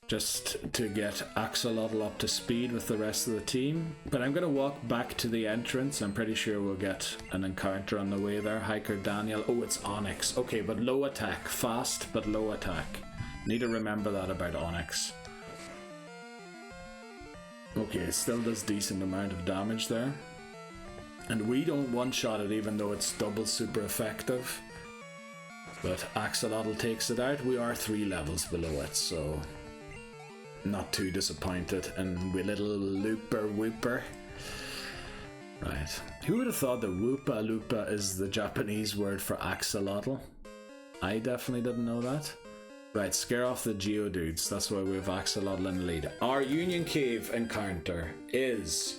just to get Axolotl up to speed with the rest of the team. But I'm going to walk back to the entrance. I'm pretty sure we'll get an encounter on the way there. Hiker Daniel. Oh, it's Onyx. Okay, but low attack. Fast, but low attack. Need to remember that about Onyx. Okay, it still does decent amount of damage there. And we don't one-shot it even though it's double super effective. But Axolotl takes it out. We are 3 levels below it, so not too disappointed. And we little Looper Whooper. Right. Who would have thought that Woopa Loopa is the Japanese word for Axolotl? I definitely didn't know that. Right, scare off the Geodudes. That's why we have Axolotl in the lead. Our Union Cave encounter is...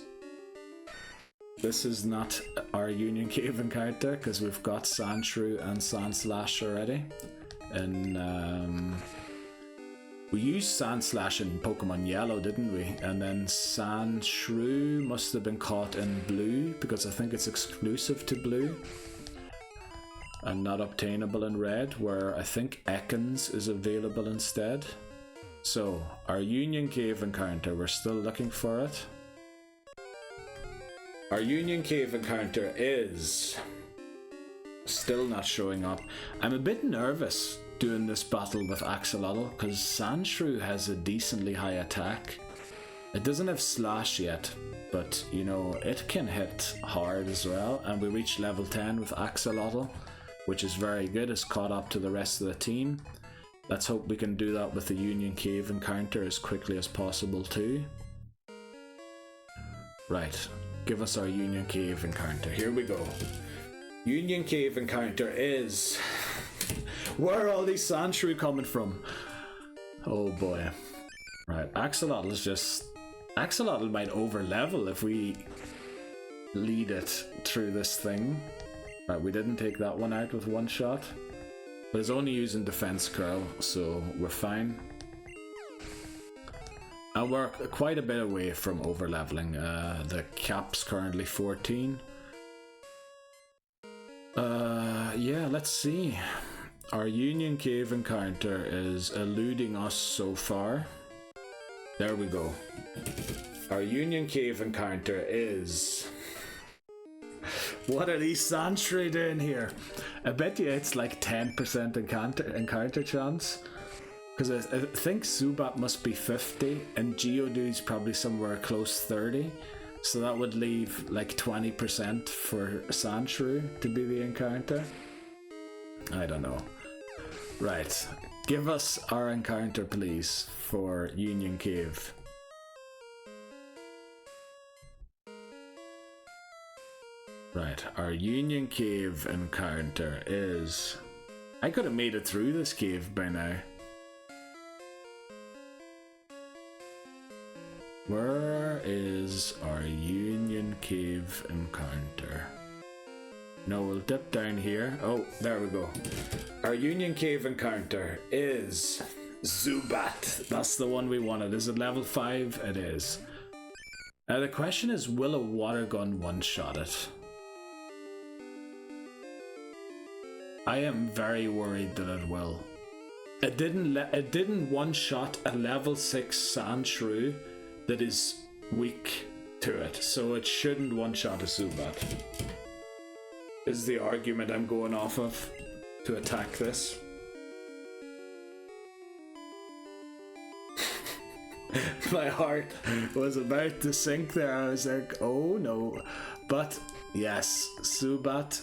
This is not our Union Cave encounter, because we've got Sandshrew and Sandslash already. And we used Sandslash in Pokemon Yellow, didn't we? And then Sandshrew must have been caught in Blue, because I think it's exclusive to Blue. And not obtainable in Red, where I think Ekans is available instead. So, our Union Cave encounter, we're still looking for it. Our Union Cave encounter is still not showing up. I'm a bit nervous doing this battle with Axolotl because Sandshrew has a decently high attack. It doesn't have Slash yet, but you know, it can hit hard as well. And we reached level 10 with Axolotl, which is very good. It's caught up to the rest of the team. Let's hope we can do that with the Union Cave encounter as quickly as possible too. Right. Give us our Union Cave encounter. Here we go. Union Cave encounter is... Where are all these Sandshrew coming from? Oh boy. Right, Axolotl is just... Axolotl might over level if we lead it through this thing. Right, we didn't take that one out with one shot. But it's only using defense curl, so we're fine. And we're quite a bit away from over leveling. The cap's currently 14. Yeah, let's see. Our Union Cave encounter is eluding us so far. There we go. Our Union Cave encounter is... What are these Sandshrew doing here? I bet you it's like 10% encounter chance. Because I think Zubat must be 50 and Geodude's probably somewhere close 30. So that would leave like 20% for Sandshrew to be the encounter. I don't know. Right. Give us our encounter, please, for Union Cave. Right. Our Union Cave encounter is... I could have made it through this cave by now. Where is our Union Cave encounter? No, we'll dip down here. Oh, there we go. Our Union Cave encounter is Zubat. That's the one we wanted. Is it level 5? It is. Now the question is, will a water gun one-shot it? I am very worried that it will. It didn't one-shot a level 6 Sandshrew that is weak to it, so it shouldn't one-shot a Zubat. Is the argument I'm going off of to attack this. My heart was about to sink there. I was like, oh no. But yes, Zubat.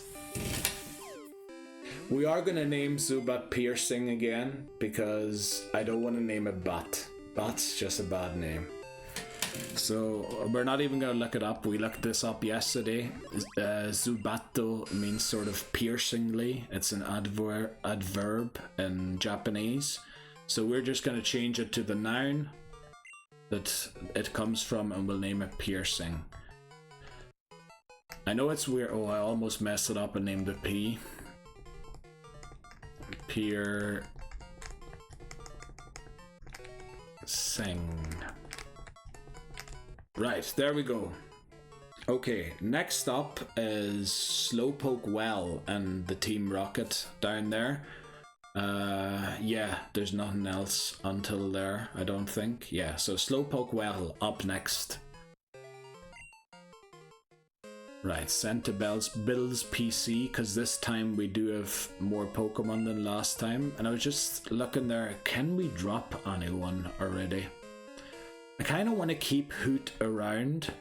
We are going to name Zubat Piercing again because I don't want to name it Bat. Bat's just a bad name. So we're not even going to look it up. We looked this up yesterday. Zubato means sort of piercingly. It's an adverb in Japanese. So we're just going to change it to the noun that it comes from and we'll name it Piercing. I know it's weird. Oh, I almost messed it up and named it P. Piercing. Right, there we go. Okay, next up is Slowpoke Well and the Team Rocket down there. Yeah, there's nothing else until there, I don't think. Yeah, so Slowpoke Well up next. Right, sent to Bill's PC, because this time we do have more Pokemon than last time. And I was just looking there, can we drop anyone already? I kind of want to keep Hoot around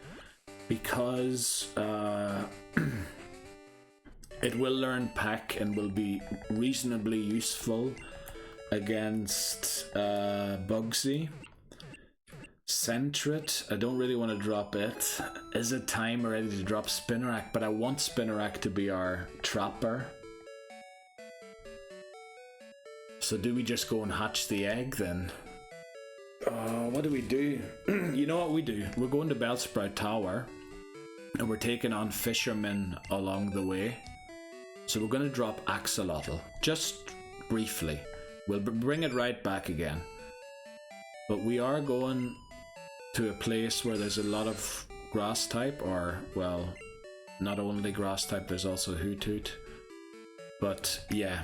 because it will learn Pack and will be reasonably useful against Bugsy. Sentret, I don't really want to drop it. Is it time already to drop Spinarak? But I want Spinarak to be our trapper. So do we just go and hatch the egg then? What do we do? You know what we do? We're going to Bellsprout Tower and we're taking on fishermen along the way. So we're going to drop Axolotl, just briefly. We'll bring it right back again. But we are going to a place where there's a lot of grass type, or, well, not only grass type, there's also Hoot. But, yeah.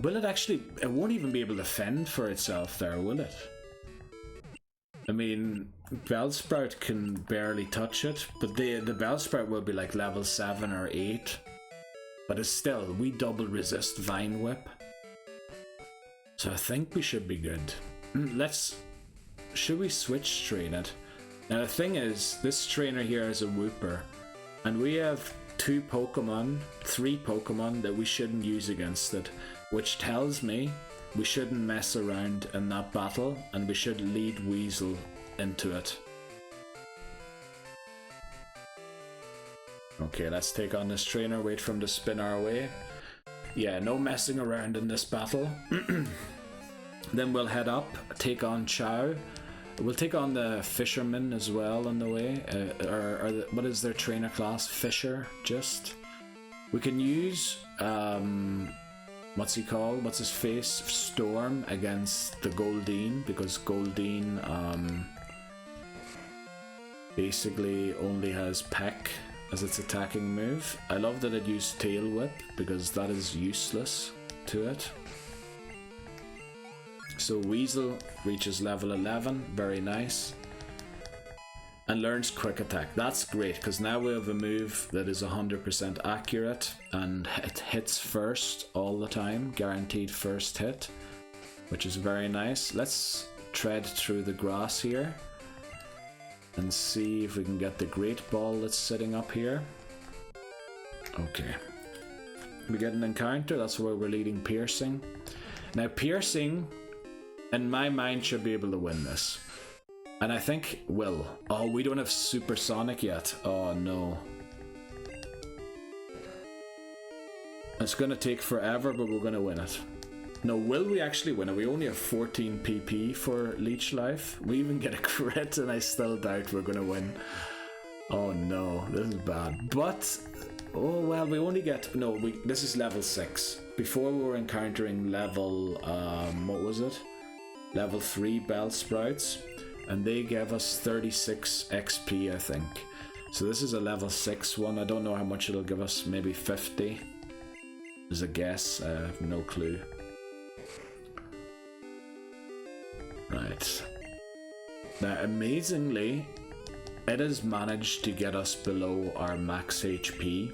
Will it actually... It won't even be able to fend for itself there, will it? I mean, Bellsprout can barely touch it, but the Bellsprout will be like level 7 or 8. But it's still, we double resist Vine Whip. So I think we should be good. Should we switch train it? Now the thing is, this trainer here is a Wooper, and we have 3 Pokemon that we shouldn't use against it, which tells me we shouldn't mess around in that battle, and we should lead Weasel into it. Okay, let's take on this trainer, wait for him to spin our way. Yeah, no messing around in this battle. Then we'll head up, take on Chow. We'll take on the Fisherman as well on the way. What is their trainer class? Fisher, just. We can use what's he called? What's his face? Storm against the Goldeen, because Goldeen basically only has Peck as its attacking move. I love that it used Tail Whip because that is useless to it. So Weasel reaches level 11, very nice. And learns Quick Attack. That's great because now we have a move that is 100% accurate and it hits first all the time, guaranteed first hit, which is very nice. Let's tread through the grass here and see if we can get the Great Ball that's sitting up here. Okay. We get an encounter, that's where we're leading Piercing. Now Piercing, in my mind, should be able to win this. And I think will. Oh, we don't have Supersonic yet. Oh no. It's gonna take forever, but we're gonna win it. No, will we actually win it? We only have 14 PP for Leech Life. We even get a crit and I still doubt we're gonna win. Oh no, this is bad. But, oh well, we only get, no, this is level 6. Before we were encountering level, what was it? Level 3 Bellsprouts. And they gave us 36 XP, I think. So this is a level 6 one. I don't know how much it'll give us, maybe 50. As a guess, I have no clue. Right. Now, amazingly, it has managed to get us below our max HP.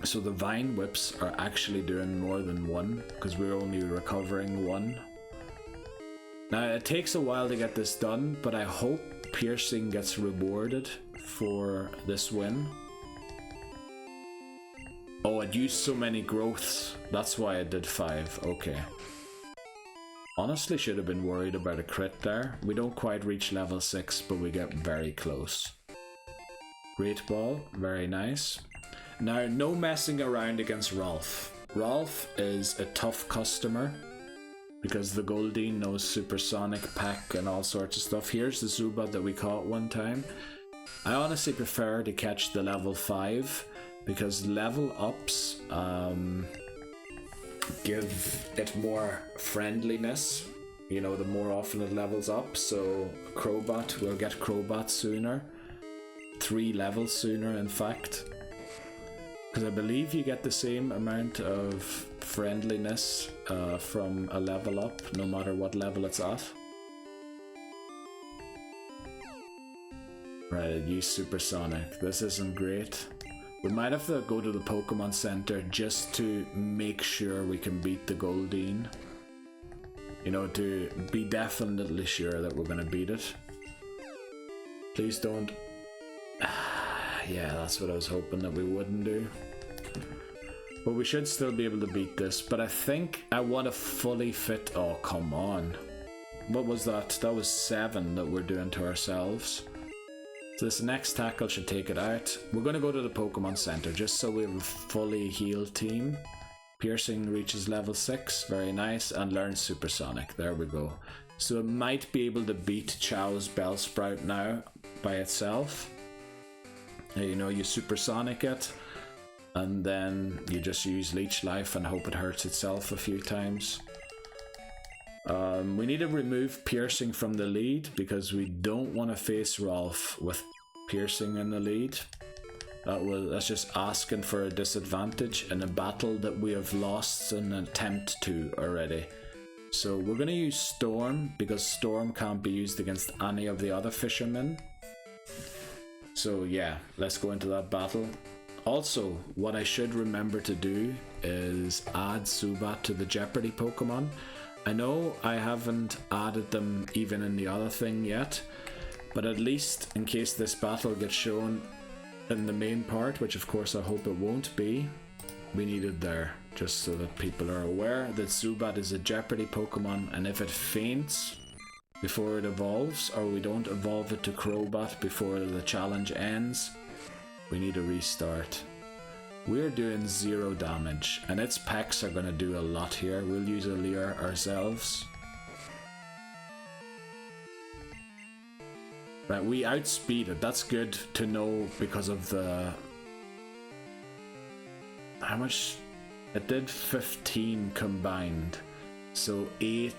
So the Vine Whips are actually doing more than one, because we're only recovering one. Now, it takes a while to get this done, but I hope Piercing gets rewarded for this win. Oh, it used so many growths. That's why it did 5. Okay. Honestly, should have been worried about a crit there. We don't quite reach level 6, but we get very close. Great Ball. Very nice. Now, no messing around against Rolf. Rolf is a tough customer, because the Goldeen knows Supersonic, Pack, and all sorts of stuff. Here's the Zubat that we caught one time. I honestly prefer to catch the level 5, because level ups give it more friendliness, you know, the more often it levels up. So Crobat, we'll get Crobat sooner. 3 levels sooner, in fact. Because I believe you get the same amount of friendliness from a level up, no matter what level it's at. Right, use Supersonic. This isn't great. We might have to go to the Pokemon Center just to make sure we can beat the Goldeen. You know, to be definitely sure that we're going to beat it. Please don't... Yeah, that's what I was hoping that we wouldn't do. But we should still be able to beat this. But I think I want a fully fit... Oh, come on. What was that? That was 7 that we're doing to ourselves. So this next tackle should take it out. We're going to go to the Pokemon Center just so we have a fully healed team. Piercing reaches level 6. Very nice. And learns Supersonic. There we go. So it might be able to beat Chow's Bellsprout now by itself. You know, you Supersonic it, and then you just use Leech Life and hope it hurts itself a few times. We need to remove Piercing from the lead because we don't want to face Rolf with Piercing in the lead. That's just asking for a disadvantage in a battle that we have lost an attempt to already. So we're going to use Storm because Storm can't be used against any of the other fishermen. So yeah, let's go into that battle. Also, what I should remember to do is add Zubat to the Jeopardy Pokemon. I know I haven't added them even in the other thing yet, but at least in case this battle gets shown in the main part, which of course I hope it won't be, we need it there, just so that people are aware that Zubat is a Jeopardy Pokemon, and if it faints before it evolves, or we don't evolve it to Crobat before the challenge ends, we need a restart. We're doing 0 damage, and its packs are going to do a lot here. We'll use a Leer ourselves. Right, we outspeed it. That's good to know because of the... How much It did 15 combined. So 8.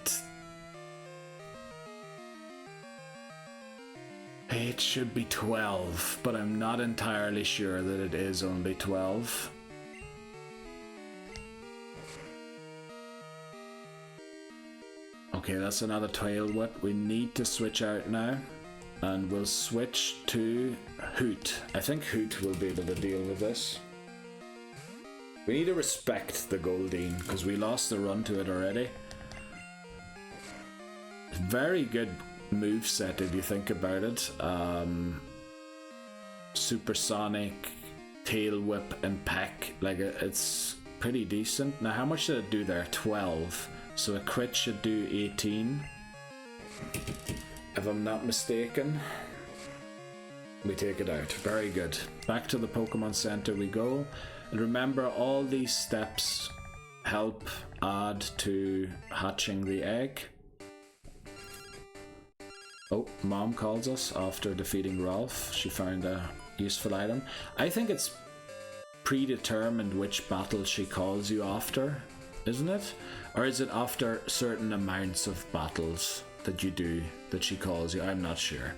8 should be 12, but I'm not entirely sure that it is only 12. Okay, that's another tail whip. We need to switch out now. And we'll switch to Hoot. I think Hoot will be able to deal with this. We need to respect the Goldeen, because we lost the run to it already. Very good moveset if you think about it. Supersonic, Tail Whip, and Peck. Like, it's pretty decent. Now, how much did it do there? 12. So a crit should do 18. If I'm not mistaken. We take it out. Very good. Back to the Pokemon Center we go. And remember, all these steps help add to hatching the egg. Oh, Mom calls us after defeating Rolf. She found a useful item. I think it's predetermined which battle she calls you after, isn't it? Or is it after certain amounts of battles that you do that she calls you? I'm not sure.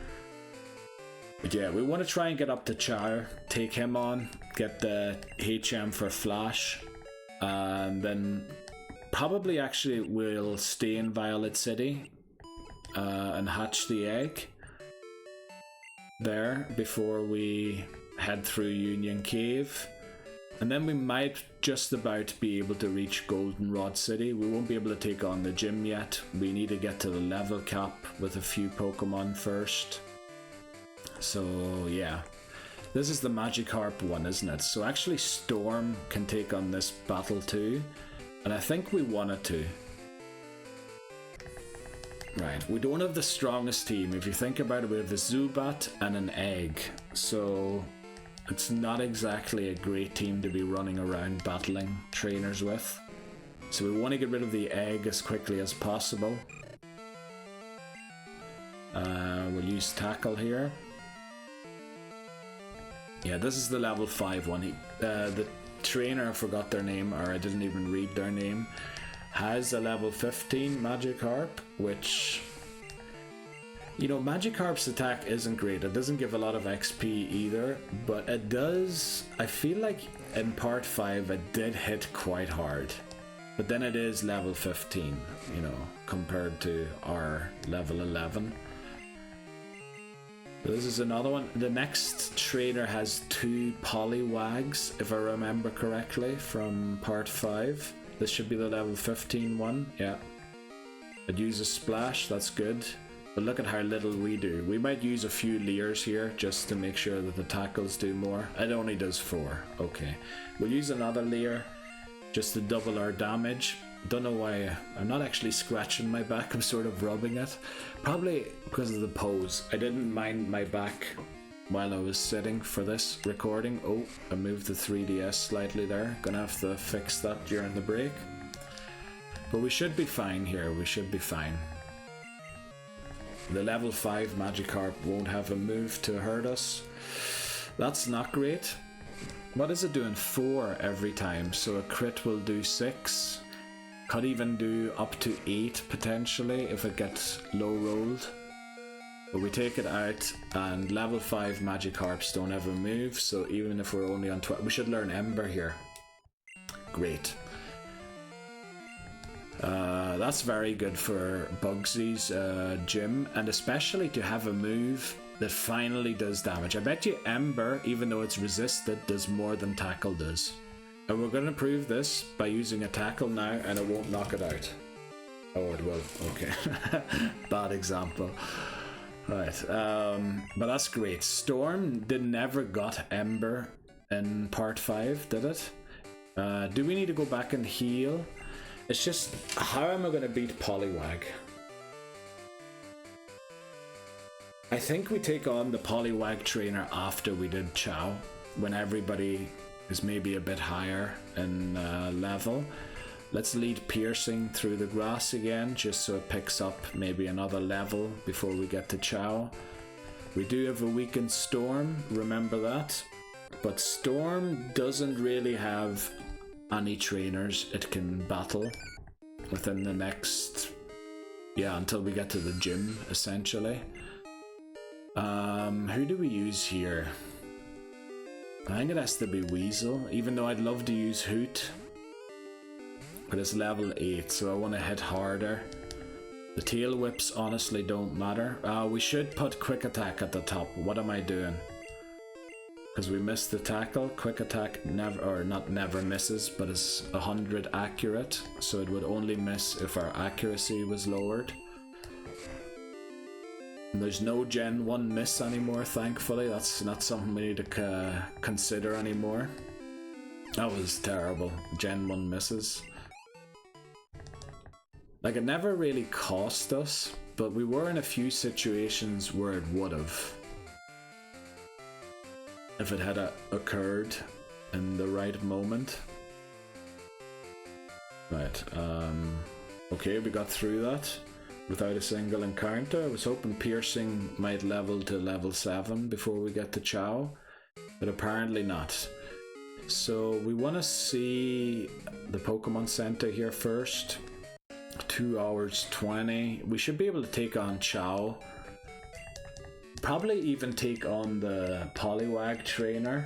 But yeah, we want to try and get up to Char, take him on, get the HM for Flash, and then probably actually we'll stay in Violet City and hatch the egg there before we head through Union Cave. And then we might just about be able to reach Goldenrod City. We won't be able to take on the gym yet. We need to get to the level cap with a few Pokemon first. So yeah, this is the Magikarp one, isn't it? So actually Storm can take on this battle too, and I think we want it to. Right, we don't have the strongest team. If you think about it, we have a Zubat and an Egg, so it's not exactly a great team to be running around battling trainers with. So we want to get rid of the Egg as quickly as possible. We'll use Tackle here. Yeah, this is the level 5 one. The trainer, I forgot their name, or I didn't even read their name, has a level 15 Magikarp, which, you know, Magikarp's attack isn't great. It doesn't give a lot of XP either, but it does, I feel like in part 5 it did hit quite hard. But then it is level 15, you know, compared to our level 11. This is another one. The next trainer has 2 Poliwags, if I remember correctly, from part 5. This should be the level 15 one, yeah. It uses Splash, that's good. But look at how little we do. We might use a few Leers here just to make sure that the tackles do more. It only does 4, okay. We'll use another Leer just to double our damage. Don't know why I'm not actually scratching my back, I'm sort of rubbing it. Probably because of the pose. I didn't mind my back while I was sitting for this recording. Oh, I moved the 3DS slightly there. Gonna have to fix that during the break. But we should be fine here, we should be fine. The level 5 Magikarp won't have a move to hurt us. That's not great. What is it doing? 4 every time, so a crit will do 6. Could even do up to 8 potentially if it gets low rolled. But we take it out, and level 5 Magikarps don't have a move, so even if we're only on 12, we should learn Ember here. Great. That's very good for Bugsy's gym, and especially to have a move that finally does damage. I bet you Ember, even though it's resisted, does more than Tackle does. And we're going to prove this by using a Tackle now, and it won't knock it out. Oh, it will. Okay. Bad example. Right. But that's great. Storm never got Ember in part 5, did it? Do we need to go back and heal? It's just, how am I going to beat Poliwag? I think we take on the Poliwag trainer after we did Chow, when everybody is maybe a bit higher in level. Let's lead Piercing through the grass again, just so it picks up maybe another level before we get to Chow. We do have a weakened Storm, remember that. But Storm doesn't really have any trainers it can battle within the next, yeah, until we get to the gym, essentially. Who do we use here? I think it has to be Weasel, even though I'd love to use Hoot. But it's level 8, so I want to hit harder. The tail whips honestly don't matter. We should put quick attack at the top. What am I doing? Because we missed the tackle. Quick attack never, or not never misses, but it's 100 accurate, so it would only miss if our accuracy was lowered. And there's no Gen 1 miss anymore, thankfully. That's not something we need to consider anymore. That was terrible. Gen 1 misses. Like, it never really cost us, but we were in a few situations where it would have. If it had occurred in the right moment. Right, okay, we got through that without a single encounter. I was hoping Piercing might level to level 7 before we get to Chow, but apparently not. So we want to see the Pokemon Center here first. 2 hours 20. We should be able to take on Chow. Probably even take on the Poliwag trainer.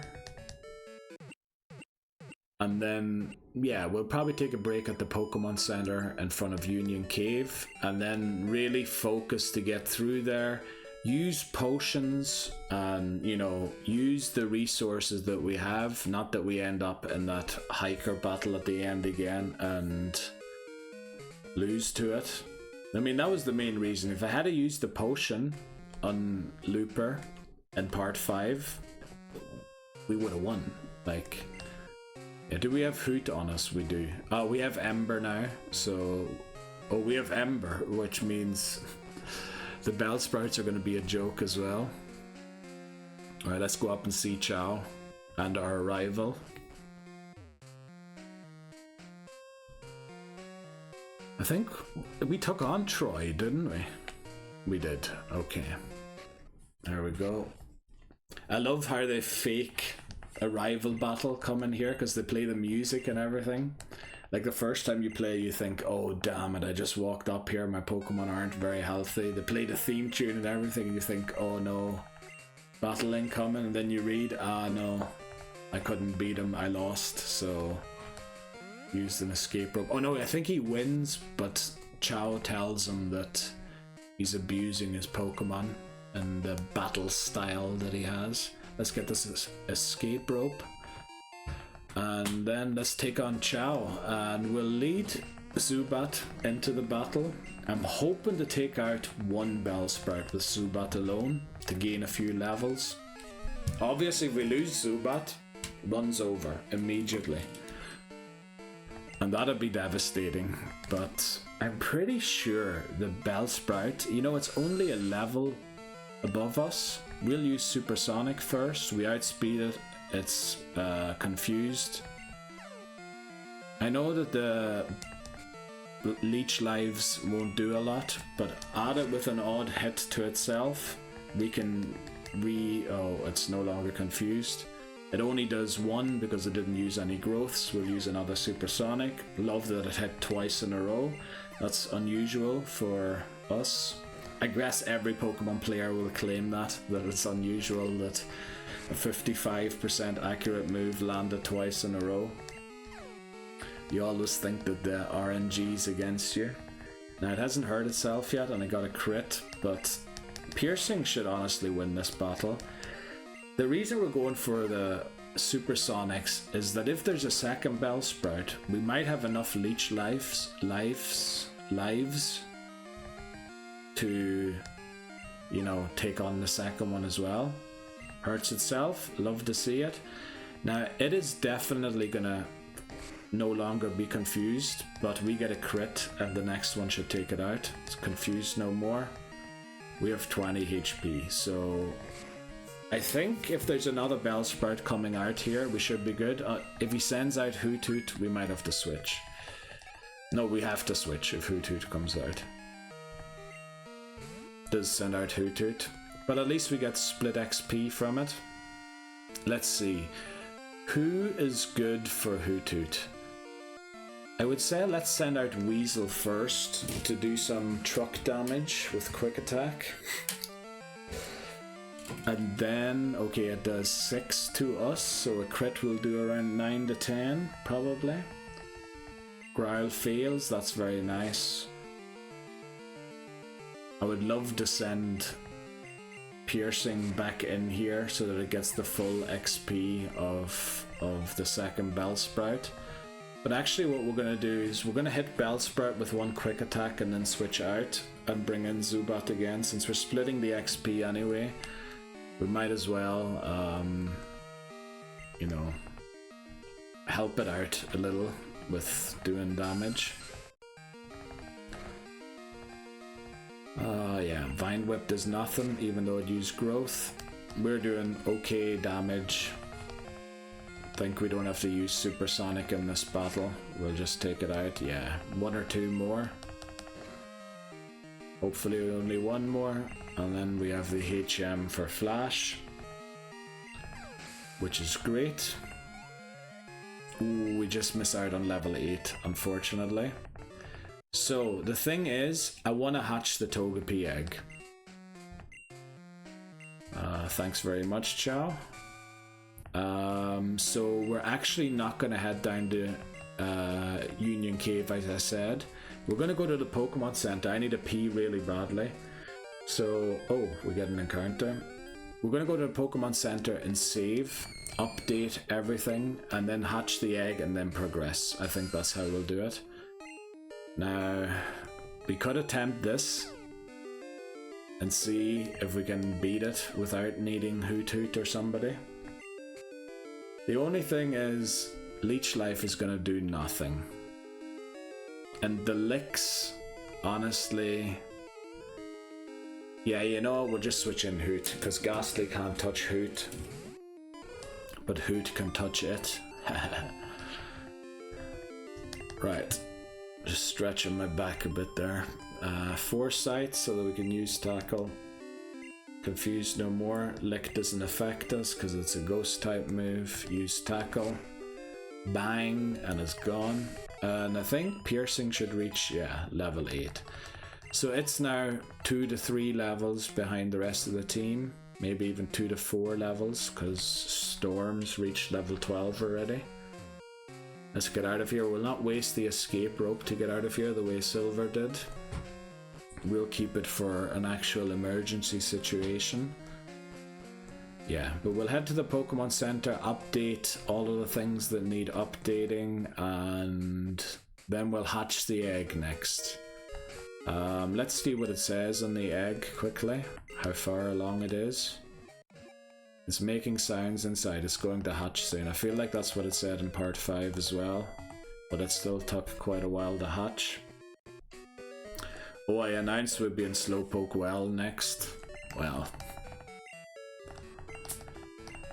And then, yeah, we'll probably take a break at the Pokemon Center in front of Union Cave, and then really focus to get through there. Use potions and, you know, use the resources that we have. Not that we end up in that hiker battle at the end again and lose to it. I mean, that was the main reason. If I had to use the potion on Looper in part 5, we would have won. Like, yeah, do we have Hoot on us? We do. Oh, we have Ember now, so... Oh, we have Ember, which means the Bellsprouts are going to be a joke as well. Alright, let's go up and see Chow and our rival. I think we took on Troy, didn't we? We did. Okay. There we go. I love how they fake a rival battle coming here because they play the music and everything. Like the first time you play, you think, oh damn it, I just walked up here, my Pokemon aren't very healthy. They play the theme tune and everything, and you think, oh no, battle incoming, and then you read, ah no, I couldn't beat him, I lost, so used an escape rope. Oh no, I think he wins, but Chow tells him that he's abusing his Pokemon and the battle style that he has. Let's get this escape rope. And then let's take on Chow. And we'll lead Zubat into the battle. I'm hoping to take out one Bellsprout with Zubat alone to gain a few levels. Obviously, if we lose Zubat, runs over immediately. And that'd be devastating. But I'm pretty sure the Bellsprout, you know, it's only a level above us. We'll use Supersonic first. We outspeed it. It's confused. I know that the leech lives won't do a lot, but add it with an odd hit to itself, we can oh, it's no longer confused. It only does 1 because it didn't use any growths. We'll use another Supersonic. Love that it hit twice in a row. That's unusual for us. I guess every Pokemon player will claim that it's unusual that a 55% accurate move landed twice in a row. You always think that the RNG's against you. Now it hasn't hurt itself yet and I got a crit, but Piercing should honestly win this battle. The reason we're going for the Supersonics is that if there's a second Bellsprout, we might have enough leech lives to, you know, take on the second one as well. Hurts itself, love to see it. Now it is definitely gonna no longer be confused, but we get a crit and the next one should take it out. It's confused no more. We have 20 HP, so I think if there's another Bellsprout coming out here, we should be good. If he sends out Hoot, we might have to switch. No, we have to switch if Hoot comes out. Does send out Hoot, but at least we get split XP from it. Let's see. Who is good for Hoot? I would say let's send out Weasel first to do some truck damage with quick attack. And then, okay, it does 6 to us, so a crit will do around 9 to 10, probably. Growl fails, that's very nice. I would love to send Piercing back in here so that it gets the full XP of the second Bellsprout. But actually what we're going to do is we're going to hit Bellsprout with one quick attack and then switch out and bring in Zubat again. Since we're splitting the XP anyway, we might as well, you know, help it out a little with doing damage. Yeah, Vine Whip does nothing even though it used growth. We're doing okay damage. I think we don't have to use Supersonic in this battle. We'll just take it out. Yeah, 1 or 2 more. Hopefully only 1 more. And then we have the HM for Flash, which is great. Ooh, we just miss out on level 8, unfortunately. So, the thing is, I want to hatch the Togepi egg. Thanks very much, Chow. So, we're actually not going to head down to Union Cave, as I said. We're going to go to the Pokemon Center. I need to pee really badly. So, oh, we get an encounter. We're going to go to the Pokemon Center and save, update everything, and then hatch the egg and then progress. I think that's how we'll do it. Now, we could attempt this and see if we can beat it without needing Hoot Hoot or somebody. The only thing is, Leech Life is going to do nothing. And the licks, honestly... Yeah, you know what, we'll just switch in Hoot, because Ghastly can't touch Hoot. But Hoot can touch it. Right. Just stretching my back a bit there. Foresight so that we can use Tackle. Confused no more. Lick doesn't affect us because it's a ghost type move. Use Tackle. Bang, and it's gone. And I think Piercing should reach, yeah, level 8. So it's now 2 to 3 levels behind the rest of the team. Maybe even 2 to 4 levels because Storm's reached level 12 already. Let's get out of here. We'll not waste the escape rope to get out of here the way Silver did. We'll keep it for an actual emergency situation. Yeah, but we'll head to the Pokemon Center, update all of the things that need updating, and then we'll hatch the egg next. Let's see what it says on the egg quickly, how far along it is. It's making sounds inside, it's going to hatch soon. I feel like that's what it said in part 5 as well, but it still took quite a while to hatch. Oh, I announced we'd be in Slowpoke Well next. Well,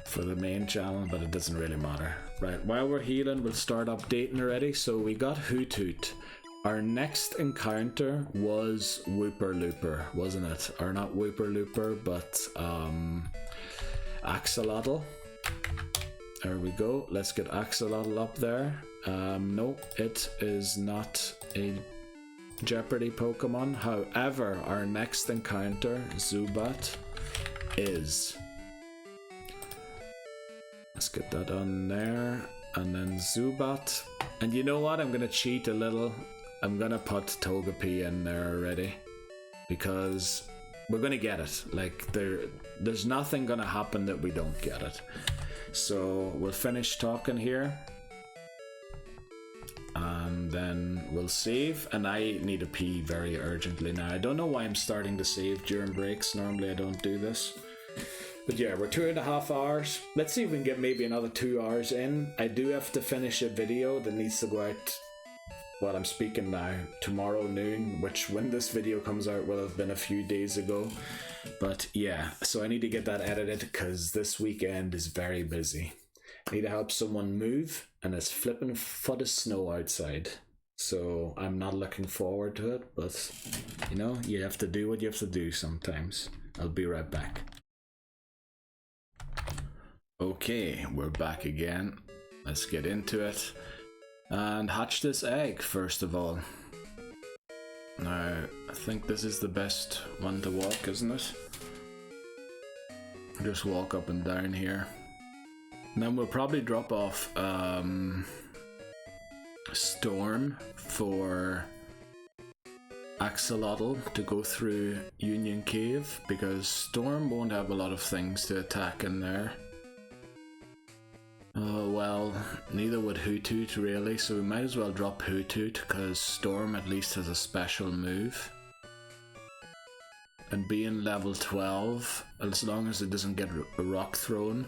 for the main channel, but it doesn't really matter. Right, while we're healing, we'll start updating already. So we got Hoot Hoot. Our next encounter was Wooper Looper, wasn't it? Or not Wooper Looper, but Axolotl. There we go. Let's get Axolotl up there. No, it is not a Jeopardy Pokemon. However, our next encounter, Zubat, is. Let's get that on there. And then Zubat. And you know what? I'm going to cheat a little. I'm going to put Togepi in there already. Because we're going to get it. Like, there's nothing going to happen that we don't get it. So we'll finish talking here. And then we'll save. And I need to pee very urgently now. I don't know why I'm starting to save during breaks. Normally I don't do this. But yeah, we're 2.5 hours. Let's see if we can get maybe another 2 hours in. I do have to finish a video that needs to go out, well, I'm speaking now, tomorrow noon, which when this video comes out will have been a few days ago. But yeah, so I need to get that edited because this weekend is very busy. I need to help someone move and it's flipping foot of snow outside. So I'm not looking forward to it, but you know, you have to do what you have to do sometimes. I'll be right back. Okay, we're back again. Let's get into it. and hatch this egg first of all. Now, I think this is the best one to walk, isn't it? Just walk up and down here. And then we'll probably drop off Storm for Axolotl to go through Union Cave, because Storm won't have a lot of things to attack in there. Well, neither would Hoothoot really, so we might as well drop Hoothoot because Storm at least has a special move. And being level 12, as long as it doesn't get a rock thrown.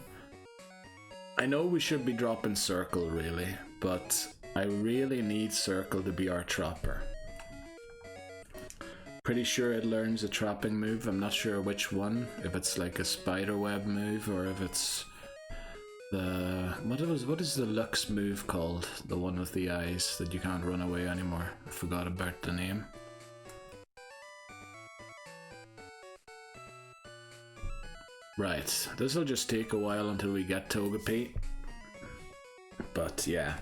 I know we should be dropping Circle really, but I really need Circle to be our trapper. Pretty sure it learns a trapping move, I'm not sure which one, if it's like a spiderweb move or if it's the... what is the Lux move called? The one with the eyes that you can't run away anymore. I forgot about the name. Right, this will just take a while until we get Togepi. But yeah.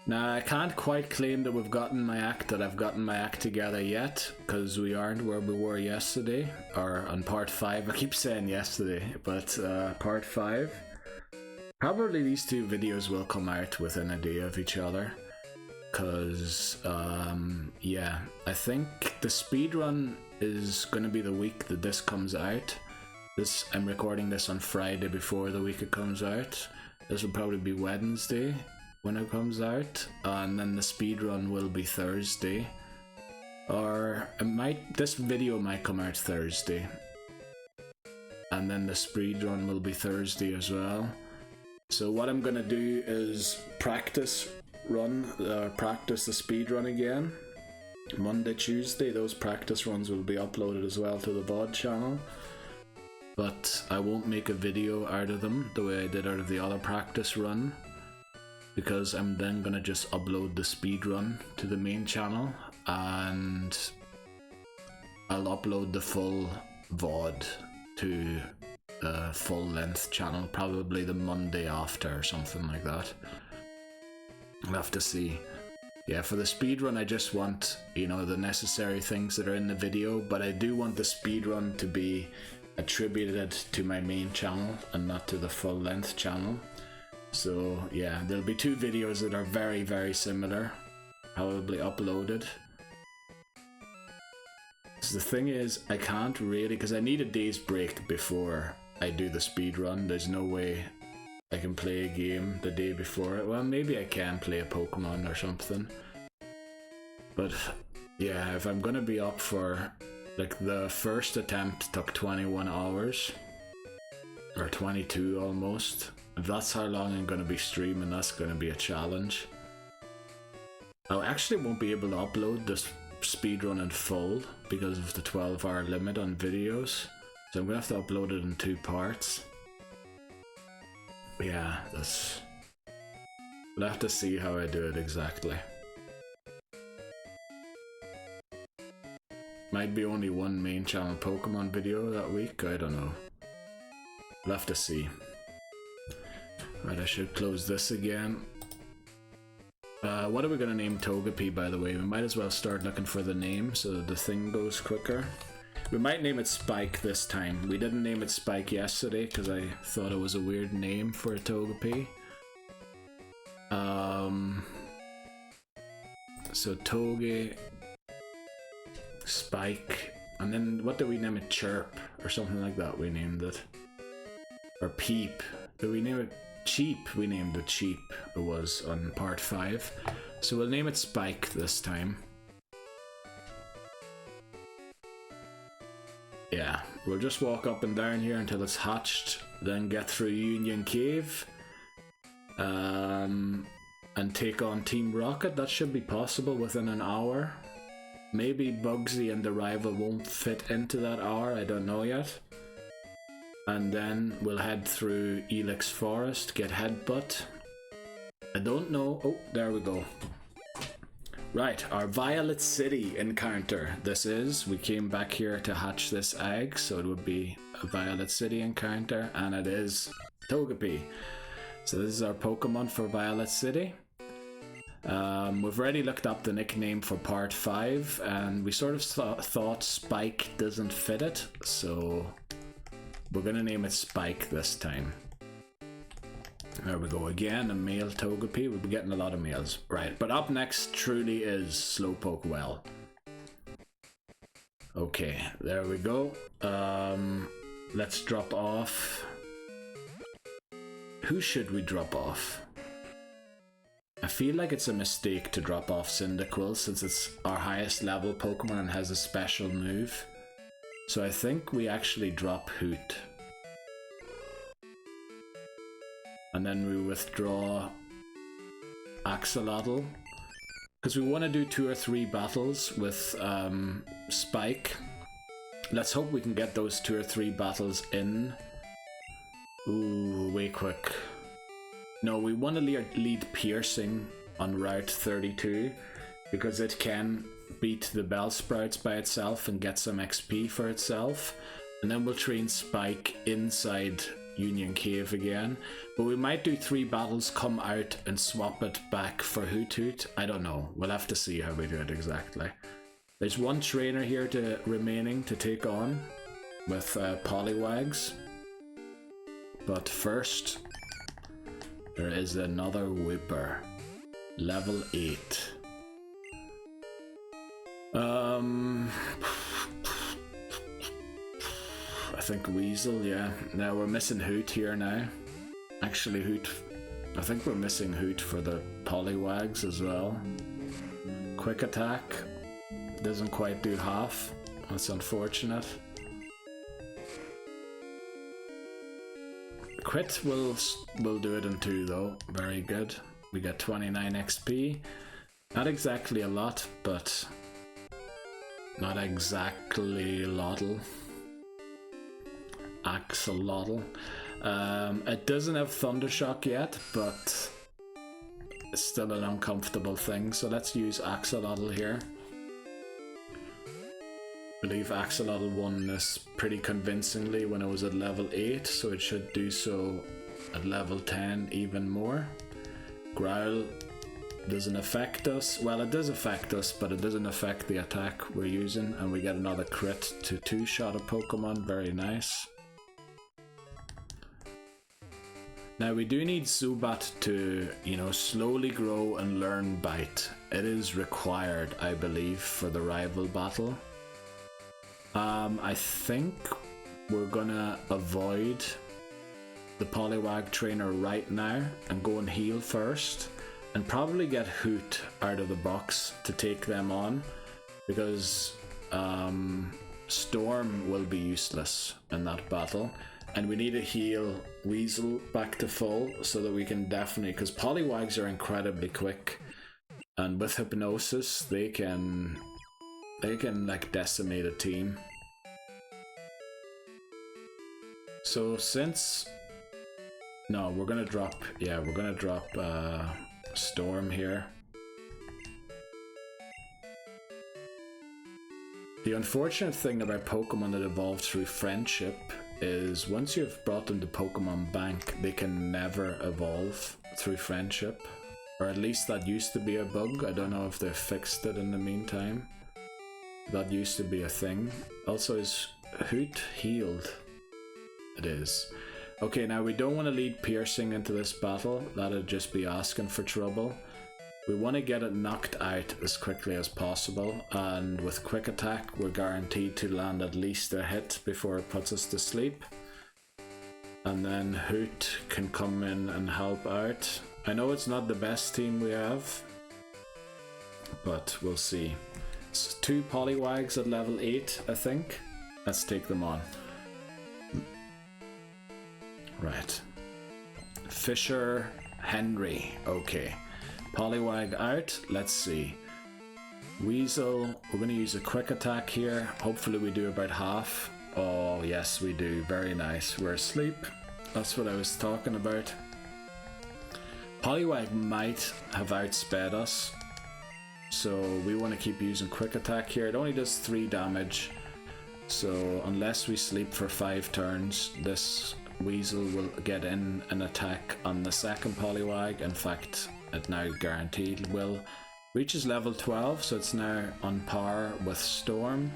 Now I can't quite claim that I've gotten my act together yet, because we aren't where we were yesterday, or on part 5, I keep saying yesterday, but part 5. Probably these two videos will come out within a day of each other, because yeah, I think the speedrun is going to be the week that this comes out. I'm recording this on Friday before the week it comes out. This will probably be Wednesday when it comes out, and then the speedrun will be Thursday. Or this video might come out Thursday, and then the speedrun will be Thursday as well. So what I'm gonna do is practice the speedrun again. Monday, Tuesday, those practice runs will be uploaded as well to the VOD channel. But I won't make a video out of them the way I did out of the other practice run, because I'm then gonna just upload the speedrun to the main channel, and I'll upload the full VOD to the full length channel, probably the Monday after or something like that. I'll have to see. Yeah, for the speedrun I just want, you know, the necessary things that are in the video, but I do want the speedrun to be attributed to my main channel and not to the full length channel. So yeah, there'll be two videos that are very, very similar, probably uploaded. So the thing is, I can't really, because I need a day's break before I do the speedrun. There's no way I can play a game the day before it. Well, maybe I can play a Pokemon or something. But yeah, if I'm gonna be up for, like, the first attempt took 21 hours, or 22 almost. If that's how long I'm gonna be streaming, that's gonna be a challenge. I actually won't be able to upload this speedrun in full because of the 12-hour limit on videos, so I'm gonna have to upload it in 2 parts. Yeah, we'll have to see how I do it exactly. Might be only one main channel Pokemon video that week, I don't know. We'll have to see. Right, I should close this again. What are we gonna name Togepi, by the way? We might as well start looking for the name so the thing goes quicker. We might name it Spike this time. We didn't name it Spike yesterday because I thought it was a weird name for a Togepi. So Toge, Spike, and then what did we name it? Chirp or something like that we named it. Or Peep. Did we name it Cheap? We named it Cheap. It was on part 5. So we'll name it Spike this time. Yeah, we'll just walk up and down here until it's hatched, then get through Union Cave, and take on Team Rocket. That should be possible within an hour. Maybe Bugsy and the rival won't fit into that hour, I don't know yet. And then we'll head through Ilex Forest, get Headbutt. I don't know. Oh, there we go. Right, our Violet City encounter. We came back here to hatch this egg, so it would be a Violet City encounter, and it is Togepi. So this is our Pokemon for Violet City. We've already looked up the nickname for part 5, and we sort of thought Spike doesn't fit it, so we're gonna name it Spike this time. There we go again, a male Togepi. We'll be getting a lot of males. Right, but up next truly is Slowpoke Well. Okay, there we go. Let's drop off. Who should we drop off? I feel like it's a mistake to drop off Cyndaquil since it's our highest level Pokemon and has a special move. So I think we actually drop Hoot. And then we withdraw Axolotl. Because we want to do 2 or 3 battles with Spike. Let's hope we can get those 2 or 3 battles in. Ooh, way quick. No, we want to lead Piercing on Route 32 because it can beat the Bellsprouts by itself and get some XP for itself. And then we'll train Spike inside Union Cave again. But we might do 3 battles, come out and swap it back for Hoot Hoot. I don't know. We'll have to see how we do it exactly. There's 1 trainer here remaining to take on with Poliwags. But first, there is another Whipper. Level 8. I think Weasel, yeah. Now we're missing Hoot here now. Actually, Hoot. I think we're missing Hoot for the Poliwags as well. Quick Attack. Doesn't quite do half. That's unfortunate. Crit will do it in 2 though. Very good. We get 29 XP. Not exactly a lot, but not exactly Lottle. Axolotl. It doesn't have Thundershock yet, but it's still an uncomfortable thing. So let's use Axolotl here. I believe Axolotl won this pretty convincingly when it was at level 8, so it should do so at level 10 even more. Growl doesn't affect us. Well, it does affect us, but it doesn't affect the attack we're using, and we get another crit to 2-shot a Pokemon. Very nice. Now we do need Zubat to, slowly grow and learn Bite. It is required, I believe, for the rival battle. I think we're gonna avoid the Poliwag trainer right now and go and heal first, and probably get Hoot out of the box to take them on, because Storm will be useless in that battle, and we need to heal Weasel back to full so that we can definitely, because Poliwags are incredibly quick, and with Hypnosis they can like decimate a team. So we're gonna drop Storm here. The unfortunate thing about Pokemon that evolve through friendship is once you've brought them to Pokemon Bank, they can never evolve through friendship. Or at least that used to be a bug. I don't know if they've fixed it in the meantime. That used to be a thing. Also, is Hoot healed? It is. Okay, now we don't want to lead Piercing into this battle. That'd just be asking for trouble. We want to get it knocked out as quickly as possible, and with Quick Attack we're guaranteed to land at least a hit before it puts us to sleep. And then Hoot can come in and help out. I know it's not the best team we have, but we'll see. It's 2 Poliwags at level 8, I think. Let's take them on. Right. Fisher, Henry. Okay. Poliwag out. Let's see. Weasel. We're going to use a Quick Attack here. Hopefully we do about half. Oh, yes, we do. Very nice. We're asleep. That's what I was talking about. Poliwag might have outsped us, so we want to keep using Quick Attack here. It only does 3 damage, so unless we sleep for 5 turns, this Weasel will get in an attack on the second Poliwag. In fact, it now guaranteed will. Reaches level 12, so it's now on par with Storm.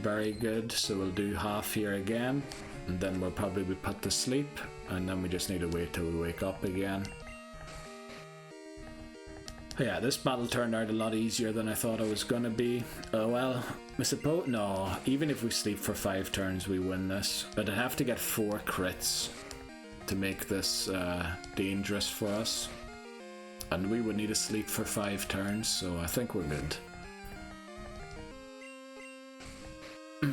Very good, so we'll do half here again, and then we'll probably be put to sleep, and then we just need to wait till we wake up again. Yeah, this battle turned out a lot easier than I thought it was gonna be. Oh well, I suppose, no, even if we sleep for 5 turns we win this, but I'd have to get 4 crits to make this dangerous for us. And we would need to sleep for 5 turns, so I think we're good.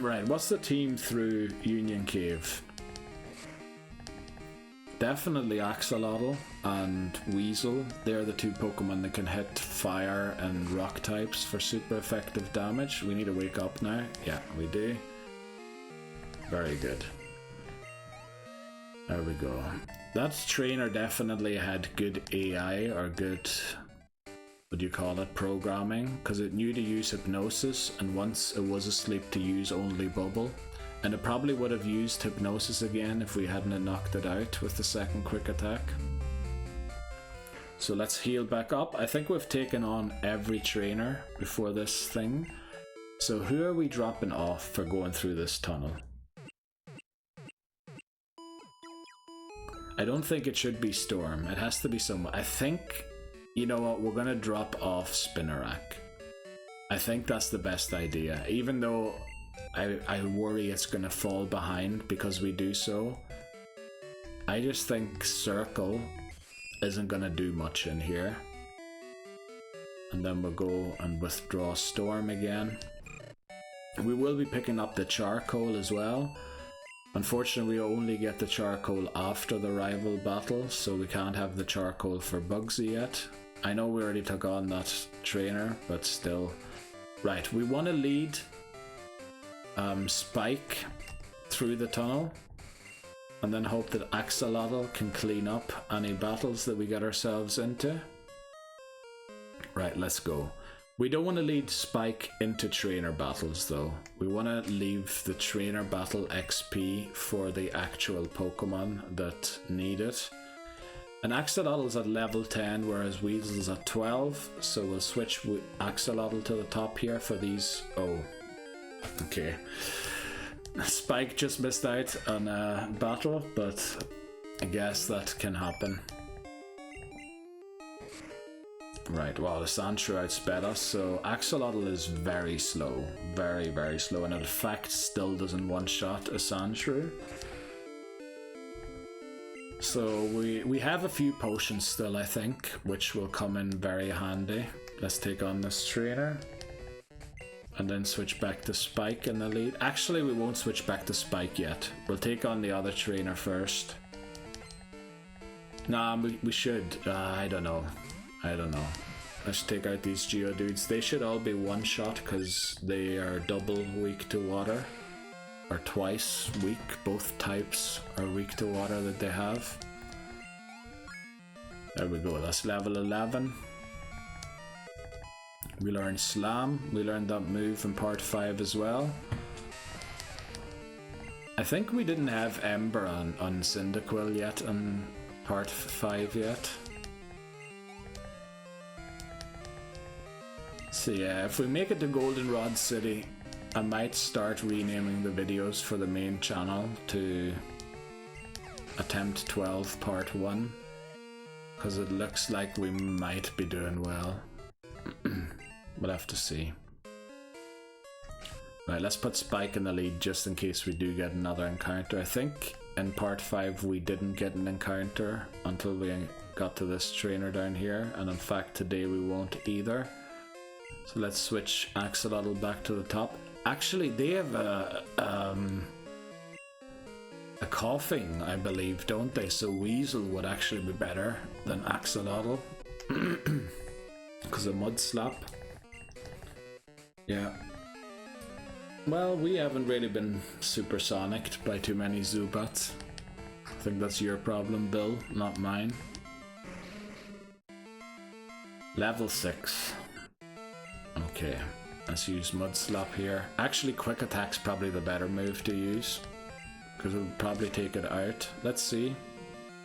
Right, what's the team through Union Cave? Definitely Axolotl and Weasel. They're the 2 Pokemon that can hit fire and rock types for super effective damage. We need to wake up now. Yeah, we do. Very good. There we go. That trainer definitely had good AI, or good, what do you call it, programming, because it knew to use Hypnosis, and once it was asleep to use only Bubble, and it probably would have used Hypnosis again if we hadn't knocked it out with the second quick attack. So let's heal back up. I think we've taken on every trainer before this thing. So who are we dropping off for going through this tunnel? I don't think it should be Storm. It has to be someone. I think, you know what, we're gonna drop off Spinarak. I think that's the best idea. Even though I worry it's gonna fall behind because we do so. I just think Circle isn't gonna do much in here. And then we'll go and withdraw Storm again. We will be picking up the Charcoal as well. Unfortunately, we only get the Charcoal after the rival battle, so we can't have the Charcoal for Bugsy yet. I know we already took on that trainer, but still. Right, we want to lead Spike through the tunnel, and then hope that Axolotl can clean up any battles that we get ourselves into. Right, let's go. We don't want to lead Spike into trainer battles though. We want to leave the trainer battle XP for the actual Pokemon that need it. And Axolotl's at level 10, whereas Weasel's at 12, so we'll switch Axolotl to the top here for these. Oh, okay. Spike just missed out on a battle, but I guess that can happen. Right, wow, the Sandshrew outsped us, so Axolotl is very slow. Very, very slow, and in fact still doesn't one-shot a Sandshrew. So we have a few potions still, I think, which will come in very handy. Let's take on this trainer. And then switch back to Spike in the lead. Actually, we won't switch back to Spike yet. We'll take on the other trainer first. Nah, we should. I don't know. Let's take out these Geodudes. They should all be one-shot because they are double weak to water. Or twice weak. Both types are weak to water that they have. There we go. That's level 11. We learned Slam. We learned that move in part 5 as well. I think we didn't have Ember on Cyndaquil yet on part 5 yet. So yeah, if we make it to Goldenrod City, I might start renaming the videos for the main channel to Attempt 12 Part 1, because it looks like we might be doing well. We'll have to see. Right, let's put Spike in the lead just in case we do get another encounter. I think in part 5 we didn't get an encounter until we got to this trainer down here, and in fact today we won't either. So let's switch Axolotl back to the top. Actually, they have a coughing, I believe, don't they? So Weasel would actually be better than Axolotl. Because of Mud Slap. Yeah. Well, we haven't really been supersonicked by too many Zubats. I think that's your problem, Bill, not mine. Level 6. Okay, let's use Mud Slap here. Actually, Quick Attack's probably the better move to use, because it would probably take it out. Let's see.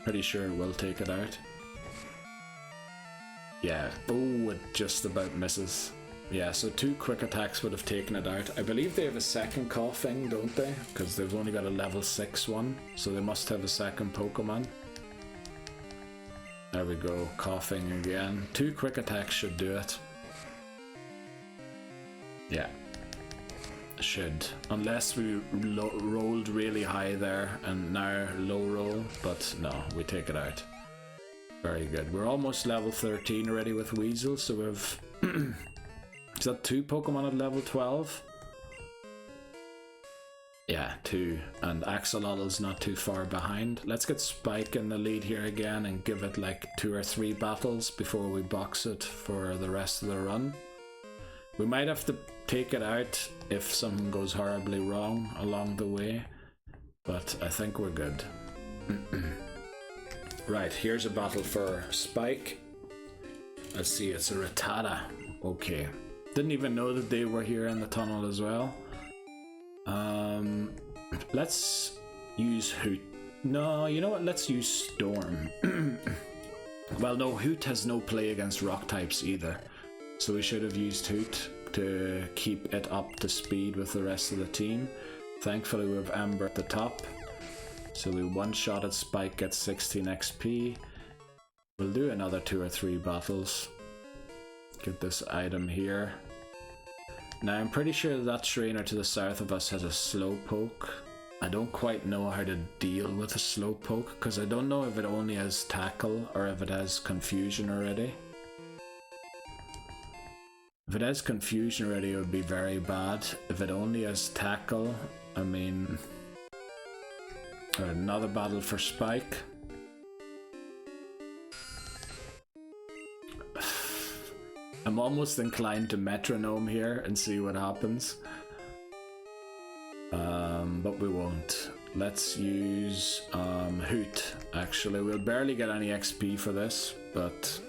Pretty sure it will take it out. Yeah, oh, it just about misses. Yeah, so 2 quick attacks would have taken it out. I believe they have a second coughing, don't they? Because they've only got a level 6 one, so they must have a second Pokemon. There we go, coughing again. 2 quick attacks should do it. Yeah. Should. Unless we rolled really high there and now low roll, but no, we take it out. Very good. We're almost level 13 already with Weasel, so we've... Is that 2 Pokemon at level 12? Yeah, 2. And Axolotl's not too far behind. Let's get Spike in the lead here again and give it like 2 or 3 battles before we box it for the rest of the run. We might have to take it out if something goes horribly wrong along the way, but I think we're good. Right, here's a battle for Spike. Let's see, it's a Rattata. Okay. Didn't even know that they were here in the tunnel as well. Let's use Hoot. No, you know what? Let's use Storm. Well, no, Hoot has no play against rock types either. So we should have used Hoot to keep it up to speed with the rest of the team. Thankfully we have Ember at the top. So we one-shot at Spike, gets 16 XP. We'll do another 2 or 3 battles. Get this item here. Now I'm pretty sure that trainer to the south of us has a Slowpoke. I don't quite know how to deal with a Slowpoke because I don't know if it only has Tackle or if it has Confusion already. If it has Confusion already, it would be very bad. If it only has Tackle, I mean... Another battle for Spike. I'm almost inclined to metronome here and see what happens. But we won't. Let's use Hoot, actually. We'll barely get any XP for this, but...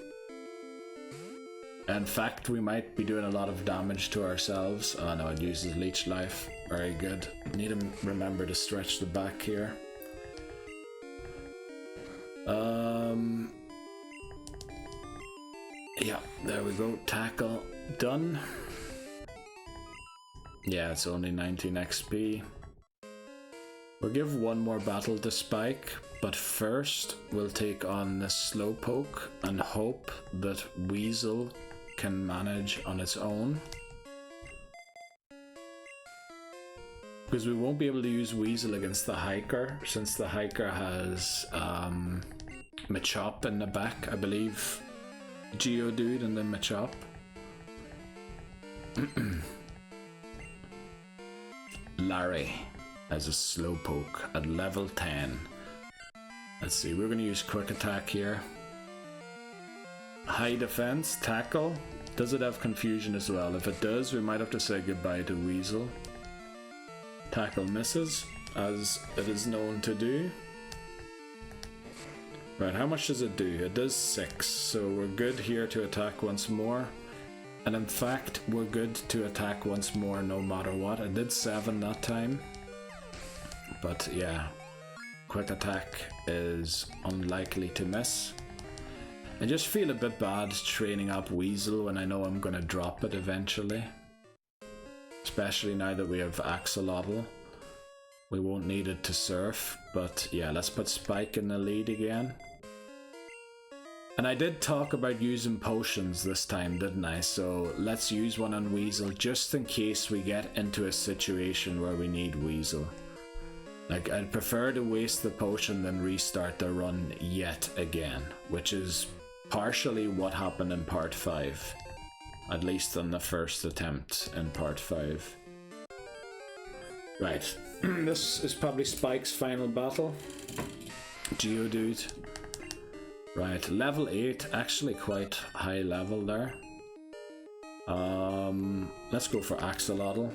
In fact, we might be doing a lot of damage to ourselves. Oh no, it uses Leech Life. Very good. Need to remember to stretch the back here. Yeah, there we go. Tackle done. Yeah, it's only 19 XP. We'll give one more battle to Spike, but first we'll take on the Slowpoke and hope that Weasel can manage on its own. Because we won't be able to use Weasel against the Hiker, since the Hiker has Machop in the back, I believe. Geodude and then Machop. Larry as a Slowpoke at level 10. Let's see, we're going to use Quick Attack here. High Defense, Tackle. Does it have Confusion as well? If it does, we might have to say goodbye to Weasel. Tackle misses, as it is known to do. Right, how much does it do? It does 6, so we're good here to attack once more. And in fact, we're good to attack once more no matter what. I did 7 that time. But yeah, Quick Attack is unlikely to miss. I just feel a bit bad training up Weasel when I know I'm going to drop it eventually. Especially now that we have Axolotl. We won't need it to surf, but yeah, let's put Spike in the lead again. And I did talk about using potions this time, didn't I? So let's use one on Weasel just in case we get into a situation where we need Weasel. Like, I'd prefer to waste the potion than restart the run yet again, which is partially what happened in part 5. At least on the first attempt in part 5. Right, this is probably Spike's final battle. Geodude. Right, level 8, actually quite high level there. Let's go for Axolotl.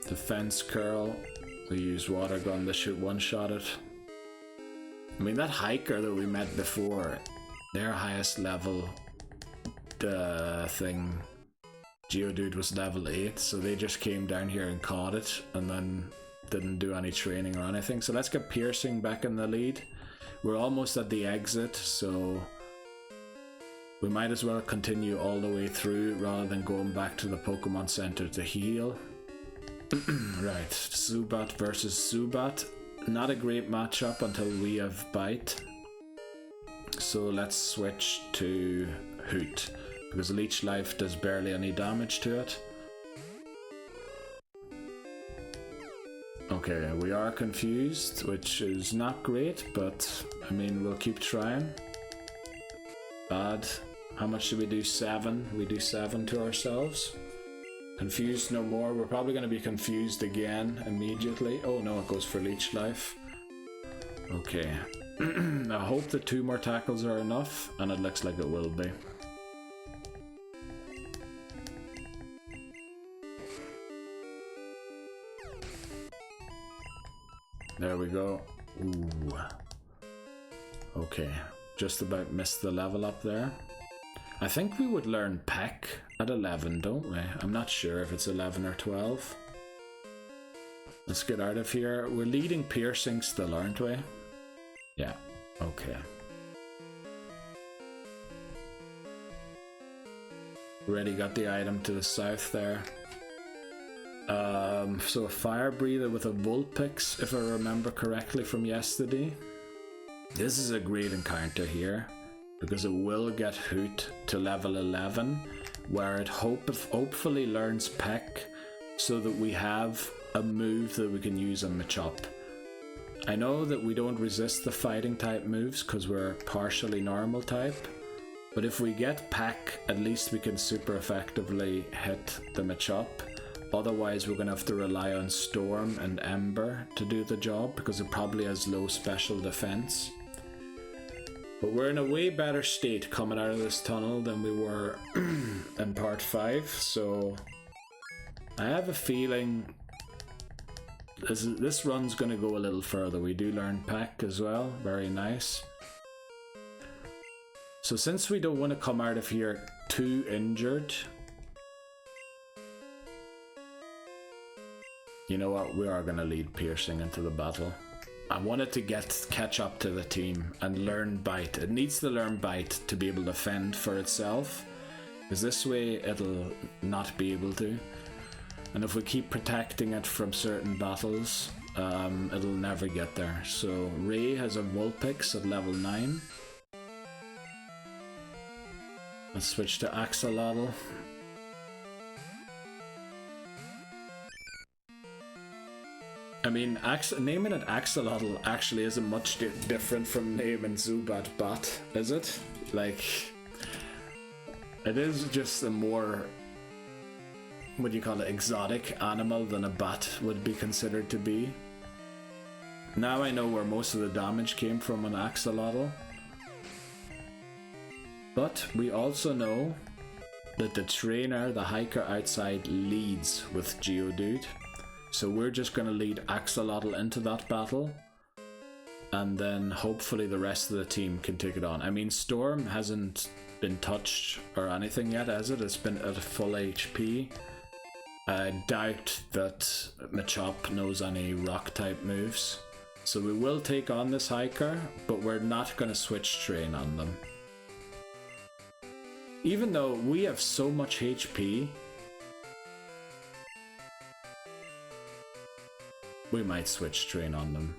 Defense Curl. We use Water Gun to shoot one-shot it. I mean, that Hiker that we met before, their highest level thing, Geodude, was level 8, so they just came down here and caught it, and then didn't do any training or anything. So let's get Piercing back in the lead. We're almost at the exit, so we might as well continue all the way through rather than going back to the Pokemon Center to heal. Right, Zubat versus Zubat. Not a great matchup until we have Bite. So let's switch to Hoot, because Leech Life does barely any damage to it. Okay, we are confused, which is not great, but I mean, we'll keep trying. Bad. How much do we do? 7. We do 7 to ourselves. Confused no more. We're probably going to be confused again immediately. Oh no, it goes for Leech Life. Okay. I hope the 2 more tackles are enough, and it looks like it will be. There we go. Ooh. Okay, just about missed the level up there. I think we would learn Peck at 11, don't we? I'm not sure if it's 11 or 12. Let's get out of here. We're leading Piercing still, aren't we? Yeah, okay. Already got the item to the south there. So a Fire Breather with a Vulpix, if I remember correctly from yesterday. This is a great encounter here, because it will get Hoot to level 11, where it hopefully learns Peck, so that we have a move that we can use on Machop. I know that we don't resist the fighting type moves because we're partially normal type, but if we get Peck, at least we can super effectively hit the Machop. Otherwise, we're going to have to rely on Storm and Ember to do the job, because it probably has low special defense. But we're in a way better state coming out of this tunnel than we were in part 5, so I have a feeling this run's going to go a little further. We do learn Peck as well, very nice. So since we don't want to come out of here too injured, you know what, we are going to lead Piercing into the battle. I want it to catch up to the team and learn Bite. It needs to learn Bite to be able to fend for itself, because this way it'll not be able to. And if we keep protecting it from certain battles, it'll never get there. So Ray has a Vulpix at level 9. Let's switch to Axolotl. I mean, naming it Axolotl actually isn't much different from naming Zubat Bat, is it? Like, it is just a more, what do you call it, exotic animal than a bat would be considered to be. Now I know where most of the damage came from on Axolotl. But we also know that the trainer, the hiker outside, leads with Geodude. So we're just going to lead Axolotl into that battle, and then hopefully the rest of the team can take it on. I mean, Storm hasn't been touched or anything yet, has it? It's been at full HP. I doubt that Machop knows any rock type moves. So we will take on this hiker, but we're not going to switch train on them. Even though we have so much HP, we might switch train on them.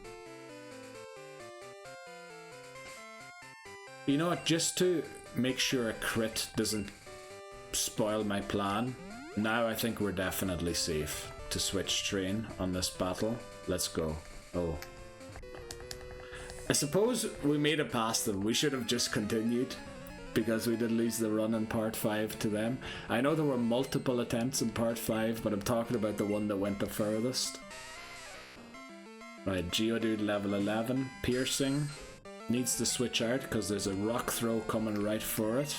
You know what, just to make sure a crit doesn't spoil my plan, now I think we're definitely safe to switch train on this battle. Let's go. Oh. I suppose we made it past them. We should have just continued, because we did lose the run in part 5 to them. I know there were multiple attempts in part 5, but I'm talking about the one that went the furthest. Right, Geodude level 11. Piercing needs to switch out because there's a rock throw coming right for it.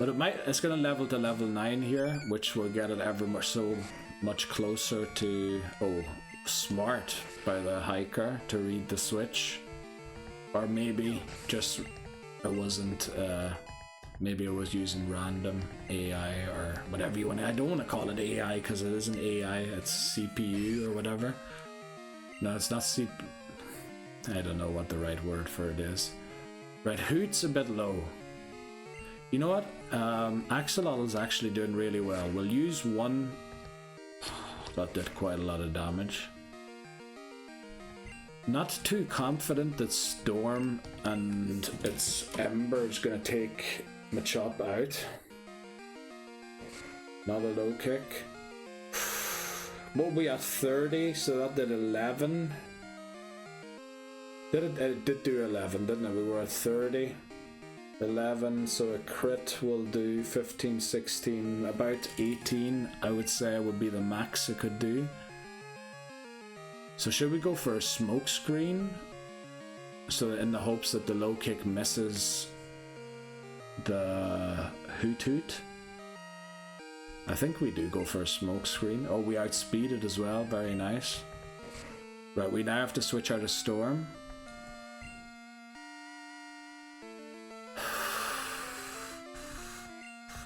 But it's going to level to level 9 here, which will get it ever so much closer to... Oh, smart by the hiker to read the switch. Or maybe just it wasn't Maybe I was using random AI or whatever you want. I don't want to call it AI because it isn't AI, it's CPU or whatever. No, it's not CPU. I don't know what the right word for it is. Right, Hoot's a bit low. You know what? Axolotl is actually doing really well. We'll use one. That did quite a lot of damage. Not too confident that Storm and its Ember is going to take Machop out. Another low kick. What were we at? 30, so that did 11. It did do 11, didn't it? We were at 30. 11, so a crit will do 15, 16, about 18 I would say would be the max it could do. So should we go for a smoke screen? So in the hopes that the low kick misses the Hoot Hoot? I think we do go for a smoke screen. Oh, we outspeed it as well, very nice. Right, we now have to switch out a Storm.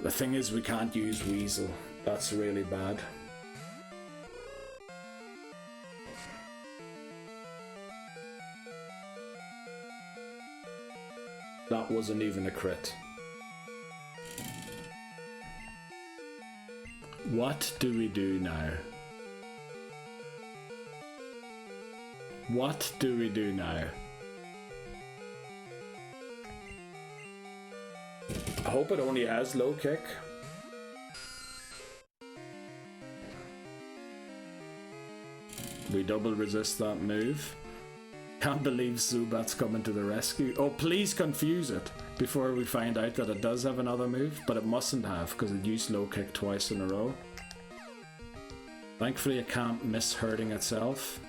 The thing is, we can't use Weasel. That's really bad. That wasn't even a crit. What do we do now? What do we do now? I hope it only has low kick. We double resist that move. Can't believe Zubat's coming to the rescue. Oh, please confuse it before we find out that it does have another move, but it mustn't have because it used low kick twice in a row. Thankfully it can't miss hurting itself.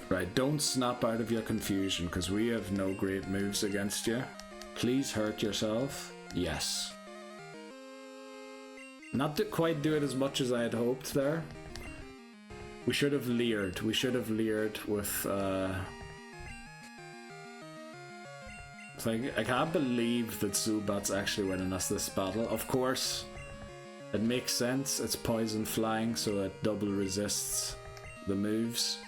Right, don't snap out of your confusion because we have no great moves against you. Please hurt yourself. Yes. Not to quite do it as much as I had hoped there. We should have leered. We should have leered with I can't believe that Zubat's actually winning us this battle. Of course, it makes sense. It's poison flying, so it double resists the moves.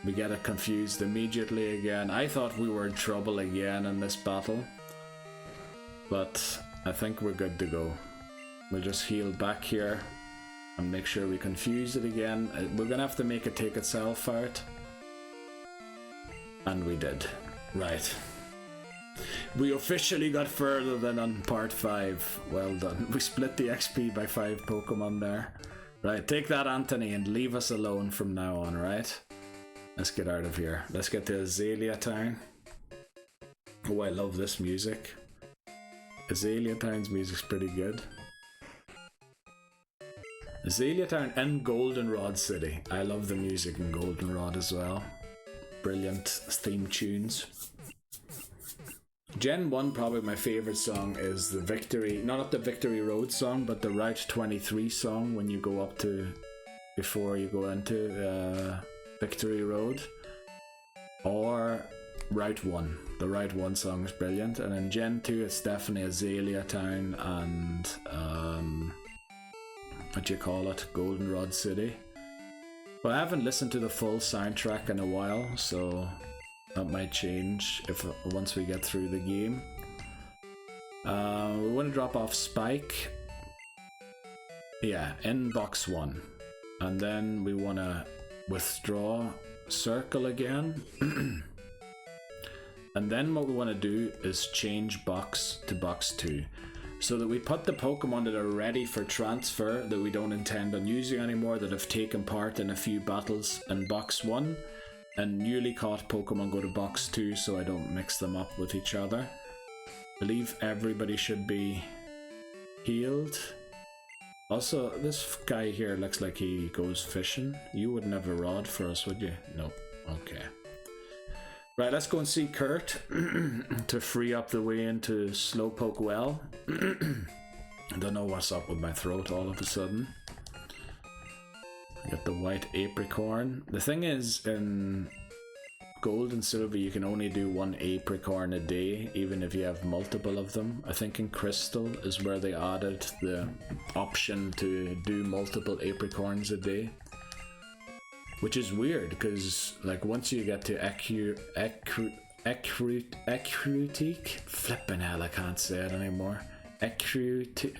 We get it confused immediately again. I thought we were in trouble again in this battle, but I think we're good to go. We'll just heal back here and make sure we confuse it again. We're gonna have to make it take itself out. And we did. Right. We officially got further than on part 5. Well done. We split the XP by 5 Pokemon there. Right, take that, Anthony, and leave us alone from now on, right? Let's get out of here. Let's get to Azalea Town. Oh, I love this music. Azalea Town's music's pretty good. Azalea Town and Goldenrod City. I love the music in Goldenrod as well. Brilliant theme tunes. Gen 1, probably my favourite song is the Victory, not the Victory Road song, but the Route 23 song when you go up to, before you go into Victory Road. Or Route 1. The Route 1 song is brilliant. And in Gen 2 it's definitely Azalea Town and what do you call it? Goldenrod City. Well, I haven't listened to the full soundtrack in a while, so that might change if once we get through the game. We want to drop off Spike. Yeah, in box 1. And then we want to withdraw Circle again. And then what we want to do is change box to box 2. So that we put the Pokemon that are ready for transfer, that we don't intend on using anymore, that have taken part in a few battles in box 1, and newly caught Pokemon go to box 2 so I don't mix them up with each other. I believe everybody should be healed. Also, this guy here looks like he goes fishing. You wouldn't have a rod for us, would you? Nope. Okay. Right, let's go and see Kurt to free up the way into Slowpoke Well. I don't know what's up with my throat all of a sudden. I got the white apricorn. The thing is, in gold and silver, you can only do one apricorn a day, even if you have multiple of them. I think in crystal is where they added the option to do multiple apricorns a day. Which is weird, because like once you get to acrutique, flipping hell, I can't say it anymore. Acrutique,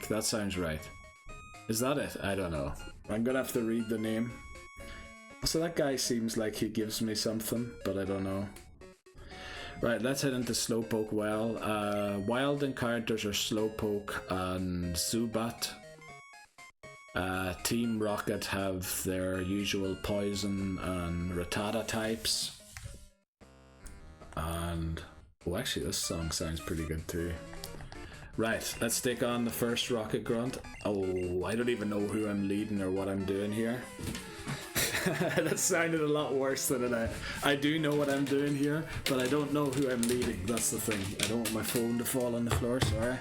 that sounds right. Is that it? I don't know. I'm gonna have to read the name. So that guy seems like he gives me something, but I don't know. Right, let's head into Slowpoke Well. Wild encounters are Slowpoke and Zubat. Team Rocket have their usual poison and Rattata types. And oh, actually this song sounds pretty good too. Right, let's take on the first Rocket Grunt. Oh, I don't even know who I'm leading or what I'm doing here. That sounded a lot worse than it. I do know what I'm doing here, but I don't know who I'm leading. That's the thing. I don't want my phone to fall on the floor, sorry.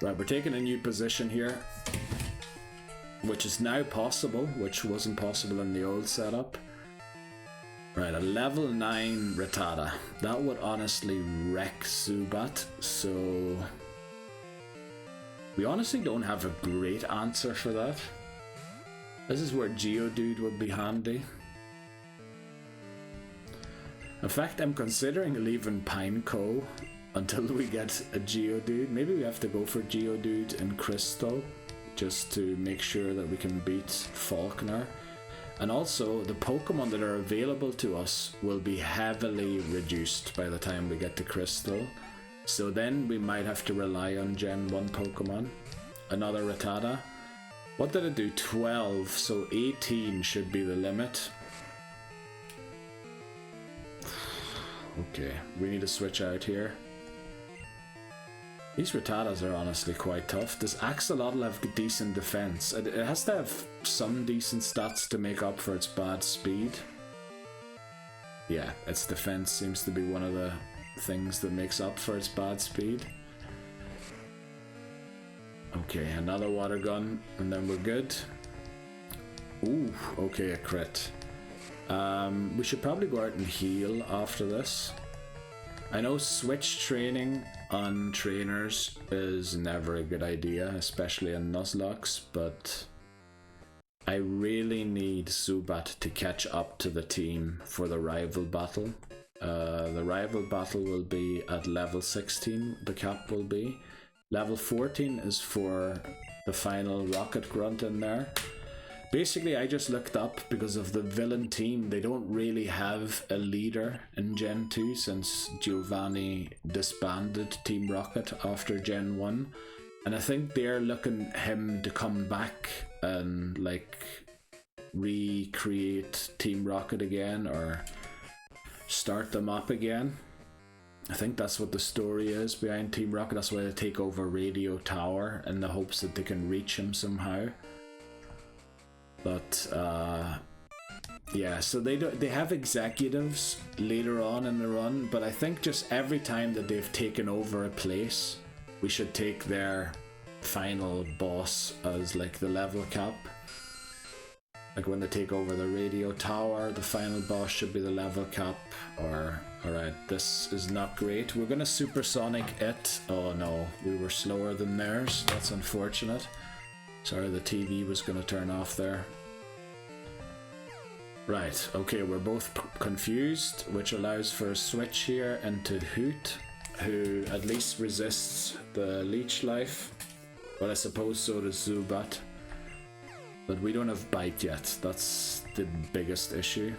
Right, we're taking a new position here, which is now possible, which wasn't possible in the old setup. Right, a level 9 Rattata. That would honestly wreck Zubat, so we honestly don't have a great answer for that. This is where Geodude would be handy. In fact, I'm considering leaving Pineco until we get a Geodude. Maybe we have to go for Geodude in Crystal, just to make sure that we can beat Falkner. And also, the Pokemon that are available to us will be heavily reduced by the time we get to Crystal. So then we might have to rely on Gen 1 Pokemon. Another Rattata. What did it do? 12, so 18 should be the limit. Okay, we need to switch out here. These Rattatas are honestly quite tough. Does Axolotl have decent defense? It has to have some decent stats to make up for its bad speed. Yeah, its defense seems to be one of the things that makes up for its bad speed. Okay, another water gun, and then we're good. Ooh, okay, a crit. We should probably go out and heal after this. I know switch training on trainers is never a good idea, especially in Nuzlockes, but I really need Zubat to catch up to the team for the rival battle. The rival battle will be at level 16, the cap will be. Level 14 is for the final Rocket Grunt in there. Basically, I just looked up because of the villain team. They don't really have a leader in Gen 2 since Giovanni disbanded Team Rocket after Gen 1. And I think they're looking him to come back and like recreate Team Rocket again or start them up again. I think that's what the story is behind Team Rocket. That's why they take over Radio Tower in the hopes that they can reach him somehow. But yeah, so they have executives later on in the run, but I think just every time that they've taken over a place, we should take their final boss as like the level cap. Like when they take over the Radio Tower, the final boss should be the level cap. Or alright, this is not great. We're gonna supersonic it. Oh no, we were slower than theirs. That's unfortunate. Sorry, the TV was gonna turn off there. Right, okay, we're both confused, which allows for a switch here into Hoot, who at least resists the leech life. But I suppose so does Zubat. But we don't have Bite yet, that's the biggest issue.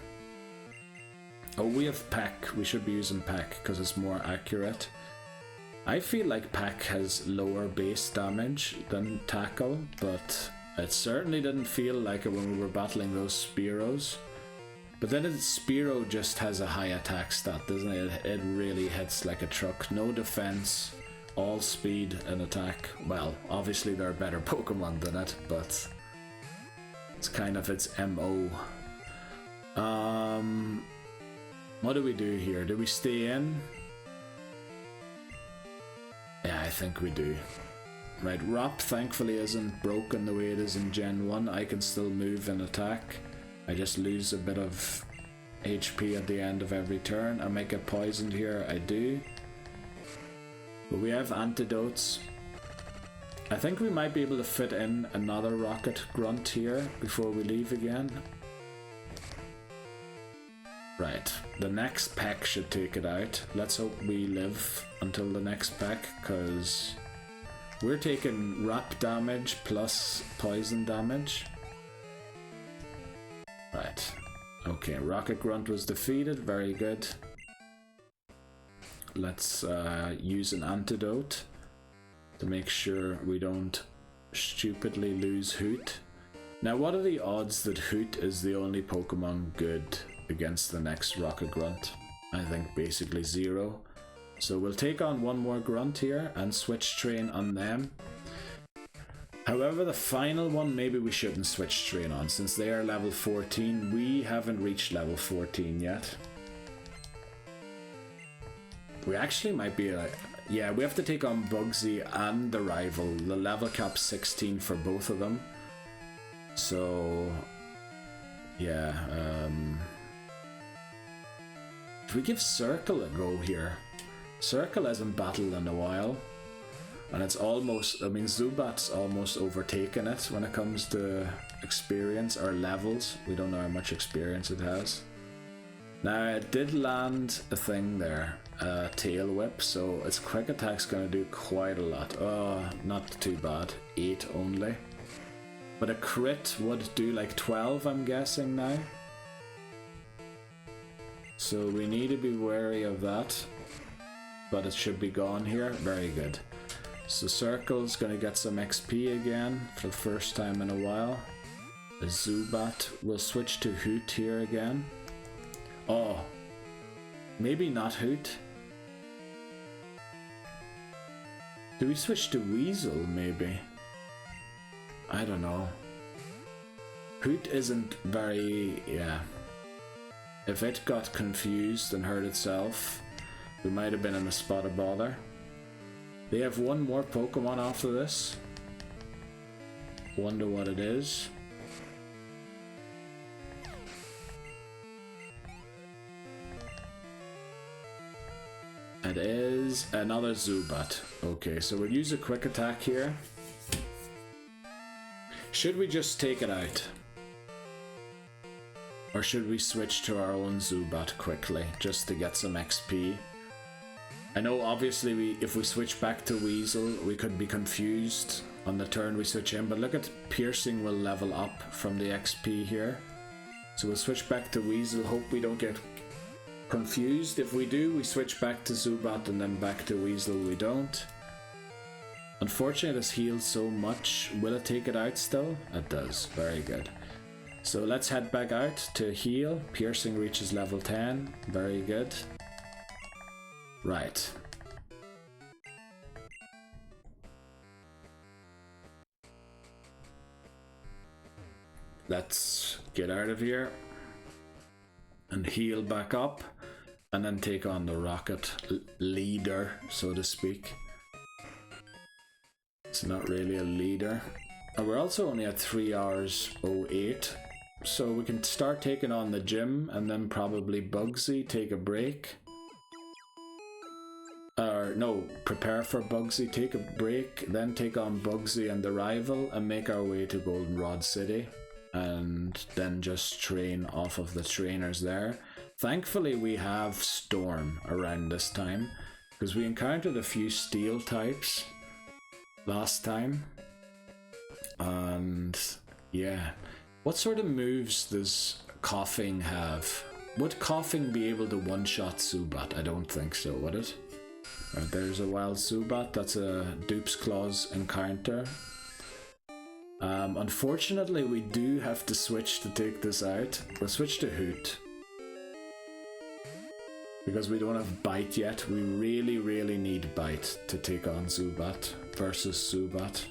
Oh, we have Peck. We should be using Peck because it's more accurate. I feel like Peck has lower base damage than Tackle, but it certainly didn't feel like it when we were battling those Spearows. But then Spearow just has a high attack stat, doesn't it? It really hits like a truck. No defense, all speed and attack. Well, obviously there are better Pokemon than it, but it's kind of its MO. What do we do here? Do we stay in? Yeah, I think we do. Right, Rop thankfully isn't broken the way it is in Gen 1. I can still move and attack. I just lose a bit of HP at the end of every turn. I might get poisoned here, I do. But we have antidotes. I think we might be able to fit in another rocket grunt here before we leave again. Right, the next pack should take it out. Let's hope we live until the next pack, because we're taking rap damage plus poison damage. Right, okay, Rocket Grunt was defeated, very good. Let's use an antidote to make sure we don't stupidly lose Hoot. Now, what are the odds that Hoot is the only Pokemon good against the next Rocket Grunt? I think basically 0. So we'll take on one more Grunt here and switch train on them. However, the final one, maybe we shouldn't switch train on, since they are level 14. We haven't reached level 14 yet. We actually might be yeah, we have to take on Bugsy and the rival. The level cap's 16 for both of them. So yeah, if we give Circle a go here. Circle hasn't battled in a while, and it's almost, I mean, Zubat's almost overtaken it when it comes to experience or levels. We don't know how much experience it has. Now, it did land a thing there, a Tail Whip, so its quick attack's going to do quite a lot. Oh, not too bad, 8 only. But a crit would do like 12, I'm guessing now. So we need to be wary of that. But it should be gone here. Very good. So Circle's gonna get some XP again for the first time in a while. The Zubat will switch to Hoot here again. Oh, maybe not Hoot. Do we switch to Weasel maybe? I don't know. Hoot isn't very, yeah. If it got confused and hurt itself, we might have been in a spot of bother. They have one more Pokemon after this. Wonder what it is. It is another Zubat. Okay, so we'll use a quick attack here. Should we just take it out? Or should we switch to our own Zubat quickly, just to get some XP? I know obviously if we switch back to Weasel, we could be confused on the turn we switch in, but look at Piercing will level up from the XP here. So we'll switch back to Weasel, hope we don't get confused. If we do, we switch back to Zubat and then back to Weasel we don't. Unfortunately, this heals so much. Will it take it out still? It does, very good. So let's head back out to heal. Piercing reaches level 10, very good. Right. Let's get out of here and heal back up and then take on the rocket leader, so to speak. It's not really a leader. And we're also only at 3 hours 08, so we can start taking on the gym and then probably Bugsy, take a break. Or no, prepare for Bugsy, take a break, then take on Bugsy and the rival and make our way to Goldenrod City. And then just train off of the trainers there. Thankfully we have Storm around this time, because we encountered a few steel types last time. And yeah, what sort of moves does Coughing have? Would Coughing be able to one-shot Zubat? I don't think so, would it? Right, there's a wild Zubat, that's a Dupes Claws encounter. Unfortunately, we do have to switch to take this out. We'll switch to Hoot. Because we don't have Bite yet. We really need Bite to take on Zubat versus Zubat.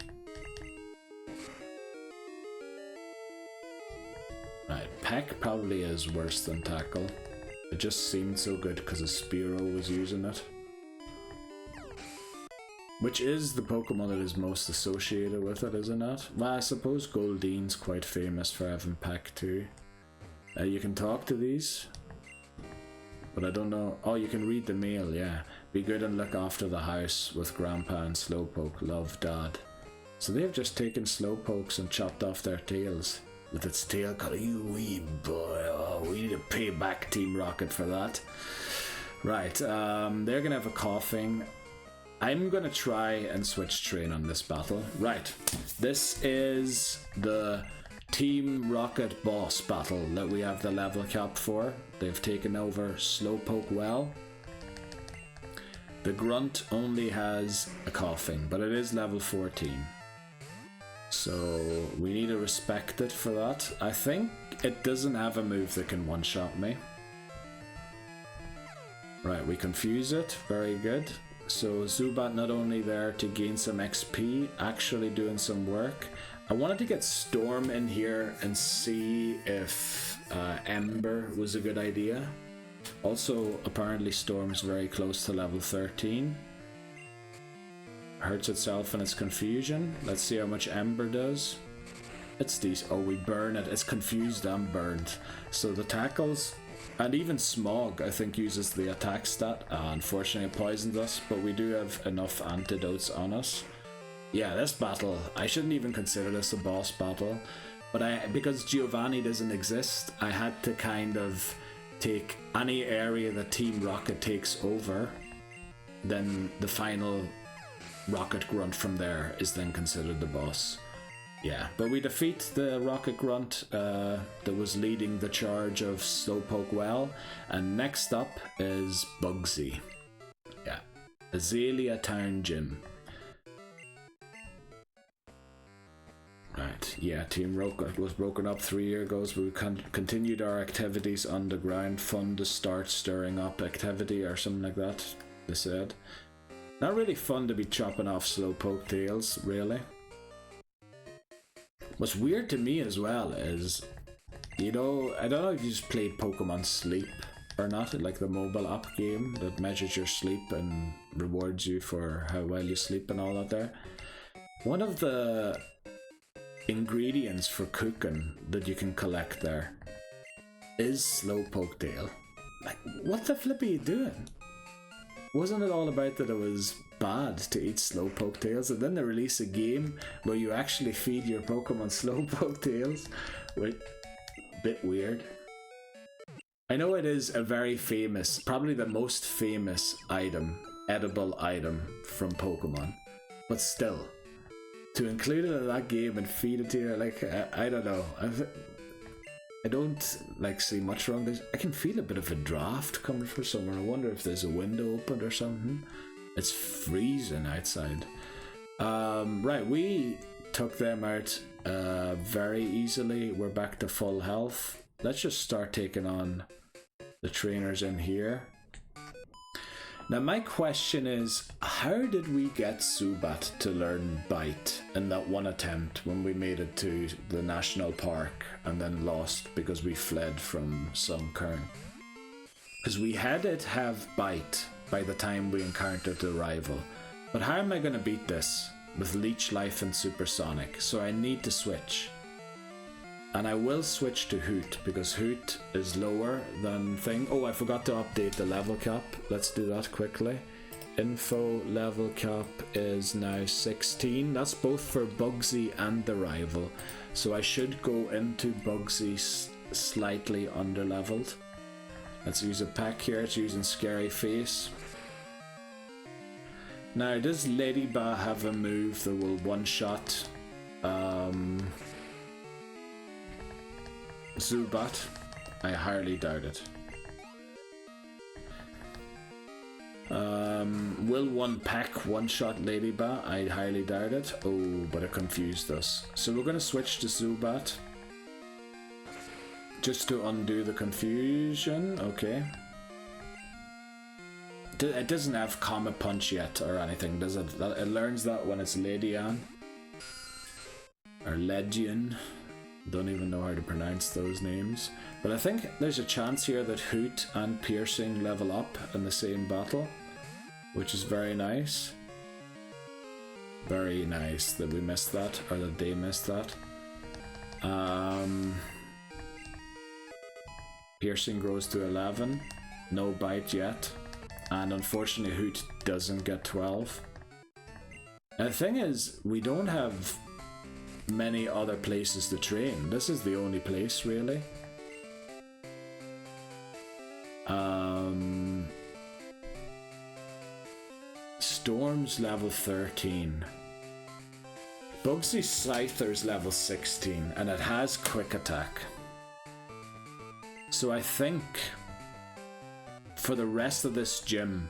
Right, Peck probably is worse than Tackle. It just seemed so good because a Spearow was using it. Which is the Pokemon that is most associated with it, isn't it? Well, I suppose Goldine's quite famous for having Pack 2. You can talk to these, but I don't know. Oh, you can read the mail, yeah. Be good and look after the house with Grandpa and Slowpoke. Love, Dad. So they've just taken Slowpokes and chopped off their tails. With its tail cut. You wee boy. Oh, we need to pay back Team Rocket for that. Right, they're gonna have a coughing. I'm gonna try and switch train on this battle. Right, this is the Team Rocket boss battle that we have the level cap for. They've taken over Slowpoke well. The grunt only has a coughing, but it is level 14. So we need to respect it for that. I think it doesn't have a move that can one-shot me. Right, we confuse it. Very good. So Zubat not only there to gain some XP, actually doing some work. I wanted to get Storm in here and see if Ember was a good idea. Also, apparently Storm's very close to level 13. Hurts itself in its confusion. Let's see how much Ember does. It's these. Oh, we burn it. It's confused and burned. So the tackles, and even Smog, I think, uses the attack stat. Unfortunately, it poisons us, but we do have enough antidotes on us. Yeah, this battle, I shouldn't even consider this a boss battle, but because Giovanni doesn't exist, I had to kind of take any area that Team Rocket takes over, then the final Rocket Grunt from there is then considered the boss. Yeah, but we defeat the Rocket Grunt that was leading the charge of Slowpoke well, and next up is Bugsy. Yeah, Azalea Town Gym. Right, yeah, Team Rocket was broken up 3 years ago, so we continued our activities underground. Fun to start stirring up activity or something like that, they said. Not really fun to be chopping off Slowpoke tails, really. What's weird to me as well is, you know, I don't know if you just played Pokemon Sleep or not, like the mobile app game that measures your sleep and rewards you for how well you sleep and all that there. One of the ingredients for cooking that you can collect there is Slowpoke tail. Like, what the flip are you doing? Wasn't it all about that it was bad to eat Slowpoke tails, and then they release a game where you actually feed your Pokemon Slowpoke tails? Wait, bit weird. I know it is a very famous, probably the most famous item, edible item from Pokemon, but still, to include it in that game and feed it to you, like, I don't know. I don't like see much wrong. I can feel a bit of a draft coming from somewhere. I wonder if there's a window open or something. It's freezing outside. Right, we took them out very easily. We're back to full health. Let's just start taking on the trainers in here. Now my question is, how did we get Zubat to learn Bite in that one attempt when we made it to the national park and then lost because we fled from some Kern? Because we had it have Bite by the time we encountered the rival. But how am I going to beat this with Leech Life and Supersonic? So I need to switch. And I will switch to Hoot, because Hoot is lower than Thing. Oh, I forgot to update the level cap. Let's do that quickly. Info level cap is now 16. That's both for Bugsy and the rival. So I should go into Bugsy slightly under-leveled. Let's use a pack here. It's using Scary Face. Now, does Ladybug have a move that will one-shot Zubat? I highly doubt it. Will one pack one-shot Ladybug? I highly doubt it. Oh, but it confused us. So we're going to switch to Zubat. Just to undo the confusion. Okay. It doesn't have Comet Punch yet or anything, does it? It learns that when it's Ledian. Or Legion. Don't even know how to pronounce those names. But I think there's a chance here that Hoot and Piercing level up in the same battle, which is very nice. Very nice that we missed that, or that they missed that. Piercing grows to 11. No bite yet. And unfortunately, Hoot doesn't get 12. And the thing is, we don't have many other places to train. This is the only place, really. Storm's level 13. Bugsy Scyther's level 16, and it has quick attack. So I think for the rest of this gym,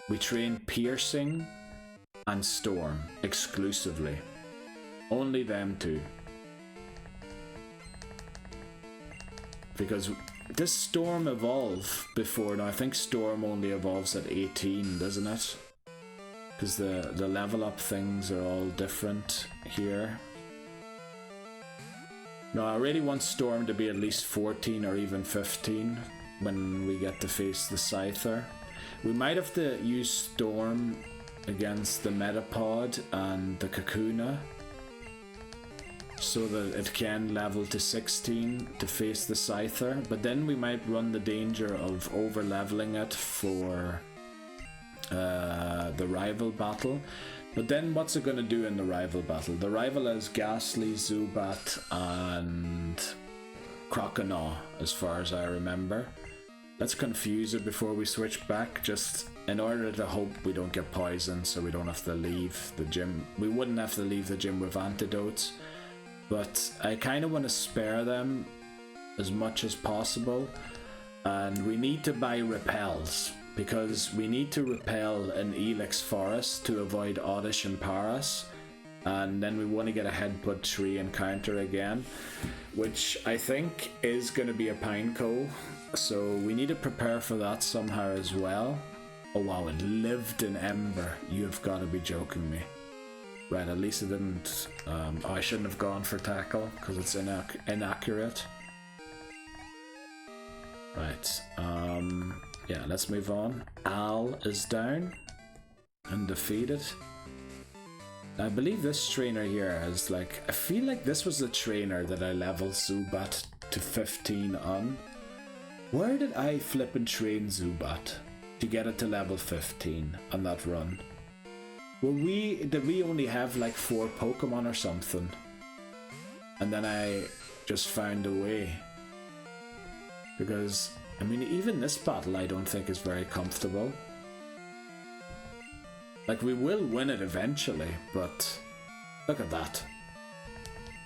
we train Piercing and Storm exclusively. Only them two. Because does Storm evolve before? No, I think Storm only evolves at 18, doesn't it? Because the level up things are all different here. No, I really want Storm to be at least 14 or even 15 when we get to face the Scyther. We might have to use Storm against the Metapod and the Kakuna, so that it can level to 16 to face the Scyther, but then we might run the danger of over leveling it for the rival battle. But then what's it going to do in the rival battle? The rival is Ghastly, Zubat and Croconaw, as far as I remember. Let's confuse it before we switch back, just in order to hope we don't get poisoned, so we don't have to leave the gym. We wouldn't have to leave the gym with antidotes, but I kind of want to spare them as much as possible. And we need to buy repels, because we need to repel an Ilex Forest to avoid Oddish and Paras, and then we want to get a Headbutt tree encounter again, which I think is going to be a Pineco, so we need to prepare for that somehow as well. Oh wow, it lived in Ember. You've got to be joking me. Right, at least it didn't... oh, I shouldn't have gone for Tackle, because it's inaccurate. Right, yeah, let's move on. Al is down and defeated. I believe this trainer here has like... I feel like this was the trainer that I leveled Zubat to 15 on. Where did I flip and train Zubat to get it to level 15 on that run? Did we only have like 4 Pokemon or something? And then I just found a way. Because, I mean, even this battle I don't think is very comfortable. Like, we will win it eventually, but look at that.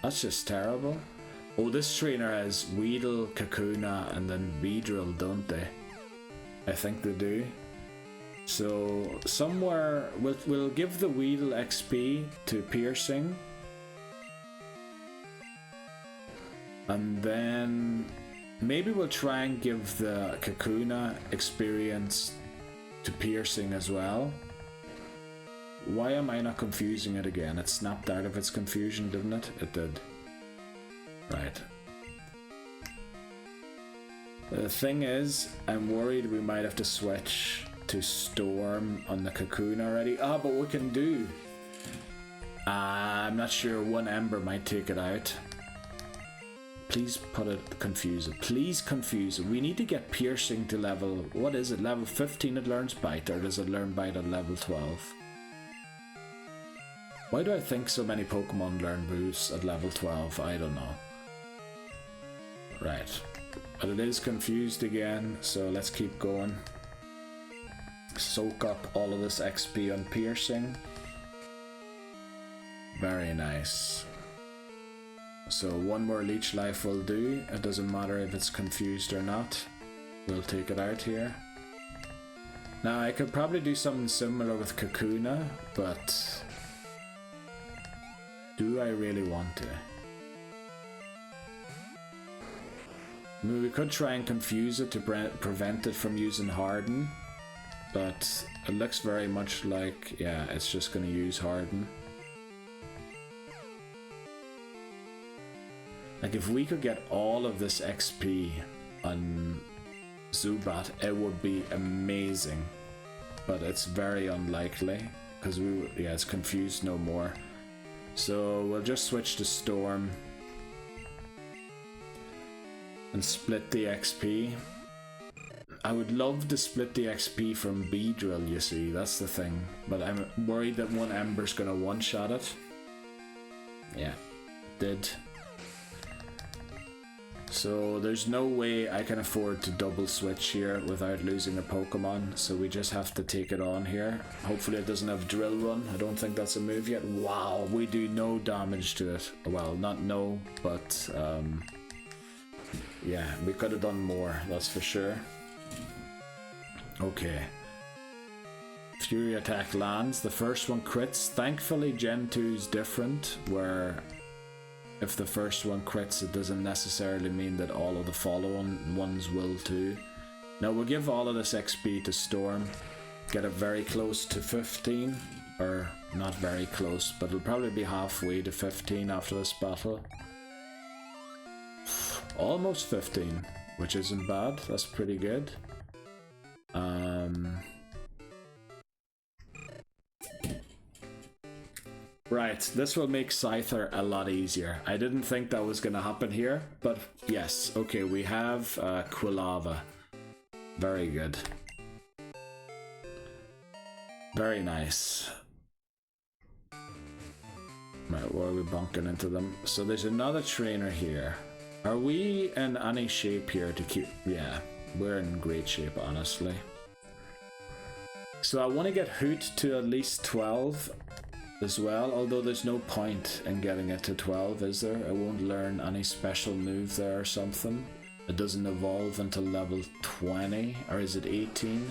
That's just terrible. Oh, this trainer has Weedle, Kakuna, and then Beedrill, don't they? I think they do. So, somewhere, we'll give the Weedle XP to Piercing. And then... maybe we'll try and give the Kakuna experience to Piercing as well. Why am I not confusing it again? It snapped out of its confusion, didn't it? It did. Right. The thing is, I'm worried we might have to switch to Storm on the Kakuna already. Ah, but we can do... I'm not sure, 1 Ember might take it out. Please put it, confuse it. Please confuse it. We need to get Piercing to level, what is it, level 15 it learns Bite, or does it learn Bite at level 12? Why do I think so many Pokemon learn Boost at level 12? I don't know. Right. But it is confused again, so let's keep going. Soak up all of this XP on Piercing. Very nice. So 1 more Leech Life will do. It doesn't matter if it's confused or not. We'll take it out here. Now I could probably do something similar with Kakuna, but do I really want to? I mean, we could try and confuse it to prevent it from using Harden, but it looks very much like, yeah, it's just going to use Harden. Like, if we could get all of this XP on Zubat, it would be amazing. But it's very unlikely, because it's confused no more. So we'll just switch to Storm and split the XP. I would love to split the XP from Beedrill, you see, that's the thing. But I'm worried that one Ember's gonna one-shot it. Yeah, did. So there's no way I can afford to double switch here without losing a Pokemon, so we just have to take it on here. Hopefully it doesn't have Drill Run. I don't think that's a move yet. Wow, we do no damage to it. Well, not no, but yeah, we could have done more, that's for sure. Okay. Fury Attack lands. The first one crits. Thankfully Gen 2 is different, where if the first one crits, it doesn't necessarily mean that all of the following ones will too. Now we'll give all of this XP to Storm, get it very close to 15, or not very close, but it'll probably be halfway to 15 after this battle. Almost 15, which isn't bad, that's pretty good. Right, this will make Scyther a lot easier. I didn't think that was going to happen here, but yes. Okay, we have Quilava. Very good. Very nice. Right, where are we bonking into them? So there's another trainer here. Are we in any shape here to keep... Yeah, we're in great shape, honestly. So I want to get Hoot to at least 12 as well, although there's no point in getting it to 12, is there? I won't learn any special move there or something. It doesn't evolve until level 20, or is it 18?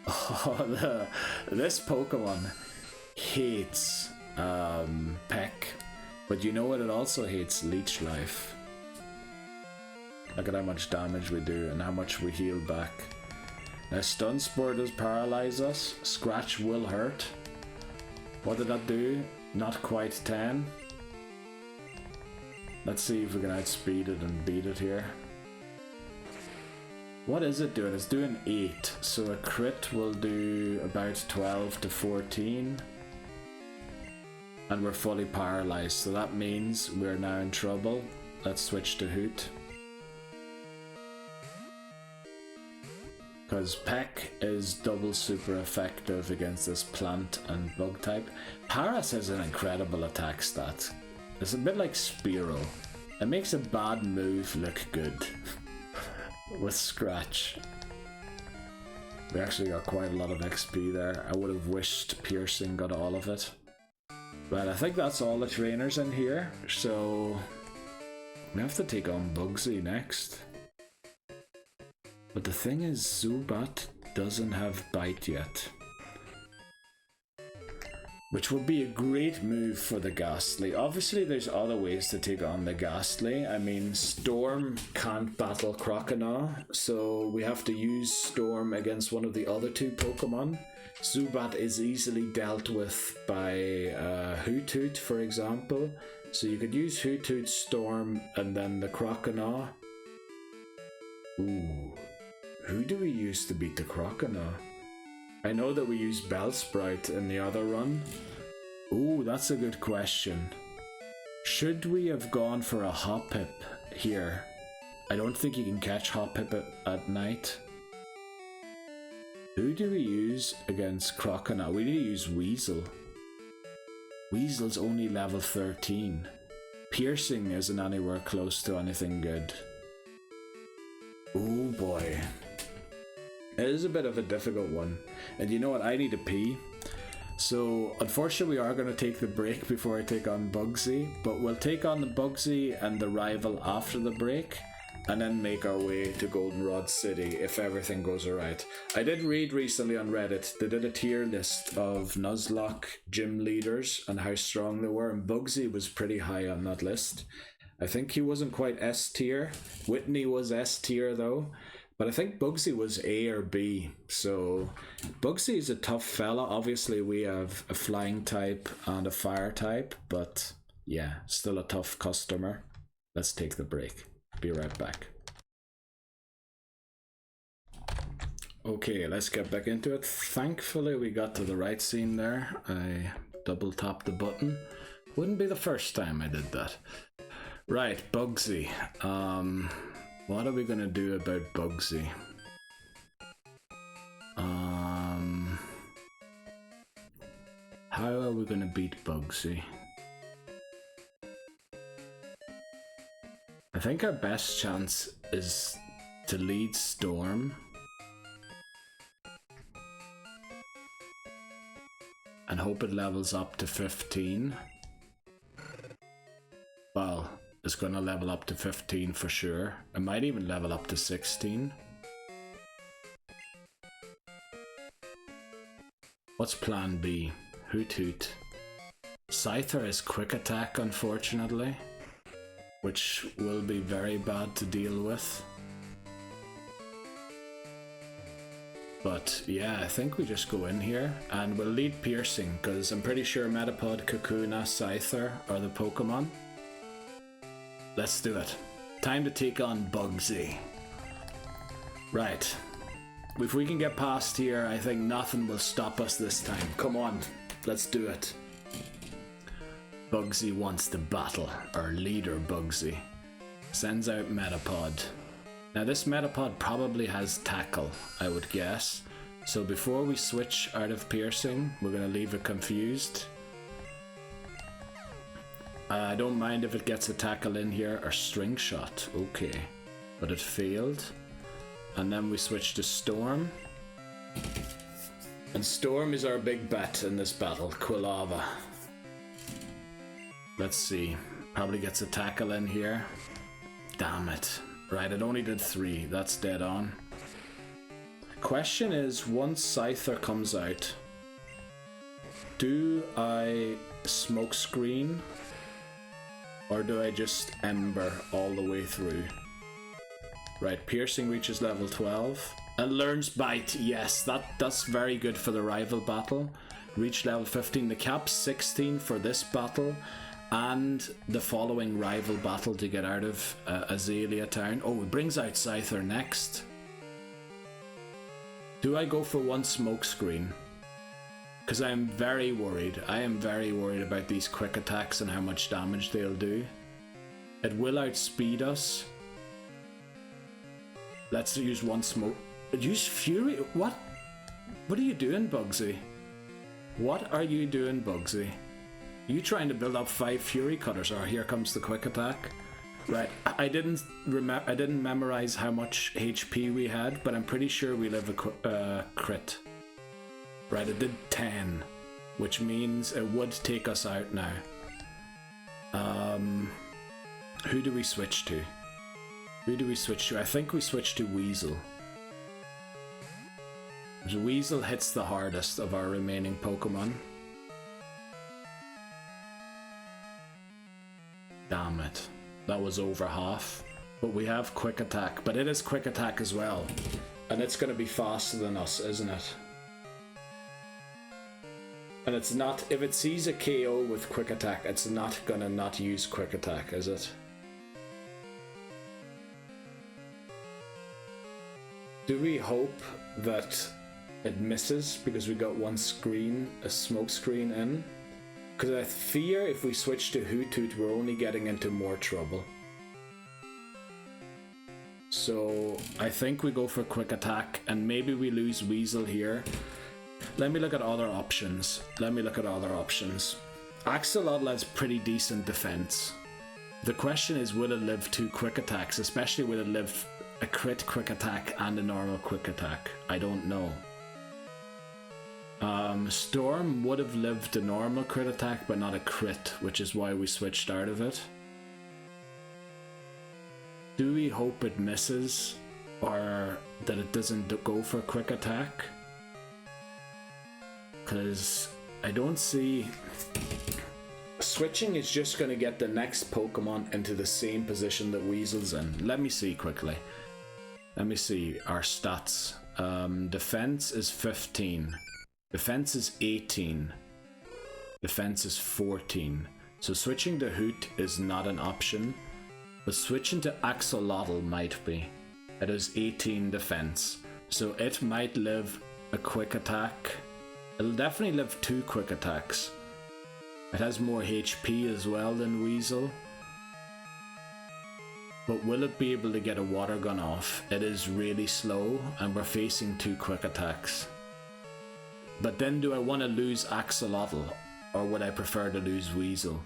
Oh, this Pokemon hates Peck, but you know what? It also hates Leech Life. Look at how much damage we do and how much we heal back. Now Stun Spore does paralyze us. Scratch will hurt. What did that do? Not quite 10. Let's see if we can outspeed it and beat it here. What is it doing? It's doing 8. So a crit will do about 12 to 14. And we're fully paralyzed. So that means we're now in trouble. Let's switch to Hoot. Because Peck is double super effective against this plant and bug type. Paras has an incredible attack stat. It's a bit like Spearow. It makes a bad move look good. With Scratch. We actually got quite a lot of XP there. I would have wished Piercing got all of it. But I think that's all the trainers in here. So we have to take on Bugsy next. But the thing is, Zubat doesn't have Bite yet. Which would be a great move for the Ghastly. Obviously, there's other ways to take on the Ghastly. I mean, Storm can't battle Croconaw, so we have to use Storm against one of the other two Pokemon. Zubat is easily dealt with by Hoot Hoot, for example. So you could use Hoot Hoot, Storm, and then the Croconaw. Ooh. Who do we use to beat the Croconaw? I know that we use Bellsprout in the other run. Ooh, that's a good question. Should we have gone for a Hoppip here? I don't think you can catch Hoppip at night. Who do we use against Croconaw? We need to use Weasel. Weasel's only level 13. Piercing isn't anywhere close to anything good. Oh boy. It is a bit of a difficult one. And you know what? I need to pee. So, unfortunately, we are going to take the break before I take on Bugsy. But we'll take on the Bugsy and the rival after the break. And then make our way to Goldenrod City if everything goes alright. I did read recently on Reddit, they did a tier list of Nuzlocke gym leaders and how strong they were. And Bugsy was pretty high on that list. I think he wasn't quite S tier. Whitney was S tier though. But I think Bugsy was A or B, so Bugsy is a tough fella. Obviously we have a flying type and a fire type, but yeah, still a tough customer. Let's take the break. Be right back. Okay, let's get back into it. Thankfully we got to the right scene there. I double tapped the button. Wouldn't be the first time I did that. Right, Bugsy. What are we gonna do about Bugsy? How are we gonna beat Bugsy? I think our best chance is to lead Storm and hope it levels up to 15. Well, it's gonna level up to 15 for sure. It might even level up to 16. What's plan B? Hoot Hoot. Scyther is quick attack, unfortunately, which will be very bad to deal with. But yeah, I think we just go in here and we'll lead Piercing, because I'm pretty sure Metapod, Kakuna, Scyther are the Pokemon. Let's do it. Time to take on Bugsy. Right. If we can get past here, I think nothing will stop us this time. Come on, let's do it. Bugsy wants to battle. Our leader, Bugsy, sends out Metapod. Now this Metapod probably has Tackle, I would guess. So before we switch out of Piercing, we're going to leave it confused. I don't mind if it gets a Tackle in here, or String Shot. Okay, but it failed. And then we switch to Storm. And Storm is our big bet in this battle, Quilava. Let's see, probably gets a Tackle in here. Damn it. Right, it only did 3, that's dead on. Question is, once Scyther comes out, do I smoke screen or do I just Ember all the way through? Right, Piercing reaches level 12 and learns Bite. Yes, that's very good for the rival battle. Reach level 15, the cap's 16 for this battle and the following rival battle to get out of Azalea Town. Oh, it brings out Scyther next. Do I go for one smoke screen? Because I am very worried. I am very worried about these quick attacks and how much damage they'll do. It will outspeed us. Let's use one smoke. Use Fury? What? What are you doing, Bugsy? What are you doing, Bugsy? Are you trying to build up 5 Fury Cutters? Or here comes the quick attack. Right, I didn't memorize how much HP we had, but I'm pretty sure we live a crit. Right, it did 10, which means it would take us out now. Who do we switch to? Who do we switch to? I think we switch to Weasel. Weasel hits the hardest of our remaining Pokemon. Damn it. That was over half. But we have quick attack. But it is quick attack as well. And it's going to be faster than us, isn't it? And it's not... If it sees a KO with quick attack, it's not going to not use quick attack, is it? Do we hope that it misses because we got one screen, a smoke screen in? Because I fear if we switch to Hoot Hoot, we're only getting into more trouble. So I think we go for quick attack and maybe we lose Weasel here. Let me look at other options. Axolotl has pretty decent defense. The question is, will it live 2 quick attacks? Especially will it live a crit quick attack and a normal quick attack? I don't know. Storm would have lived a normal crit attack but not a crit, which is why we switched out of it. Do we hope it misses or that it doesn't go for quick attack? Because I don't see... Switching is just going to get the next Pokemon into the same position that Weasel's in. Let me see quickly. Let me see our stats. Defense is 15. Defense is 18. Defense is 14. So switching to Hoot is not an option. But switching to Axolotl might be. It is 18 defense. So it might live a quick attack. It'll definitely live 2 quick attacks. It has more HP as well than Weasel. But will it be able to get a water gun off? It is really slow and we're facing 2 quick attacks. But then do I want to lose Axolotl or would I prefer to lose Weasel?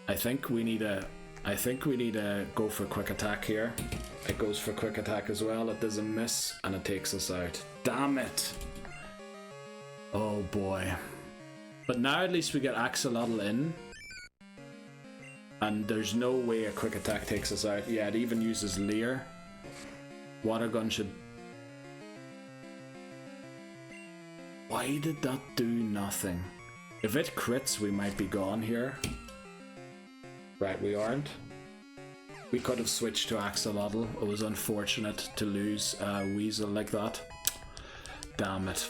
I think we need to go for quick attack here. It goes for quick attack as well. It does a miss and it takes us out. Damn it! Oh boy. But now at least we get Axolotl in. And there's no way a quick attack takes us out. Yeah, it even uses Leer. Water gun should... Why did that do nothing? If it crits, we might be gone here. Right, we aren't. We could have switched to Axolotl. It was unfortunate to lose Weasel like that. Damn it.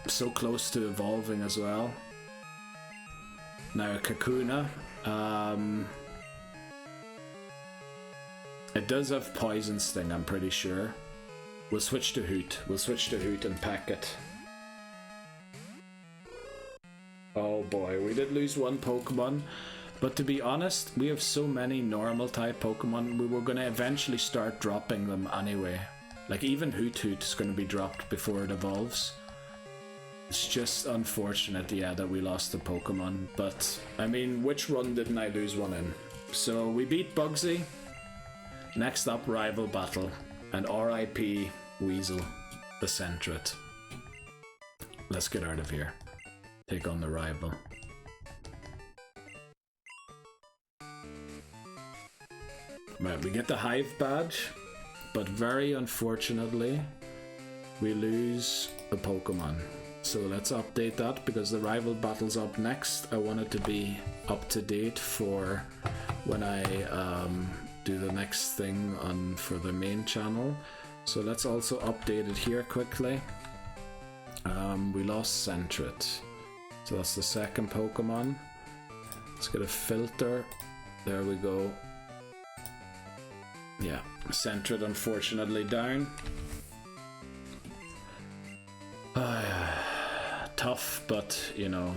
So close to evolving as well. Now Kakuna. It does have Poison Sting, I'm pretty sure. We'll switch to Hoot. We'll switch to Hoot and pack it. Oh boy, we did lose 1 Pokemon. But to be honest, we have so many normal type Pokemon, we were going to eventually start dropping them anyway. Like even Hoot is going to be dropped before it evolves. It's just unfortunate, yeah, that we lost the Pokemon. But, I mean, which run didn't I lose one in? So we beat Bugsy. Next up, Rival Battle. And RIP Weasel, the Centret. Let's get out of here. Take on the rival. Right, we get the Hive badge, but very unfortunately, we lose a Pokemon. So let's update that because the rival battle's up next. I want it to be up to date for when I do the next thing for the main channel. So let's also update it here quickly. We lost Centret. So that's the second Pokemon. Let's get a filter. There we go. Yeah, Centret unfortunately down. Tough, but you know,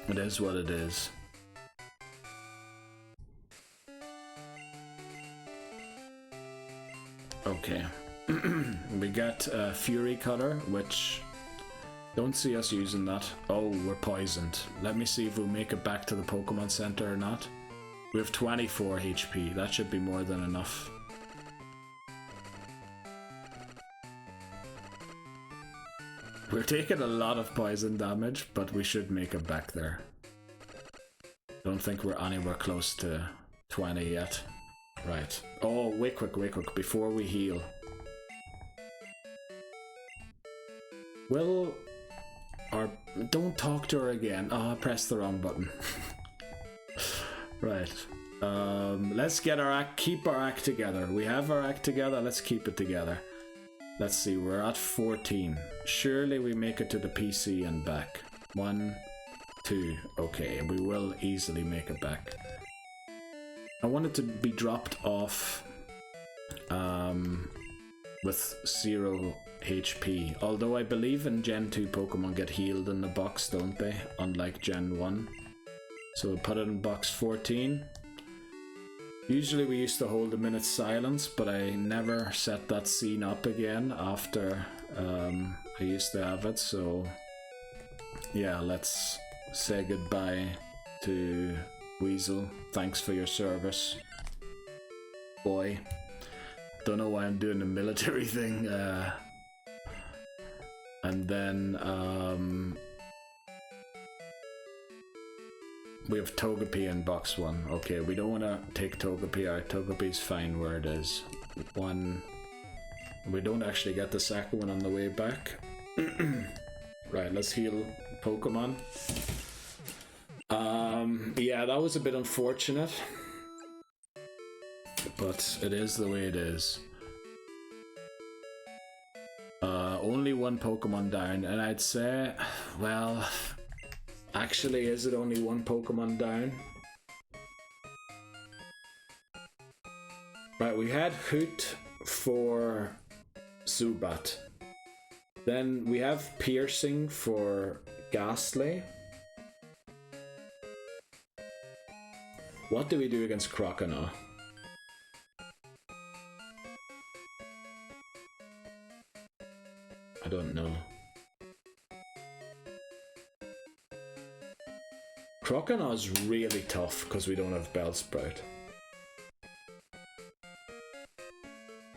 it is what it is. Okay, we got Fury Cutter, which don't see us using that. Oh, we're poisoned. Let me see if we'll make it back to the Pokemon Center or not. We have 24 HP. That should be more than enough. We're taking a lot of poison damage, but we should make it back there. Don't think we're anywhere close to 20 yet. Right. Oh, wait quick, before we heal. Will... Or don't talk to her again. Oh, I pressed the wrong button. Right. Let's get our act, keep our act together. We have our act together, let's keep it together. Let's see, we're at 14. Surely we make it to the PC and back. 1, 2, okay, we will easily make it back. I want it to be dropped off with 0 HP. Although I believe in Gen 2 Pokemon get healed in the box, don't they? Unlike Gen 1. So we'll put it in box 14. Usually we used to hold a minute's silence, but I never set that scene up again after I used to have it, so yeah, let's say goodbye to Weasel. Thanks for your service, boy. Don't know why I'm doing the military thing. And then we have Togepi in box 1. Okay, we don't want to take Togepi out. Togepi's fine where it is. 1. We don't actually get the second one on the way back. Right, let's heal Pokemon. Yeah, that was a bit unfortunate. But it is the way it is. Only 1 Pokemon down, and I'd say, well... Actually, is it only 1 Pokemon down? Right, we had Hoot for Zubat. Then we have Piercing for Ghastly. What do we do against Croconaw? I don't know. Croconaw's really tough because we don't have Bellsprout.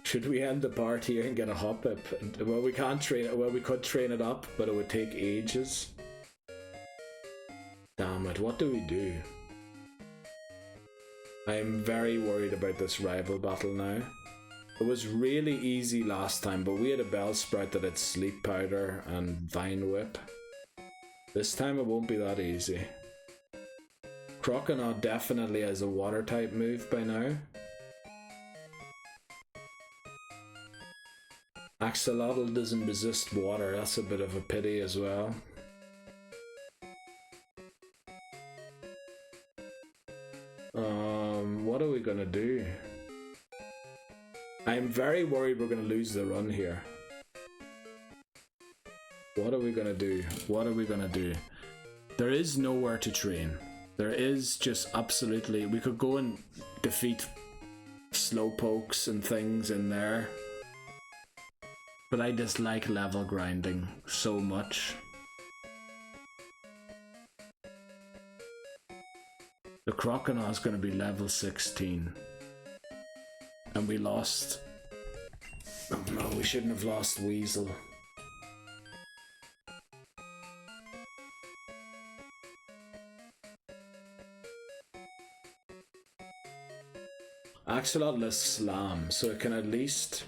Should we end the part here and get a Hoppip? Well, we can't train it. Well, we could train it up, but it would take ages. Damn it, what do we do? I'm very worried about this rival battle now. It was really easy last time, but we had a Bellsprout that had Sleep Powder and Vine Whip. This time it won't be that easy. Croconaw definitely has a water type move by now. Axolotl doesn't resist water, that's a bit of a pity as well. What are we gonna do? I'm very worried we're gonna lose the run here. What are we gonna do? What are we gonna do? There is nowhere to train. There is just absolutely... We could go and defeat Slowpokes and things in there. But I dislike level grinding so much. The Croconaw is going to be level 16. And we lost... Oh no, we shouldn't have lost Weasel. Axolotl is Slam, so it can at least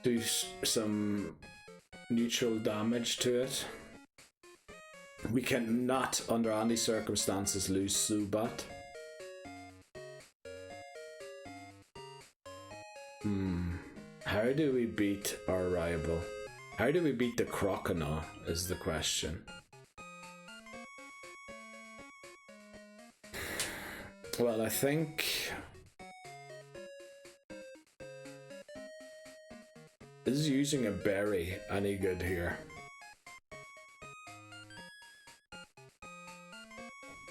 do some neutral damage to it. We cannot, under any circumstances, lose Zubat. How do we beat our rival? How do we beat the Croconaw is the question. Well, I think... Is using a berry any good here?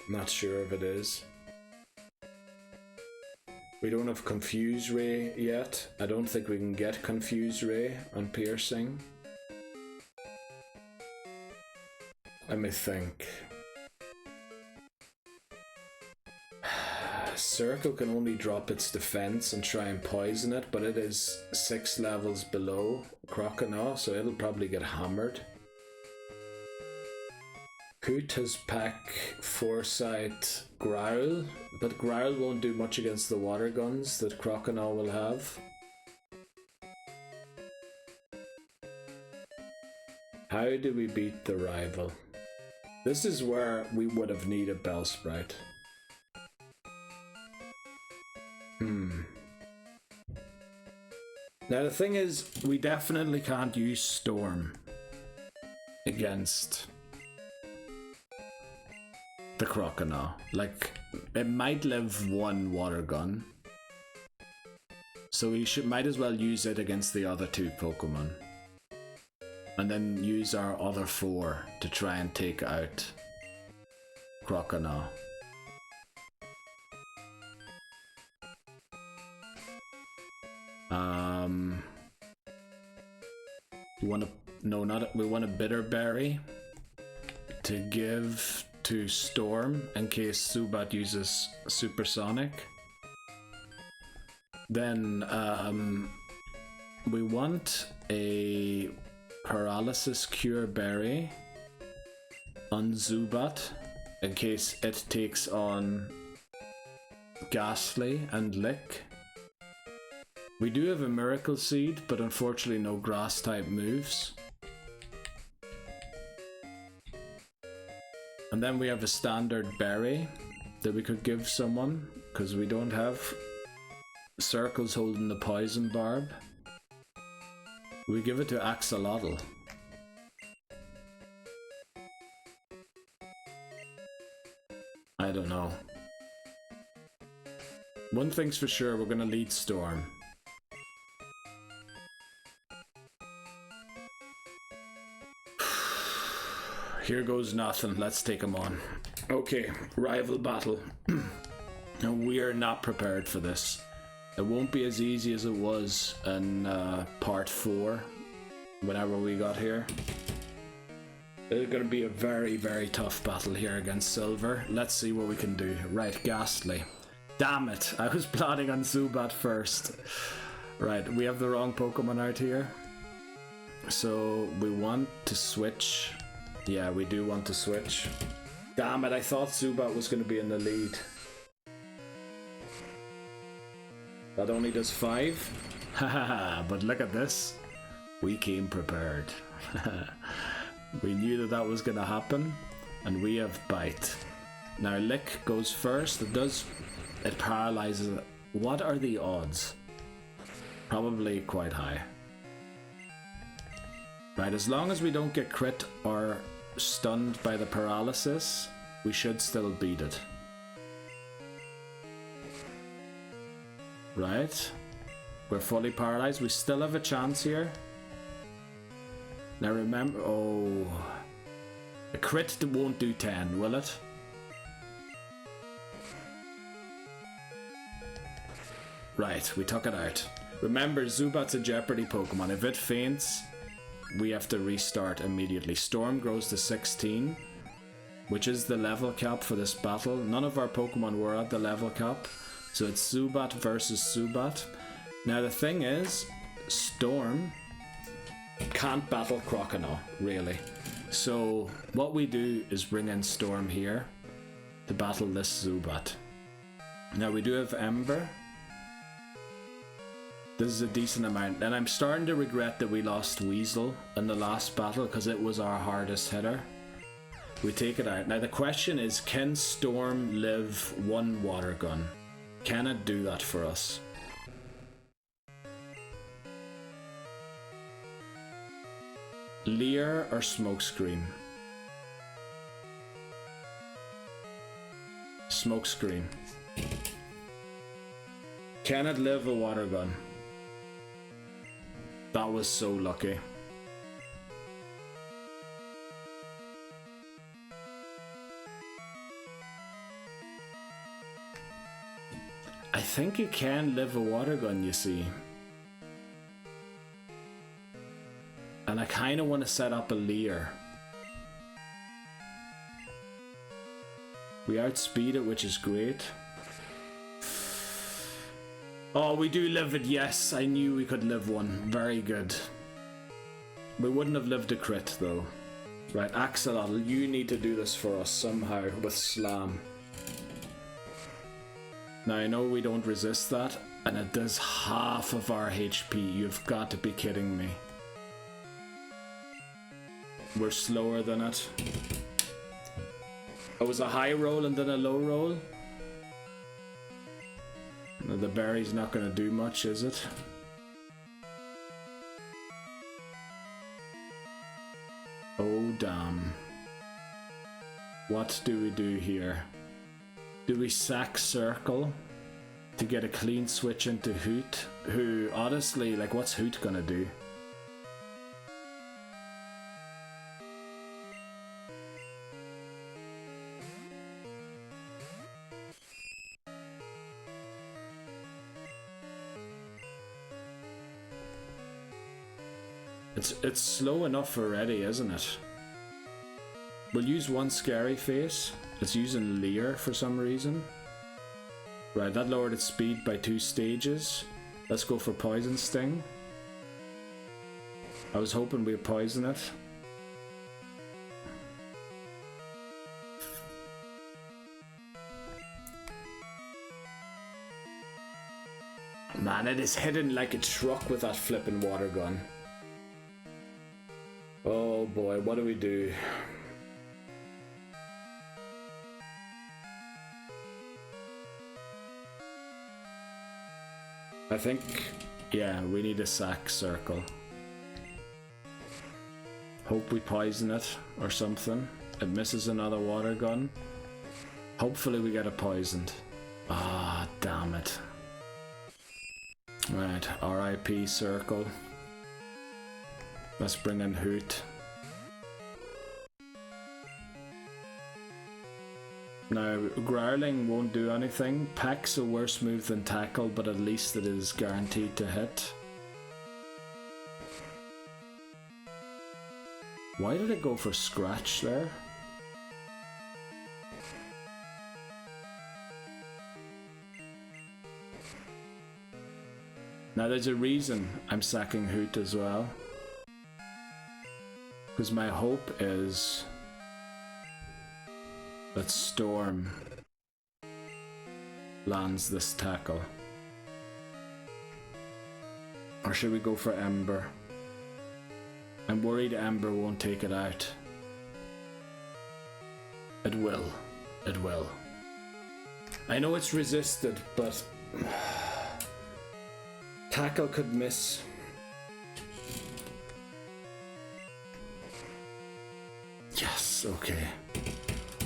Not sure if it is. We don't have Confuse Ray yet. I don't think we can get Confuse Ray on Piercing. Let me think. Circle can only drop its defense and try and poison it, but it is 6 levels below Croconaw, so it'll probably get hammered. Hoot has Pack, Foresight, Growl, but Growl won't do much against the water guns that Croconaw will have. How do we beat the rival? This is where we would have needed Bellsprout. Now the thing is, we definitely can't use Storm against the Croconaw. Like, it might live one water gun, so we might as well use it against the other 2 Pokemon, and then use our other 4 to try and take out Croconaw. We want a Bitter Berry to give to Storm in case Zubat uses Supersonic. Then we want a Paralysis Cure Berry on Zubat in case it takes on Ghastly and Lick. We do have a Miracle Seed, but unfortunately no grass type moves. And then we have a standard berry that we could give someone, because we don't have Circles holding the Poison Barb. We give it to Axolotl. I don't know. One thing's for sure, we're gonna lead Storm. Here goes nothing, let's take him on. Okay, rival battle. And we are not prepared for this. It won't be as easy as it was in part 4, whenever we got here. It's going to be a very, very tough battle here against Silver. Let's see what we can do. Right, Ghastly. Damn it, I was plotting on Zubat first. Right, we have the wrong Pokemon out here. So we want to switch. Yeah, we do want to switch. Damn it, I thought Zubat was going to be in the lead. That only does 5. Haha, but look at this. We came prepared. We knew that that was going to happen, and we have Bite. Now Lick goes first. It paralyzes it. What are the odds? Probably quite high. Right, as long as we don't get crit or stunned by the paralysis, we should still beat it. Right, we're fully paralyzed. We still have a chance here. Now remember, oh, a crit won't do 10, will it? Right, we took it out. Remember, Zubat's a Jeopardy Pokemon. If it faints, we have to restart immediately. Storm grows to 16, which is the level cap for this battle. None of our Pokemon were at the level cap, so it's Zubat versus Zubat. Now the thing is, Storm can't battle Croconaw, really. So what we do is bring in Storm here to battle this Zubat. Now we do have Ember. This is a decent amount, and I'm starting to regret that we lost Weasel in the last battle because it was our hardest hitter. We take it out. Now the question is, can Storm live one water gun? Can it do that for us? Leer or Smokescreen? Smokescreen. Can it live a water gun? That was so lucky. I think you can live a water gun, you see. And I kind of want to set up a Leer. We outspeed it, which is great. Oh, we do live it, yes. I knew we could live one. Very good. We wouldn't have lived a crit, though. Right, Axolotl, you need to do this for us somehow with Slam. Now, I know we don't resist that, and it does half of our HP. You've got to be kidding me. We're slower than it. It was a high roll and then a low roll. Now, the berry's not going to do much, is it? Oh, damn. What do we do here? Do we sack Circle to get a clean switch into Hoot? Who, honestly, like, what's Hoot gonna do? It's slow enough already, isn't it? We'll use one Scary Face. It's using Leer for some reason. Right, that lowered its speed by 2 stages. Let's go for Poison Sting. I was hoping we'd poison it. Man, it is hitting like a truck with that flipping water gun. Oh boy, what do we do? I think, yeah, we need a sack Circle. Hope we poison it or something. It misses another water gun. Hopefully we get it poisoned. Ah, damn it. Right, RIP Circle. Let's bring in Hoot. Now, Growling won't do anything. Peck's a worse move than Tackle, but at least it is guaranteed to hit. Why did it go for Scratch there? Now there's a reason I'm sacking Hoot as well. Because my hope is that Storm lands this tackle. Or should we go for Ember? I'm worried Ember won't take it out. It will. It will. I know it's resisted, but Tackle could miss. Yes, okay.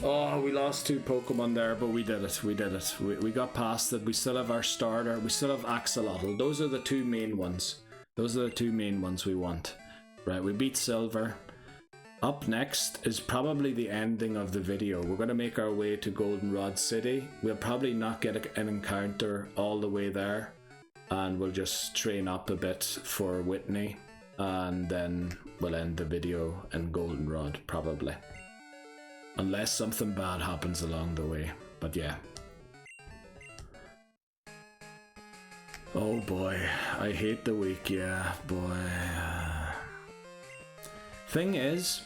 Oh, we lost 2 Pokemon there, but we did it. We did it. We got past it. We still have our starter. We still have Axolotl. Those are the 2 main ones. Those are the 2 main ones we want. Right, we beat Silver. Up next is probably the ending of the video. We're going to make our way to Goldenrod City. We'll probably not get an encounter all the way there. And we'll just train up a bit for Whitney. And then we'll end the video in Goldenrod, probably. Unless something bad happens along the way. But yeah. Oh boy, I hate the week, yeah, boy. Thing is,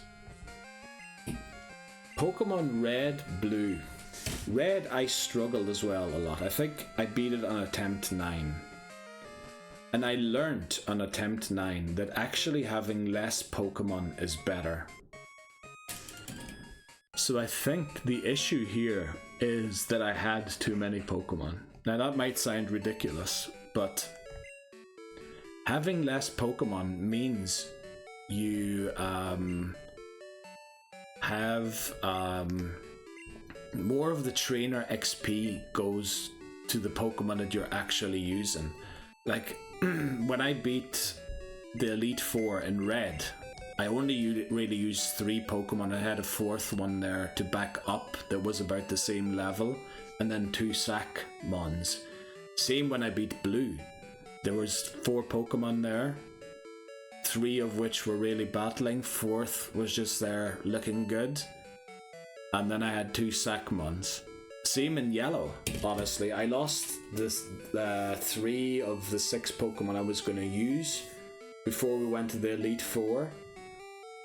Pokemon Red, Blue. Red I struggled as well a lot. I think I beat it on attempt 9. And I learnt on attempt 9 that actually having less Pokemon is better. So I think the issue here is that I had too many Pokemon. Now that might sound ridiculous, but having less Pokemon means you have more of the trainer XP goes to the Pokemon that you're actually using. Like when I beat the Elite Four in Red, I only really used 3 Pokemon. I had a 4th one there to back up that was about the same level, and then 2 Sackmons. Same when I beat Blue. There was 4 Pokemon there, 3 of which were really battling, 4th was just there looking good, and then I had 2 Sackmons. Same in Yellow, honestly. I lost this 3 of the 6 Pokemon I was going to use before we went to the Elite Four.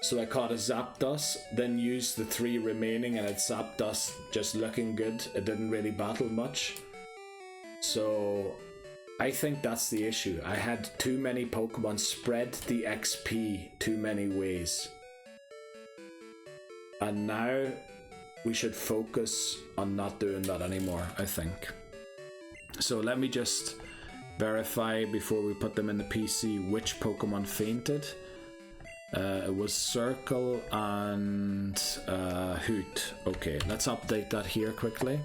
So I caught a Zapdos, then used the 3 remaining, and it's Zapdos just looking good. It didn't really battle much. So I think that's the issue. I had too many Pokemon, spread the XP too many ways. And now we should focus on not doing that anymore, I think. So let me just verify before we put them in the PC which Pokemon fainted. It was Circle and Hoot. Okay, let's update that here quickly.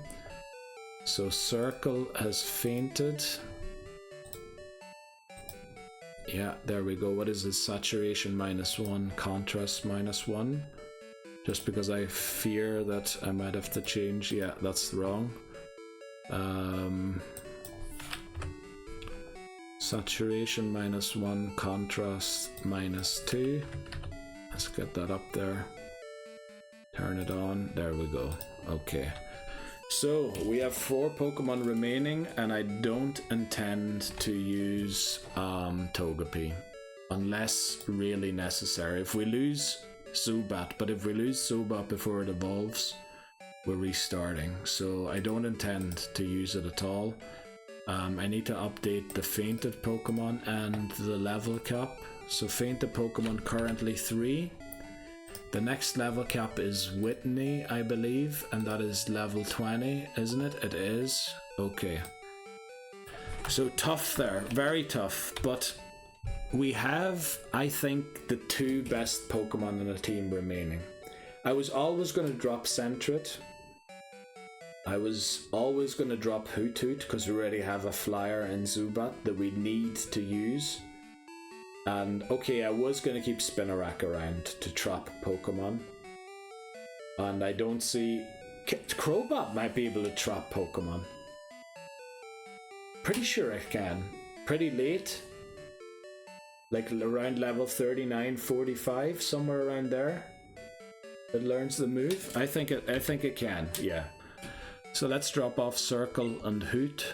So Circle has fainted. Yeah, there we go. What is this? Saturation -1, contrast -1. Just because I fear that I might have to change. Yeah, that's wrong. Saturation -1, contrast -2. Let's get that up there. Turn it on. There we go. Okay. So we have 4 Pokemon remaining, and I don't intend to use Togepi unless really necessary. If we lose Zubat, but if we lose Zubat before it evolves, we're restarting. So I don't intend to use it at all. I need to update the fainted Pokemon and the level cap. So fainted Pokemon currently 3. The next level cap is Whitney, I believe, and that is level 20, isn't it? It is. Okay. So tough there, very tough, but we have, I think, the 2 best Pokemon in the team remaining. I was always going to drop Sentret, I was always going to drop Hoot Hoot because we already have a flyer in Zubat that we need to use. And okay, I was going to keep Spinarak around to trap Pokemon. And I don't see... Crobat might be able to trap Pokemon. Pretty sure it can. Pretty late. Like around level 39, 45, somewhere around there. It learns the move. I think it can, yeah. So let's drop off Circle and Hoot.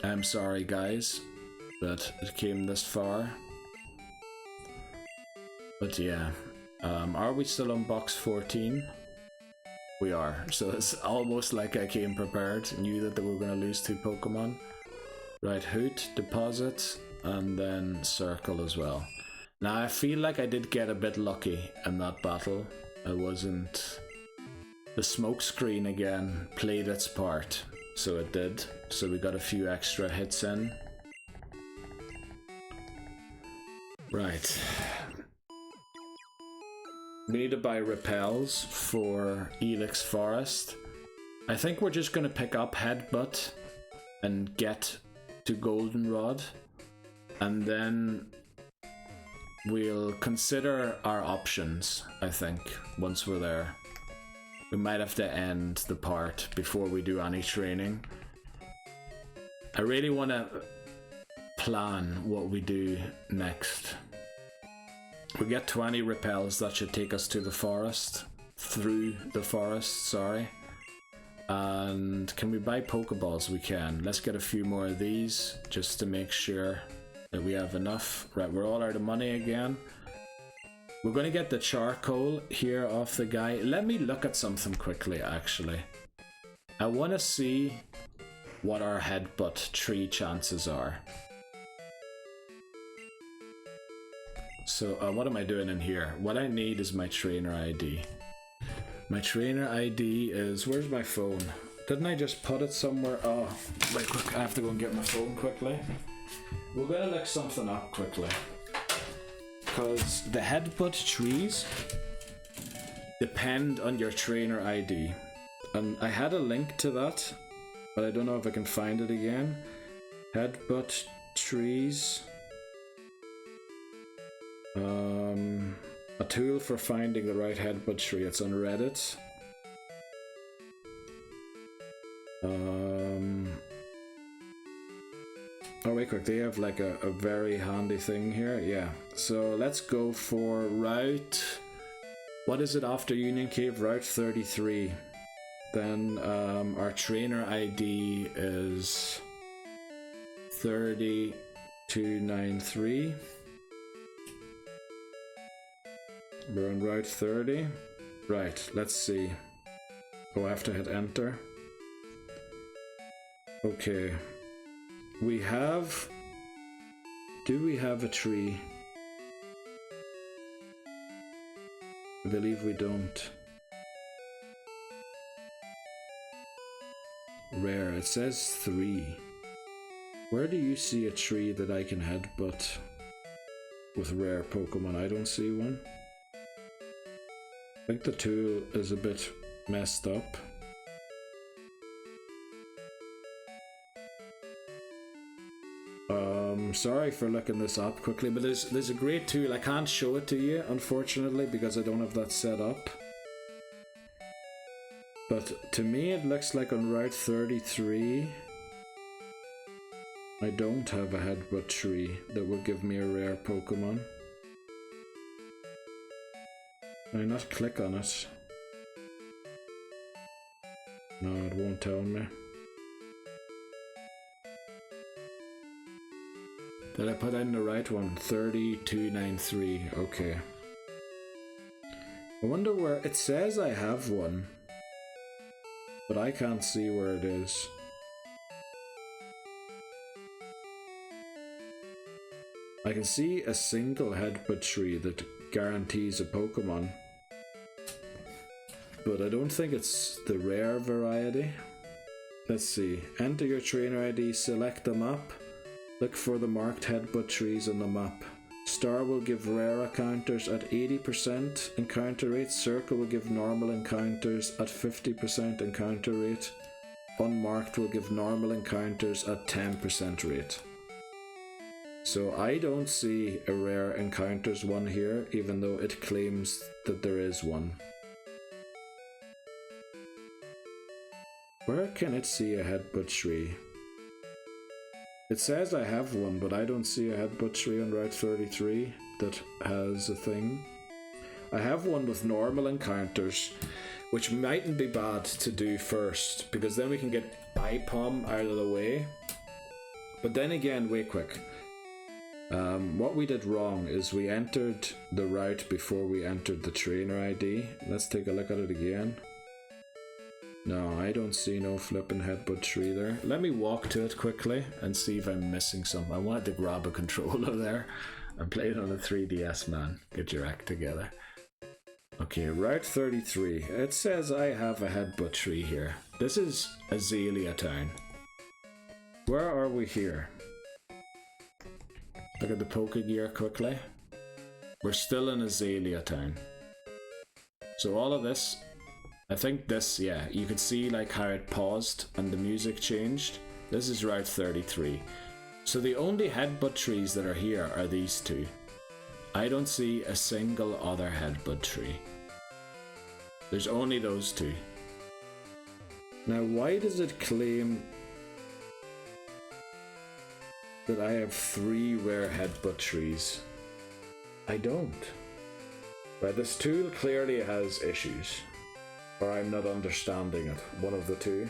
I'm sorry guys that it came this far. But yeah. Are we still on box 14? We are. So it's almost like I came prepared. Knew that they were going to lose 2 Pokemon. Right, Hoot, Deposit, and then Circle as well. Now I feel like I did get a bit lucky in that battle. I wasn't... The smoke screen again played its part. So it did. So we got a few extra hits in. Right. We need to buy repels for Ilex Forest. I think we're just going to pick up Headbutt and get to Goldenrod. And then we'll consider our options, I think, once we're there. We might have to end the part before we do any training. I really want to plan what we do next. We get 20 repels, that should take us to the forest. Through the forest, sorry. And can we buy Pokeballs? We can. Let's get a few more of these just to make sure that we have enough. Right, we're all out of money again. We're going to get the charcoal here off the guy. Let me look at something quickly, actually. I want to see what our Headbutt tree chances are. So, what am I doing in here? What I need is my trainer ID. My trainer ID is... Where's my phone? Didn't I just put it somewhere? Oh, wait, quick. I have to go and get my phone quickly. We're going to look something up quickly. Because the Headbutt trees depend on your trainer ID. And I had a link to that, but I don't know if I can find it again. Headbutt trees. A tool for finding the right Headbutt tree. It's on Reddit. Oh wait quick, they have like a very handy thing here. Yeah, so let's go for route... What is it after Union Cave? Route 33. Then our trainer ID is 3293. We're on route 30. Right, let's see. Oh, I have to hit enter. Okay. We have... Do we have a tree? I believe we don't. Rare. It says 3. Where do you see a tree that I can headbutt with rare Pokemon? I don't see one. I think the tool is a bit messed up. Sorry for looking this up quickly, but there's a great tool. I can't show it to you, unfortunately, because I don't have that set up. But to me, it looks like on Route 33, I don't have a Headbutt tree that will give me a rare Pokemon. Can I not click on it? No, it won't tell me. Did I put in the right one? 3293, okay. I wonder where... It says I have one, but I can't see where it is. I can see a single Headbutt tree that guarantees a Pokemon, but I don't think it's the rare variety. Let's see. Enter your trainer ID, select the map. Look for the marked Headbutt trees on the map. Star will give rare encounters at 80% encounter rate. Circle will give normal encounters at 50% encounter rate. Unmarked will give normal encounters at 10% rate. So I don't see a rare encounters one here, even though it claims that there is one. Where can it see a headbutt tree? It says I have one, but I don't see a headbutt tree on Route 33 that has a thing. I have one with normal encounters, which mightn't be bad to do first, because then we can get IPOM out of the way. But then again, wait quick. What we did wrong is we entered the route before we entered the trainer ID. Let's take a look at it again. No, I don't see no flipping headbutt tree there. Let me walk to it quickly and see if I'm missing something. I wanted to grab a controller there and play it on a 3DS, man. Get your act together. Okay, Route 33. It says I have a headbutt tree here. This is Azalea Town. Where are we here? Look at the Pokegear quickly. We're still in Azalea Town. So all of this, I think this, yeah, you could see like how it paused and the music changed. This is Route 33. So the only headbutt trees that are here are these two. I don't see a single other headbutt tree. There's only those two. Now why does it claim that I have 3 rare headbutt trees? I don't. But this tool clearly has issues. Or I'm not understanding it. One of the two.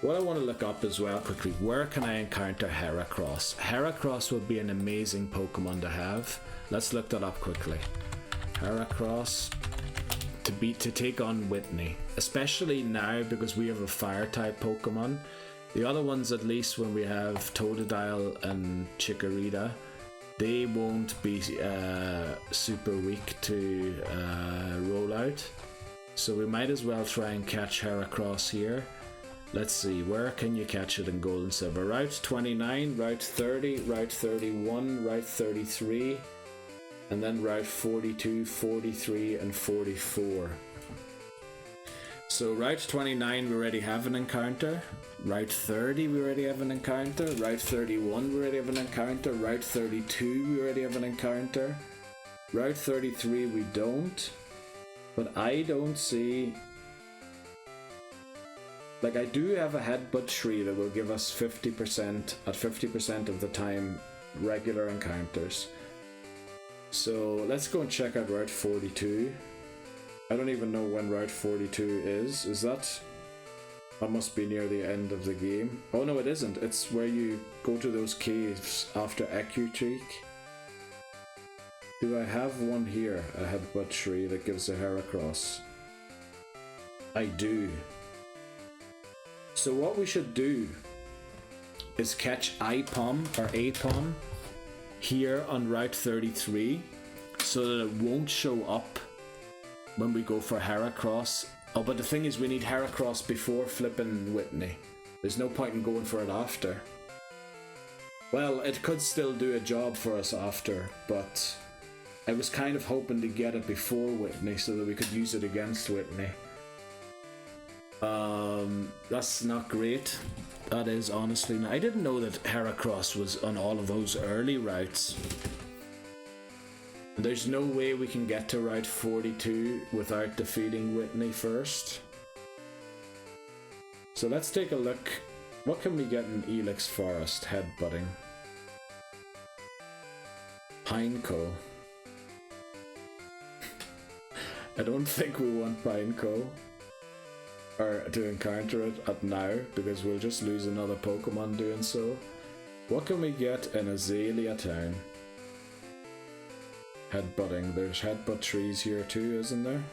What I want to look up as well quickly, where can I encounter Heracross? Heracross would be an amazing Pokemon to have. Let's look that up quickly. Heracross to take on Whitney. Especially now because we have a fire type Pokemon. The other ones, at least when we have Totodile and Chikorita, they won't be super weak to roll out. So we might as well try and catch Heracross here. Let's see, where can you catch it in Gold and Silver? Route 29, Route 30, Route 31, Route 33, and then Route 42, 43, and 44. So Route 29 we already have an encounter. Route 30 we already have an encounter. Route 31 we already have an encounter. Route 32 we already have an encounter. Route 33 we don't. But I don't see... Like, I do have a headbutt tree that will give us 50% at 50% of the time regular encounters. So let's go and check out Route 42. I don't even know when Route 42 is. Is that... That must be near the end of the game. Oh no, it isn't. It's where you go to those caves after Ecutreek. Do I have one here? A headbutt tree that gives a Heracross? I do. So what we should do is catch IPOM or APOM here on Route 33 so that it won't show up when we go for Heracross. Oh, but the thing is, we need Heracross before flipping Whitney. There's no point in going for it after. Well, it could still do a job for us after, but I was kind of hoping to get it before Whitney so that we could use it against Whitney. That's not great. That is honestly not. I didn't know that Heracross was on all of those early routes. There's no way we can get to Route 42 without defeating Whitney first. So let's take a look. What can we get in Ilex Forest? Headbutting. Pineco. I don't think we want Pineco. Or to encounter it at now, because we'll just lose another Pokemon doing so. What can we get in Azalea Town? Headbutting. There's headbutt trees here too, isn't there?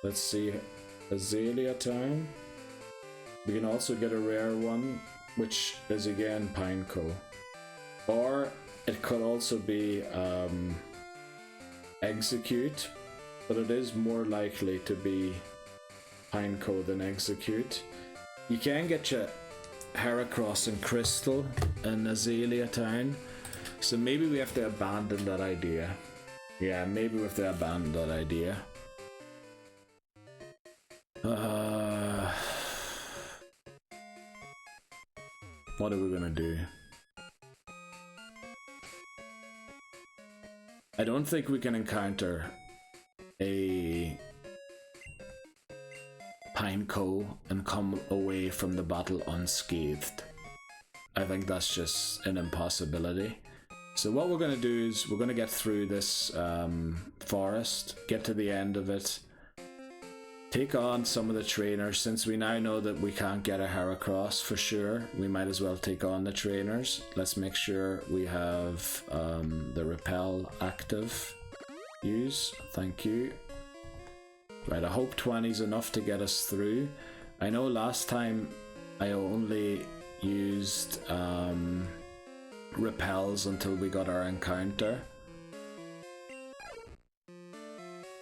Let's see. Azalea Town. We can also get a rare one, which is again Pineco. Or it could also be Execute, but it is more likely to be Pineco than Execute. You can get you Heracross and Crystal in Azalea Town. So maybe we have to abandon that idea. Yeah, maybe we have to abandon that idea. What are we gonna do? I don't think we can encounter a Pineco and come away from the battle unscathed. I think that's just an impossibility. So what we're going to do is we're going to get through this forest, get to the end of it, take on some of the trainers. Since we now know that we can't get a Heracross for sure, we might as well take on the trainers. Let's make sure we have the repel active. Use, thank you. Right, I hope 20 is enough to get us through. I know last time I only used repels until we got our encounter.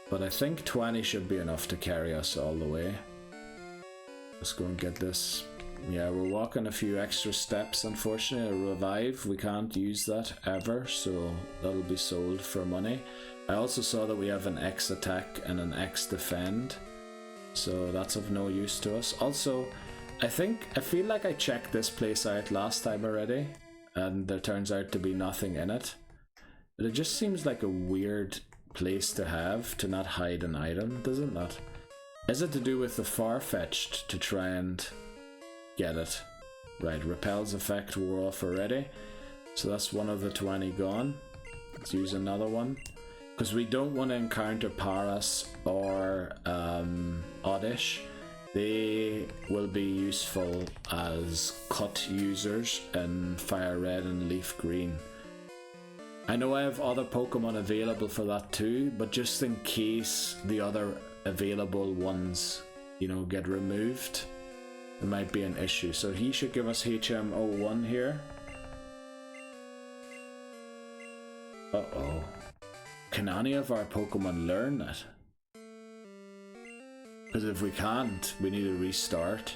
But I think 20 should be enough to carry us all the way. Let's go and get this. Yeah, we're walking a few extra steps, unfortunately. A revive, we can't use that ever, so that'll be sold for money. I also saw that we have an X attack and an X defend, so that's of no use to us. Also, I feel like I checked this place out last time already, and there turns out to be nothing in it. But it just seems like a weird place to have to not hide an item, doesn't it? Is it to do with the Farfetch'd to try and get it? Right, repel's effect wore off already, so that's one of the 20 gone. Let's use another one, because we don't want to encounter Paras or Oddish. They will be useful as cut users in Fire Red and Leaf Green. I know I have other Pokemon available for that too, but just in case the other available ones, you know, get removed, it might be an issue. So he should give us HM01 here. Uh-oh. Can any of our Pokemon learn it? Because if we can't, we need to restart.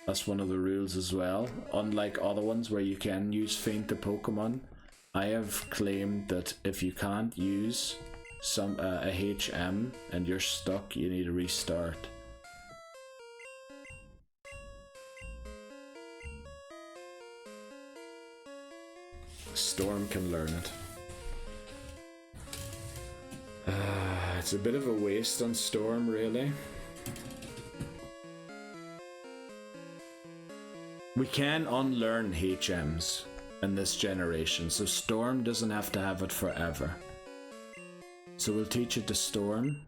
That's one of the rules as well. Unlike other ones where you can use Feint to Pokemon, I have claimed that if you can't use a HM and you're stuck, you need to restart. Storm can learn it. It's a bit of a waste on Storm, really. We can unlearn HMs in this generation, so Storm doesn't have to have it forever. So we'll teach it to Storm,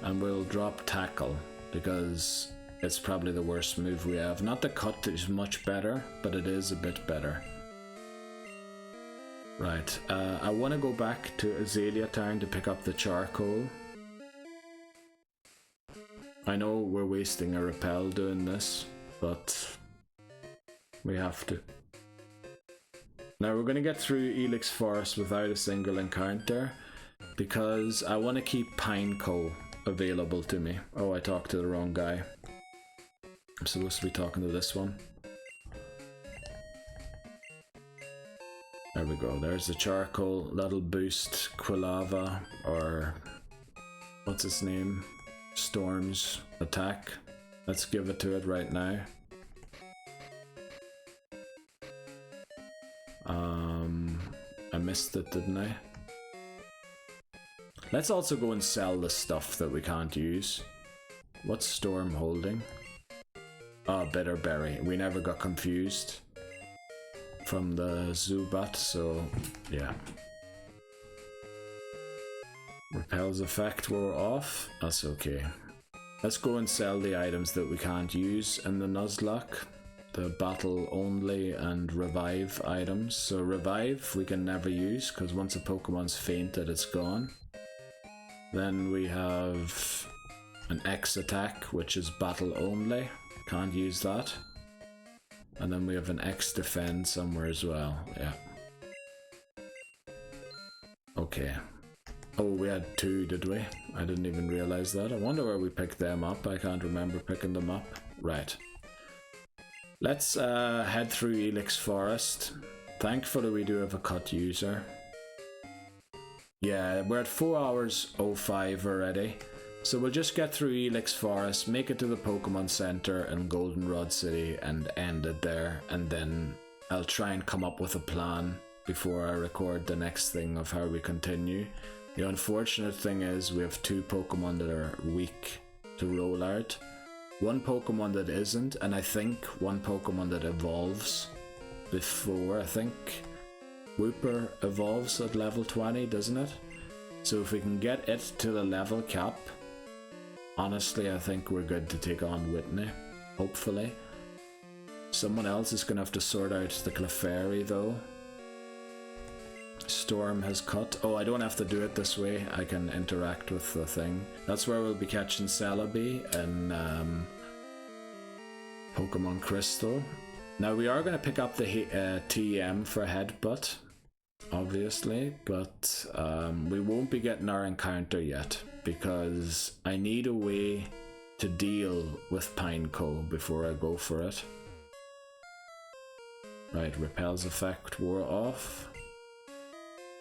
and we'll drop Tackle, because it's probably the worst move we have. Not the Cut is much better, but it is a bit better. Right, I want to go back to Azalea Town to pick up the charcoal. I know we're wasting a repel doing this, but we have to. Now we're going to get through Ilex Forest without a single encounter, because I want to keep Pineco available to me. Oh, I talked to the wrong guy. I'm supposed to be talking to this one. There we go, there's the charcoal. That'll boost Quilava, or what's its name? Storm's attack. Let's give it to it right now. I missed it, didn't I? Let's also go and sell the stuff that we can't use. What's Storm holding? Ah, Bitterberry. We never got confused from the Zubat, so yeah. Repel's effect wore off. That's okay. Let's go and sell the items that we can't use in the Nuzlocke. The battle only and revive items. So revive we can never use, because once a Pokemon's fainted it's gone. Then we have an X attack, which is battle only. Can't use that. And then we have an X defend somewhere as well. Yeah. Okay. Oh, we had two, did we? I didn't even realize that. I wonder where we picked them up. I can't remember picking them up. Right. Let's head through Ilex Forest. Thankfully we do have a cut user. Yeah, we're at 4 hours 05 already. So we'll just get through Ilex Forest, make it to the Pokemon Center in Goldenrod City and end it there. And then I'll try and come up with a plan before I record the next thing of how we continue. The unfortunate thing is we have 2 Pokemon that are weak to roll out. 1 Pokemon that isn't, and I think 1 Pokemon that evolves before. I think Wooper evolves at level 20, doesn't it? So if we can get it to the level cap, honestly I think we're good to take on Whitney, hopefully. Someone else is going to have to sort out the Clefairy though. Storm has cut. Oh, I don't have to do it this way. I can interact with the thing. That's where we'll be catching Celebi and Pokemon Crystal. Now we are going to pick up the TM for Headbutt, obviously, but we won't be getting our encounter yet because I need a way to deal with Pineco before I go for it. Right, Repel's effect wore off.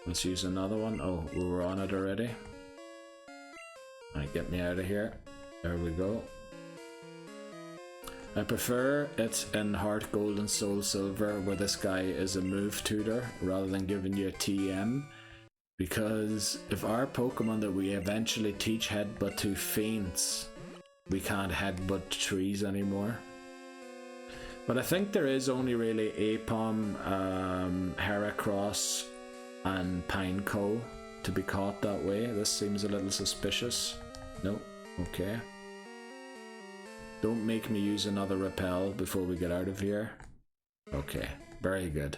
Let's use another one. Oh, we were on it already. Alright, get me out of here. There we go. I prefer it in Heart Gold and Soul Silver where this guy is a move tutor rather than giving you a TM, because if our Pokemon that we eventually teach Headbutt to faints, we can't Headbutt trees anymore. But I think there is only really Apom, Heracross and Pineco to be caught that way. This seems a little suspicious. No, okay. Don't make me use another Repel before we get out of here. Okay, very good.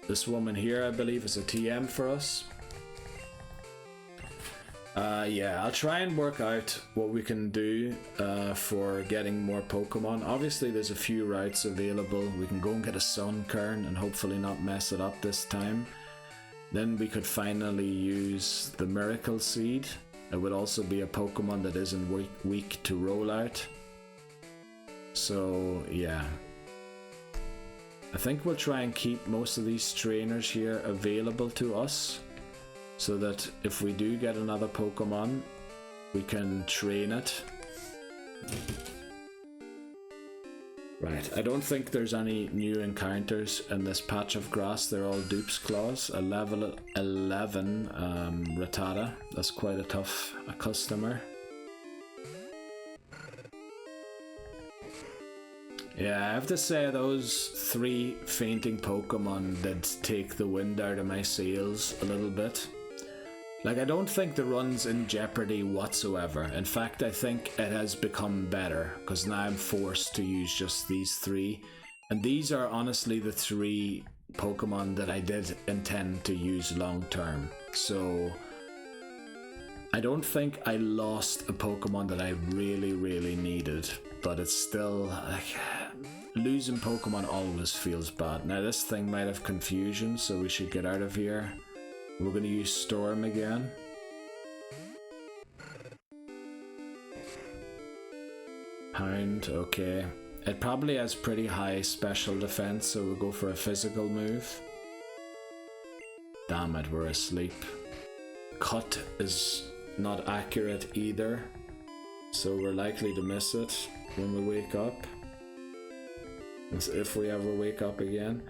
This woman here, I believe, is a TM for us. Yeah, I'll try and work out what we can do for getting more Pokemon. Obviously, there's a few routes available. We can go and get a Sunkern and hopefully not mess it up this time. Then we could finally use the Miracle Seed. It would also be a Pokemon that isn't weak to rollout. So yeah, I think we'll try and keep most of these trainers here available to us so that if we do get another Pokemon, we can train it. Right, I don't think there's any new encounters in this patch of grass. They're all dupes claws. A level 11 Rattata. That's quite a tough customer. Yeah, I have to say those 3 fainting Pokemon did take the wind out of my sails a little bit. Like, I don't think the run's in jeopardy whatsoever. In fact, I think it has become better because now I'm forced to use just these 3. And these are honestly the 3 Pokemon that I did intend to use long term. So I don't think I lost a Pokemon that I really, really needed. But it's still, like, losing Pokemon always feels bad. Now this thing might have confusion, so we should get out of here. We're going to use Storm again. Hound, okay. It probably has pretty high special defense, so we'll go for a physical move. Damn it, we're asleep. Cut is not accurate either, so we're likely to miss it when we wake up. If we ever wake up again.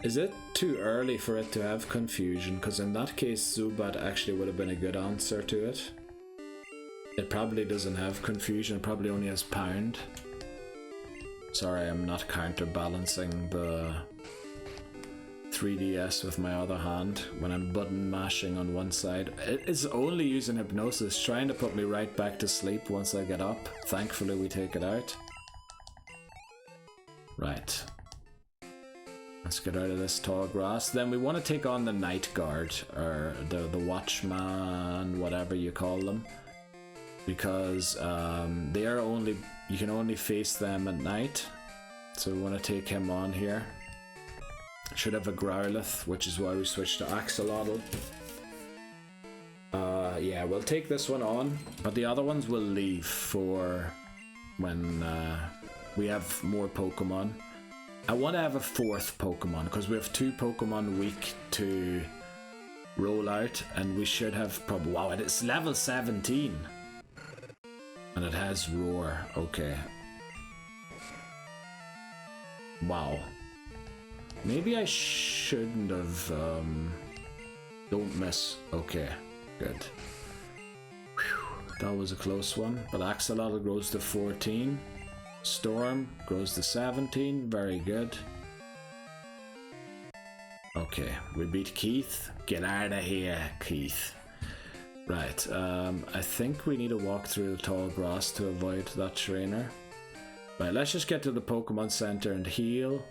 Is it too early for it to have confusion? Because in that case, Zubat actually would have been a good answer to it. It probably doesn't have confusion, it probably only has pound. Sorry, I'm not counterbalancing the 3DS with my other hand when I'm button mashing on one side. It's only using hypnosis, trying to put me right back to sleep once I get up. Thankfully we take it out. Right. Let's get out of this tall grass. Then we want to take on the Night Guard, or the Watchman, whatever you call them. Because they are only, you can only face them at night. So we want to take him on here. Should have a Growlithe, which is why we switched to Axolotl. Yeah, we'll take this one on, but the other ones will leave for when we have more Pokemon. I want to have a 4th Pokemon because we have 2 Pokemon a week to roll out, and we should have probably. Wow, it's level 17, and it has Roar. Okay. Wow. Maybe I shouldn't have. Don't miss. Okay, good. Whew, that was a close one. But Axolotl grows to 14. Storm grows to 17. Very good. Okay, we beat Keith. Get out of here, Keith. Right, I think we need to walk through the tall grass to avoid that trainer. Right, let's just get to the Pokemon Center and heal.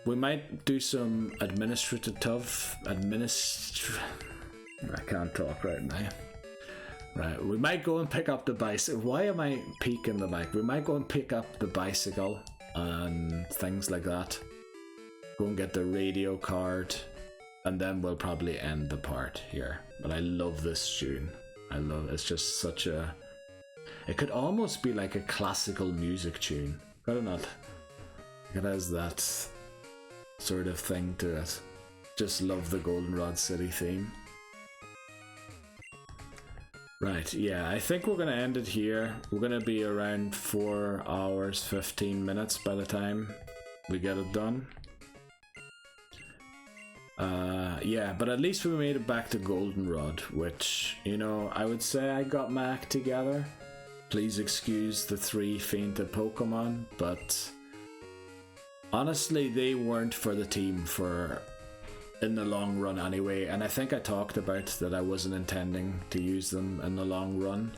We might do some administrative stuff. I can't talk right now. Right, we might go and pick up the bicycle. Why am I peeking the mic? We might go and pick up the bicycle and things like that. Go and get the radio card, and then we'll probably end the part here. But I love this tune. It's just such a. It could almost be like a classical music tune. Could it not? It has that sort of thing to it. Just love the Goldenrod City theme. Right, yeah, I think we're going to end it here. We're going to be around 4 hours, 15 minutes by the time we get it done. Yeah, but at least we made it back to Goldenrod, which, you know, I would say I got my act together. Please excuse the 3 fainted Pokemon, but honestly, they weren't for the team in the long run anyway, and I think I talked about that I wasn't intending to use them in the long run.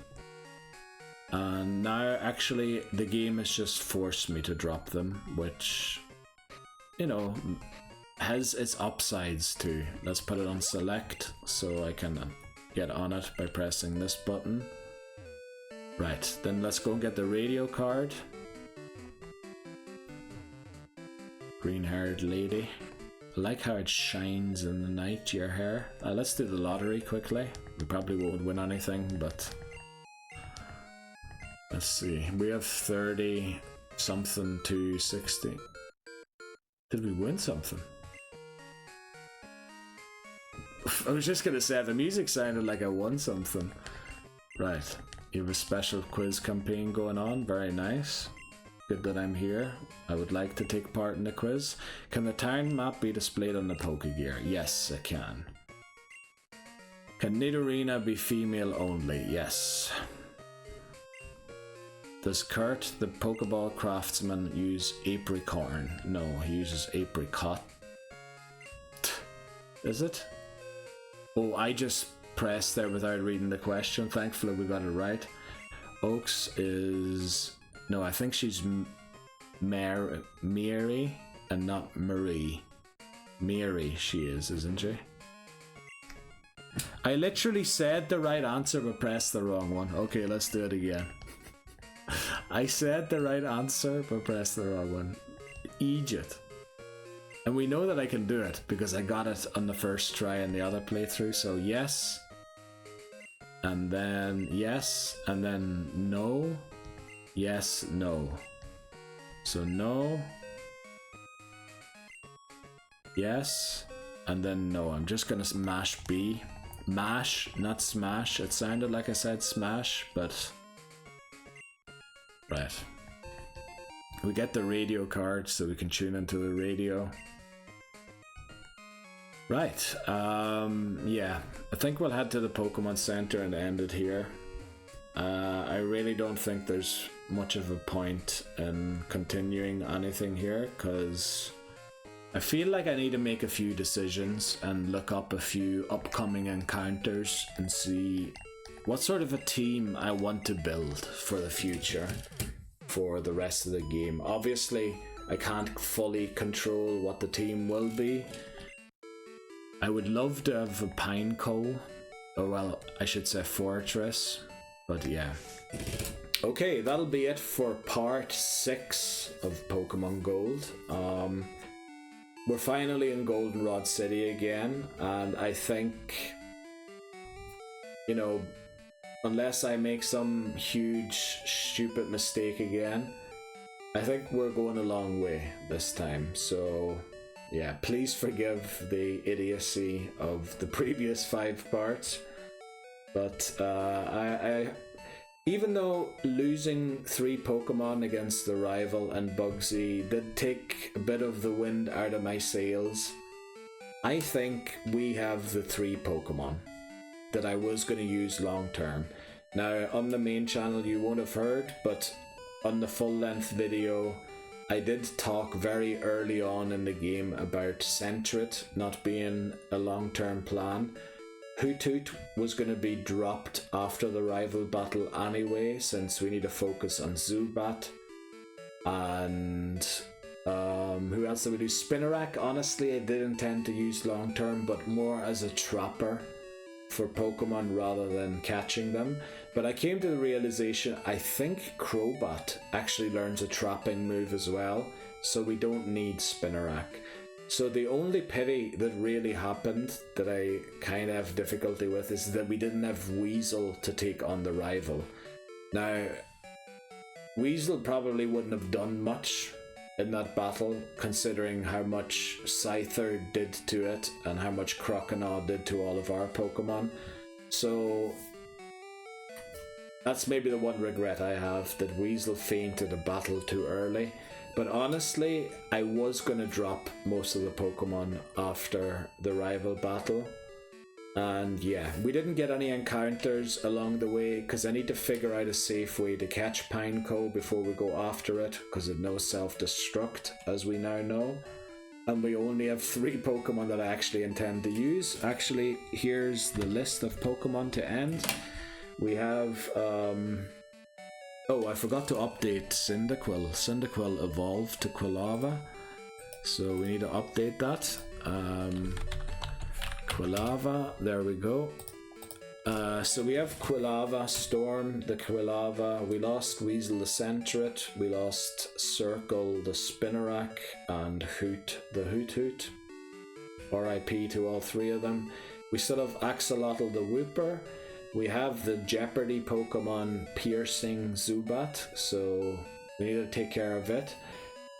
And now, actually, the game has just forced me to drop them, which, you know, has its upsides too. Let's put it on select so I can get on it by pressing this button. Right, then let's go and get the radio card. Green-haired lady. I like how it shines in the night, your hair. Let's do the lottery quickly. We probably won't win anything, but let's see. We have 30 something to 60. Did we win something? I was just gonna say, the music sounded like I won something. Right, you have a special quiz campaign going on, very nice. Good that I'm here. I would like to take part in the quiz. Can the town map be displayed on the Pokegear? Yes, it can. Can Nidorina be female only? Yes. Does Kurt, the Pokeball craftsman, use apricorn? No, he uses apricot. Is it? Oh, I just pressed there without reading the question. Thankfully we got it right. Oaks is... No, I think she's Mary and not Marie. Mary she is, isn't she? I literally said the right answer but pressed the wrong one. Okay, let's do it again. I said the right answer but pressed the wrong one. Egypt. And we know that I can do it because I got it on the first try in the other playthrough. So yes. And then yes. And then no. Yes, no. So no. Yes. And then no. I'm just gonna mash B. Mash, not smash. It sounded like I said smash, but... Right. We get the radio card so we can tune into the radio. Right, yeah, I think we'll head to the Pokemon Center and end it here. I really don't think there's much of a point in continuing anything here, because I feel like I need to make a few decisions and look up a few upcoming encounters and see what sort of a team I want to build for the future, for the rest of the game. Obviously, I can't fully control what the team will be. I would love to have a Pineco, or well, I should say Fortress, but yeah. Okay, that'll be it for part 6 of Pokemon Gold. We're finally in Goldenrod City again, and I think, you know, unless I make some huge, stupid mistake again, I think we're going a long way this time, so yeah, please forgive the idiocy of the previous 5 parts. But I even though losing 3 Pokemon against the rival and Bugsy did take a bit of the wind out of my sails, I think we have the 3 Pokemon that I was going to use long term. Now, on the main channel you won't have heard, but on the full length video I did talk very early on in the game about Sentret not being a long term plan. Hoothoot was going to be dropped after the rival battle anyway, since we need to focus on Zubat. And who else did we do? Spinarak, honestly, I did intend to use long term, but more as a trapper for Pokemon rather than catching them. But I came to the realization I think Crobat actually learns a trapping move as well, so we don't need Spinarak. So the only pity that really happened that I kind of have difficulty with is that we didn't have Weasel to take on the rival. Now, Weasel probably wouldn't have done much in that battle, considering how much Scyther did to it and how much Croconaw did to all of our Pokemon. So that's maybe the one regret I have, that Weasel fainted a battle too early. But honestly, I was going to drop most of the Pokemon after the rival battle. And yeah, we didn't get any encounters along the way because I need to figure out a safe way to catch Pineco before we go after it, because it knows self-destruct, as we now know. And we only have 3 Pokemon that I actually intend to use. Actually, here's the list of Pokemon to end. We have... Oh, I forgot to update Cyndaquil. Cyndaquil evolved to Quilava, so we need to update that. Quilava, there we go. So we have Quilava, Storm the Quilava, we lost Weasel the Sentret, we lost Circle the Spinarak, and Hoot the Hoothoot. RIP to all 3 of them. We still have Axolotl the Wooper. We have the Jeopardy Pokemon Piercing Zubat, so we need to take care of it.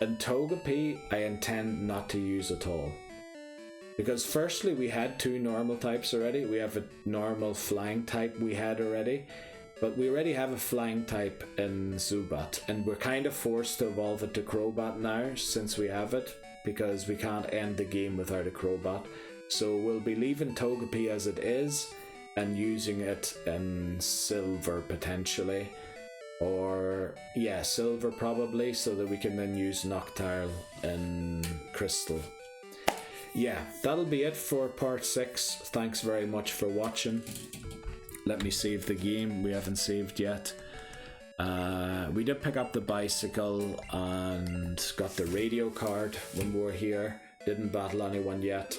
And Togepi, I intend not to use at all. Because firstly, we had 2 normal types already. We have a normal flying type we had already. But we already have a flying type in Zubat. And we're kind of forced to evolve it to Crobat now, since we have it. Because we can't end the game without a Crobat. So we'll be leaving Togepi as it is, and using it in Silver potentially, or yeah, Silver probably, so that we can then use Noctowl in Crystal. Yeah, that'll be it for part 6. Thanks very much for watching. Let me save the game, we haven't saved yet. We did pick up the bicycle and got the radio card when we were here. Didn't battle anyone yet.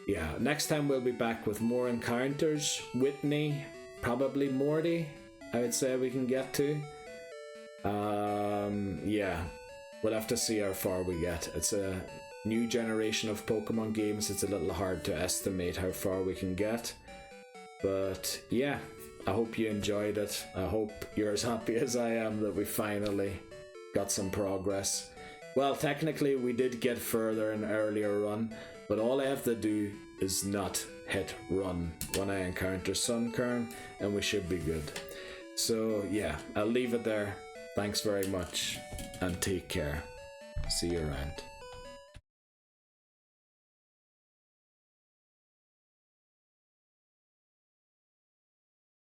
Yeah, next time we'll be back with more encounters. Whitney, probably Morty, I would say we can get to. Yeah, we'll have to see how far we get. It's a new generation of Pokemon games. It's a little hard to estimate how far we can get. But yeah, I hope you enjoyed it. I hope you're as happy as I am that we finally got some progress. Well, technically we did get further in an earlier run, but all I have to do is not hit run when I encounter Sunkern, and we should be good. So yeah, I'll leave it there. Thanks very much, and take care. See you around.